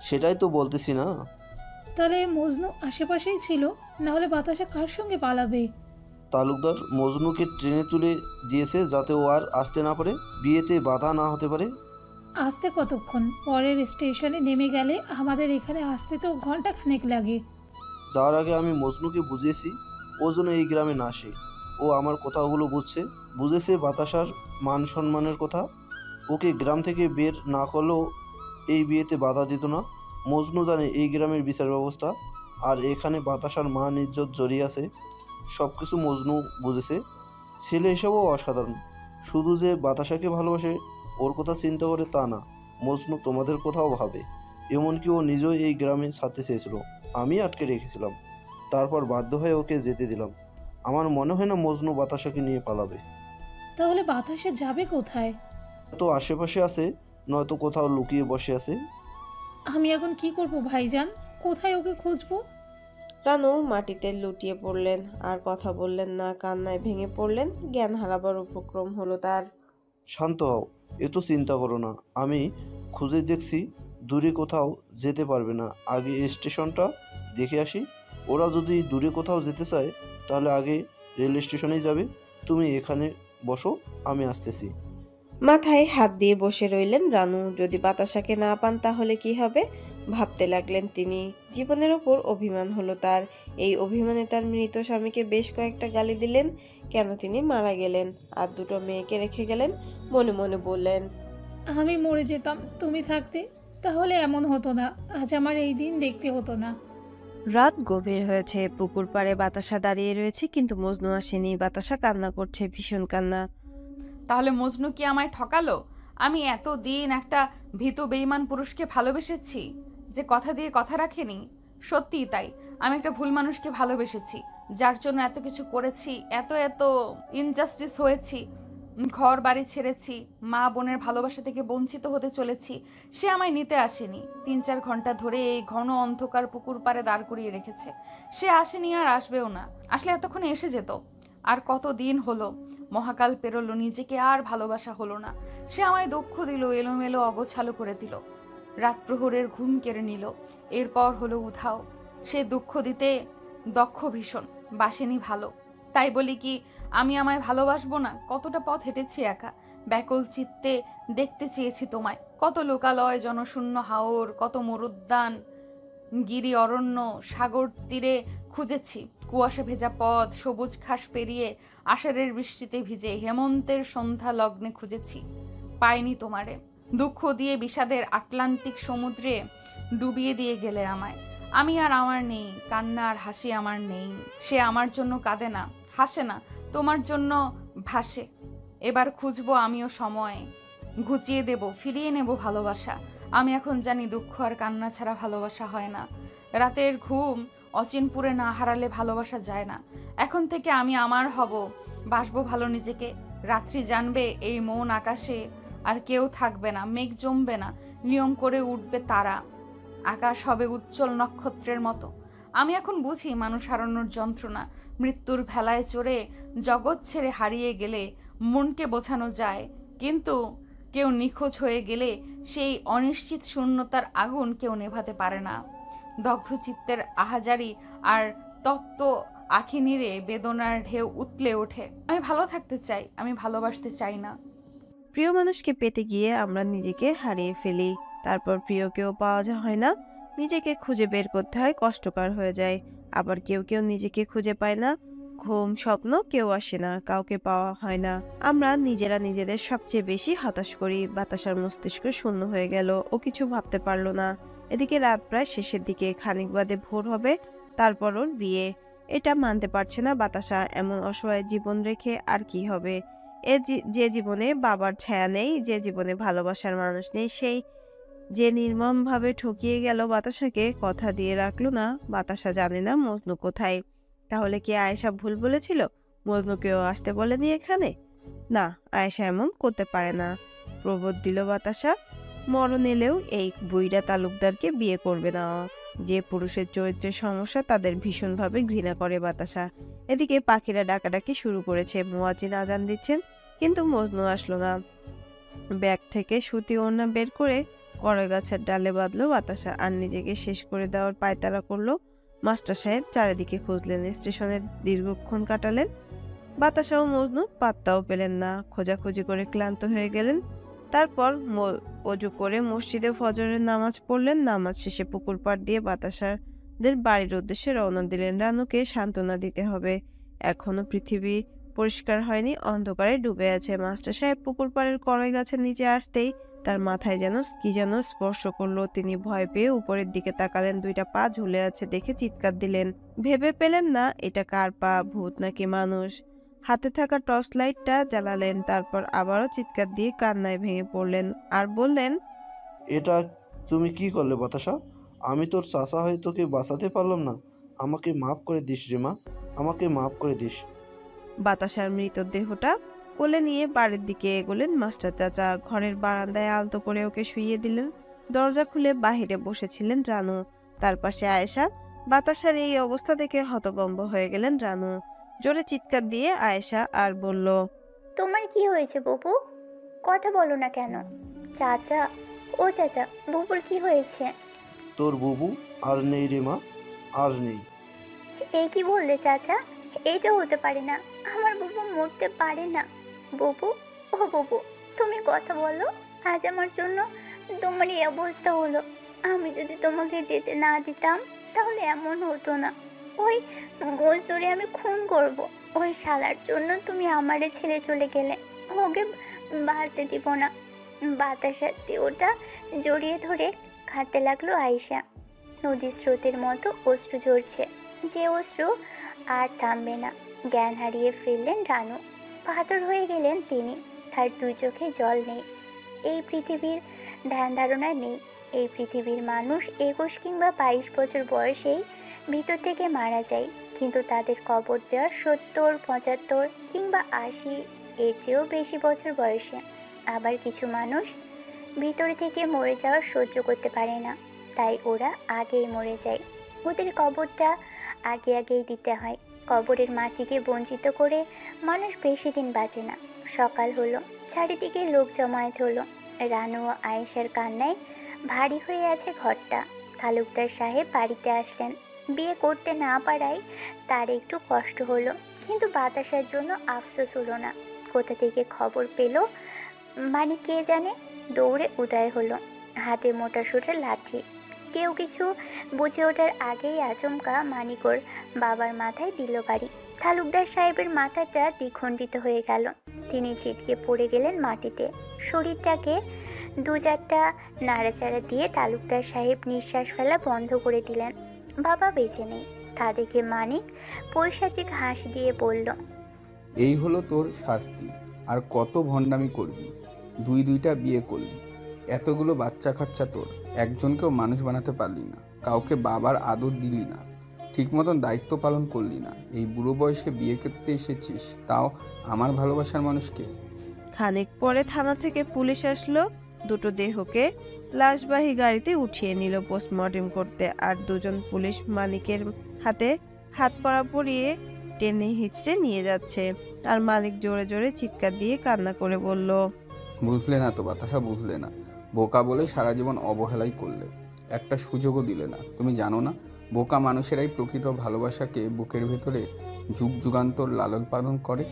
সেটাই তো বলতেছি না। তাহলে মজনু আশেপাশেই ছিল, না হলে বাতাসা কার সঙ্গে পালাবে? তালুকদার মজনুকে ট্রেনে তুলে দিয়েছে যাতে ও আর আসতে না পারে, বিয়েতে বাধা না হতে পারে। আসতে কতক্ষণ? পরের স্টেশনে নেমে গেলে আমাদের এখানে আসতে তো ঘন্টাখানেক লাগে। যাওয়ার আগে আমি মজনুকে বুঝিয়েছি ও যেন এই গ্রামে না আসে। ও আমার কথাগুলো বুঝেছে বাতাসার মান সম্মানের কথা। ওকে গ্রাম থেকে বের না করলেও এই বিয়েতে বাধা দিত না। মজনু জানে এই গ্রামের বিচার ব্যবস্থা, আর এখানে বাতাসার মান ইজ্জত জড়িয়ে আছে। সব কিছু মজনু বুঝেছে। ছেলে হিসাবেও অসাধারণ। শুধু যে বাতাসাকে ভালোবাসে, ওর কথা চিন্তা করে তা না, মজনু তোমাদের কথাও ভাবে। এমনকি ও নিজেও এই গ্রামে ছাড়তে চেয়েছিল, আমি আটকে রেখেছিলাম। তারপর বাধ্য হয়ে ওকে যেতে দিলাম। আমার মনে হয় না মজনু বাতাসাকে নিয়ে পালাবে। তাহলে বাতাসা যাবে কোথায়? তো আশেপাশে আছে, নয়তো কোথাও লুকিয়ে বসে আছে। আমি এখন কি করব ভাইজান? কোথায় ওকে খুঁজবো? রানু মাটিতে লুটিয়ে পড়লেন, আর কথা বললেন না। কান্নায় ভেঙে পড়লেন। জ্ঞান হারাবার উপক্রম হলো তার। শান্ত হও, এত চিন্তা করো না। আমি খুঁজে দেখছি, দূরে কোথাও যেতে পারবে না। আগে স্টেশনটা দেখে আসি। ওরা যদি দূরে কোথাও যেতে চায় তাহলে আগে রেল স্টেশনেই যাবে। তুমি এখানে বসো, আমি আসতেছি। মাথায় হাত দিয়ে বসে রইলেন রানু। যদি বাতাসাকে না পান তাহলে কি হবে, ভাবতে লাগলেন তিনি। জীবনের ওপর অভিমান হলো তার। এই অভিমানে তার মৃত স্বামীকে বেশ কয়েকটা গালি দিলেন। কেন তিনি মারা গেলেন, আর দুটো মেয়েকে রেখে গেলেন। মনে মনে বললেন, আমি মরে যেতাম তুমি থাকতে, তাহলে এমন হতো না, আজ আমার এই দিন দেখতে হতো না। রাত গভীর হয়েছে। পুকুর পাড়ে বাতাসা দাঁড়িয়ে রয়েছে, কিন্তু মজনু আসেনি। বাতাসা কান্না করছে, ভীষণ কান্না। তাহলে মজনু কি আমায় ঠকালো? আমি এতদিন একটা ভীতু বেঈমান পুরুষকে ভালোবেসেছি যে কথা দিয়ে কথা রাখেনি। সত্যিই তাই, আমি একটা ভুল মানুষকে ভালোবেসেছি, যার জন্য এত কিছু করেছি, এত ইনজাস্টিস হয়েছি, ঘর বাড়ি ছেড়েছি, মা বোনের ভালোবাসা থেকে বঞ্চিত হতে চলেছি। সে আমায় নিতে আসেনি। 3-4 ঘন্টা ধরে এই ঘন অন্ধকার পুকুর পাড়ে দাঁড় করিয়ে রেখেছে। সে আসেনি, আর আসবেও না। আসলে এতক্ষণে এসে যেত। আর কত দিন হলো, মহাকাল পেরোলো, নিজেকে আর ভালোবাসা হলো না। সে আমায় দুঃখ দিল, এলোমেলো অগোছালো করে দিল, রাত প্রহরের ঘুম কেড়ে নিল। এরপর হলো উধাও। সে দুঃখ দিতে দক্ষ ভীষণ, বাসেনি ভালো। তাই বলি কি আমি আমায় ভালোবাসবো না? কতটা পথ হেঁটেছি একা, ব্যাকুল চিত্তে দেখতে চেয়েছি তোমায়। কত লোকালয়, জনশূন্য হাওর, কত মরুদ্যান, গিরি অরণ্য, সাগর তীরে খুঁজেছি। কুয়াশা ভেজা পথ, সবুজ ঘাস পেরিয়ে, আষাঢ়ের বৃষ্টিতে ভিজে, হেমন্তের সন্ধ্যা লগ্নে খুঁজেছি, পাইনি তোমারে। দুঃখ দিয়ে বিষাদের আটলান্টিক সমুদ্রে ডুবিয়ে দিয়ে গেলে আমায়। আমি আর আমার নেই, কান্না আর হাসি আমার নেই। সে আমার জন্য কাঁদে না, হাসে না, তোমার জন্য ভাসে। এবার খুঁজবো আমিও সময়, ঘুচিয়ে দেব, ফিরিয়ে নেব ভালোবাসা। আমি এখন জানি দুঃখ আর কান্না ছাড়া ভালোবাসা হয় না। রাতের ঘুম অচিনপুরে না হারালে ভালোবাসা যায় না। এখন থেকে আমি আমার হব, বাসবো ভালো নিজেকে। রাত্রি জানবে এই মন আকাশে আর কেউ থাকবে না, মেঘ জমবে না, নিয়ম করে উঠবে তারা, আকাশ হবে উজ্জ্বল নক্ষত্রের মতো। আমি এখন বুঝি মানুষ হারানোর যন্ত্রণা। মৃত্যুর ভেলায় চড়ে জগৎ ছেড়ে হারিয়ে গেলে মনকে বোঝানো যায়, কিন্তু কেউ নিখোঁজ হয়ে গেলে সেই অনিশ্চিত শূন্যতার আগুন কেউ নেভাতে পারে না। দগ্ধ চিত্তের আহাজারি আর তপ্ত আখি নিড়ে বেদনার ঢেউ উতলে ওঠে। আমি ভালো থাকতে চাই, আমি ভালোবাসতে চাই না। প্রিয় মানুষকে পেতে গিয়ে আমরা নিজেকে হারিয়ে ফেলি, তারপর প্রিয় কেউ পাওয়া হয় না, নিজেকে খুঁজে বের করতে হয়, কষ্টকর হয়ে যায়। আবার কেউ কেউ নিজেকে খুঁজে পায় না, ঘুম স্বপ্ন কেউ আসে না, কাউকে পাওয়া হয় না। আমরা নিজেরা নিজেদের সবচেয়ে বেশি হতাশ করি। বাতাসার মস্তিষ্ক শূন্য হয়ে গেল, ও কিছু ভাবতে পারলো না। এদিকে রাত প্রায় শেষের দিকে, খানিক বাদে ভোর হবে, তারপর ওর বিয়ে। এটা মানতে পারছে না বাতাসা, এমন অসহায় জীবন রেখে আর কি হবে। যে জীবনে বাবার ছায়া নেই, যে জীবনে ভালোবাসার মানুষ নেই, সেই যে নির্মমভাবে ঠকিয়ে গেল বাতাসাকে, কথা দিয়ে রাখলো না। বাতাসা জানে না মজনু কোথায়। তাহলে কি আয়েশা ভুল বলেছিল? মজনুকেও আসতে বলেনি এখানে? না, আয়েশা এমন করতে পারে না। প্রবোধ দিল বাতাসা, মরণ এলেও এই বুইড়া তালুকদারকে বিয়ে করবে না। যে পুরুষের চরিত্রের সমস্যা তাদের ভীষণভাবে ঘৃণা করে বাতাসা। এদিকে পাখিরা ডাকাডাকি শুরু করেছে, মুয়াজ্জিন আজান দিচ্ছেন, কিন্তু মজনু আসলো না। ব্যাগ থেকে সুতি ওড়না বের করে কড়ই গাছের ডালে বাঁধলো বাতাসা, আর নিজেকে শেষ করে দেওয়ার পায়তারা করলো। মাস্টার সাহেব চারিদিকে খুঁজলেন, স্টেশনে দীর্ঘক্ষণ কাটালেন। বাতাসা ও মজনু পাত্তাও পেলেন না, খোঁজাখুঁজি করে ক্লান্ত হয়ে গেলেন। তারপর অজু করে মসজিদে ফজরের নামাজ পড়লেন। নামাজ শেষে পুকুর পাড় দিয়ে বাতাসাদের বাড়ির উদ্দেশ্যে রওনা দিলেন। রানুকে সান্ত্বনা দিতে হবে, এখনো পৃথিবী পরিষ্কার হয়নি, অন্ধকারে ডুবে আছে। মাস্টার সাহেব পুকুর পাড়ের কড়ই গাছের নিচে আসতেই তার মাথায় কি যেন স্পর্শ করলো। তিনি ভয় পেয়ে উপরের দিকে তাকালেন, দুইটা পা ঝুলে আছে দেখে চিৎকার দিলেন। ভেবে পেলেন না এটা কার পা, ভূত নাকি মানুষ। হাতে থাকা টর্চ লাইটটা জ্বালালেন, তারপর আবারও চিৎকার দিয়ে কান্নায় ভেঙে পড়লেন আর বললেন, এটা তুমি কি করলে বাতাসা? আমি তোর চাচা হয়ে তোকে বাঁচাতে পারলাম না। আমাকে মাফ করে দিস রিমা, আমাকে মাফ করে দিস। বাতাসার মৃতদেহটা কোলে নিয়ে বাড়ির দিকে এগোলেন মাস্টার চাচা। ঘরের বারান্দায় আলতো করে ওকে শুইয়ে দিলেন। দরজা খুলে বাহিরে বসেছিলেন রানু, তার পাশে আয়েশা। বাতাসার এই অবস্থা দেখে হতভম্ব হয়ে গেলেন রানু। জোরে চিৎকার দিয়ে আয়েশা আর বলল, তোমার কি হয়েছে বুবু? কথা বলো না কেন? চাচা, ও চাচা, বুবুর কি হয়েছে? তোর বুবু আর নেই রিমা, আর নেই। এই কি বললে চাচা? এইটা হতে পারে না, আমার বুবু মরতে পারে না। বুবু, ও বুবু, তুমি কথা বলো। আজ আমার জন্য তোমার এই অবস্থা হলো। আমি যদি তোমাকে যেতে না দিতাম তাহলে এমন হতো না। ওই গোজ ধরে আমি খুন করব। ওই শালার জন্য তুমি আমারে ছেড়ে চলে গেলে, ওকে বাড়তে দিব না। বাতাসাতে ওটা জড়িয়ে ধরে কাঁদতে লাগলো আয়েশা। নদীর স্রোতের মতো অশ্রু ঝরছে, যে অশ্রু আর থামবে না। জ্ঞান হারিয়ে ফেললেন রানু, পাথর হয়ে গেলেন তিনি। তার দুই চোখে জল নেই, এই পৃথিবীর ধ্যান ধারণা নেই। এই পৃথিবীর মানুষ 21 কিংবা 22 বছর বয়সেই ভিতর থেকে মারা যায়, কিন্তু তাদের কবর দেওয়ার 70, 75 কিংবা 80 এর চেয়েও বেশি বছর বয়সে। আবার কিছু মানুষ ভিতর থেকে মরে যাওয়া সহ্য করতে পারে না, তাই ওরা আগেই মরে যায়। ওদের কবরটা আগেই দিতে হয়। কবরের মাটিকে বঞ্চিত করে মানুষ বেশি দিন বাঁচে না। সকাল হলো, চারিদিকে লোক জমায়েত হলো। রানু ও আয়েশার কান্নায় ভারী হয়ে আছে ঘরটা। তালুকদার সাহেব বাড়িতে আসলেন। বিয়ে করতে না পারায় তার একটু কষ্ট হলো, কিন্তু বাতাসার জন্য আফসোস হলো না। কোথা থেকে খবর পেল মানিক কে জানে, দৌড়ে উদয় হলো, হাতে মোটা সোটা লাঠি। কেউ কিছু বুঝে ওঠার আগেই আচমকা মানিকর বাবার মাথায় দিল বাড়ি। তালুকদার সাহেবের মাথাটা দ্বিখণ্ডিত হয়ে গেল। তিনি ছিটকে পড়ে গেলেন মাটিতে। শরীরটাকে দু চারটা নাড়াচাড়া দিয়ে তালুকদার সাহেব নিঃশ্বাস ফেলা বন্ধ করে দিলেন। বাবা বেঁচে নেই। তা দেখে মানিক পৈশাচিক হাসি দিয়ে বলল, এই হলো তোর শাস্তি। আর কত ভণ্ডামি করবি? দুইটা বিয়ে করলি, এতগুলো বাচ্চা কাচ্চা, তোর একজনকেও মানুষ বানাতে পারলি না, কাউকে বাবার আদর দিলি না, ঠিক মতন দায়িত্ব পালন করলি না। এই বুড়ো বয়সে বিয়ে করতে এসেছিস, তাও আমার ভালোবাসার মানুষকে। খানিক পরে থানা থেকে পুলিশ আসলো। দুটো দেহকে লাশবাহী গাড়িতে উঠিয়ে নিল পোস্টমর্টেম করতে। আর দুজন পুলিশ মানিকের হাতে হাত পরা পরিয়ে টেনে হিচড়ে নিয়ে যাচ্ছে। আর মানিক জোরে জোরে চিৎকার দিয়ে কান্না করে বলল, বুঝলে না তো বাতাসা, বুঝলে না। বোকা বলে সারা জীবন অবহেলাই করলে, একটা সুযোগও দিলে না। তুমি জানো না, বোকা মানুষেরাই প্রকৃত ভালোবাসাকে বুকের ভেতরে যুগ যুগান্তর লালন পালন করে।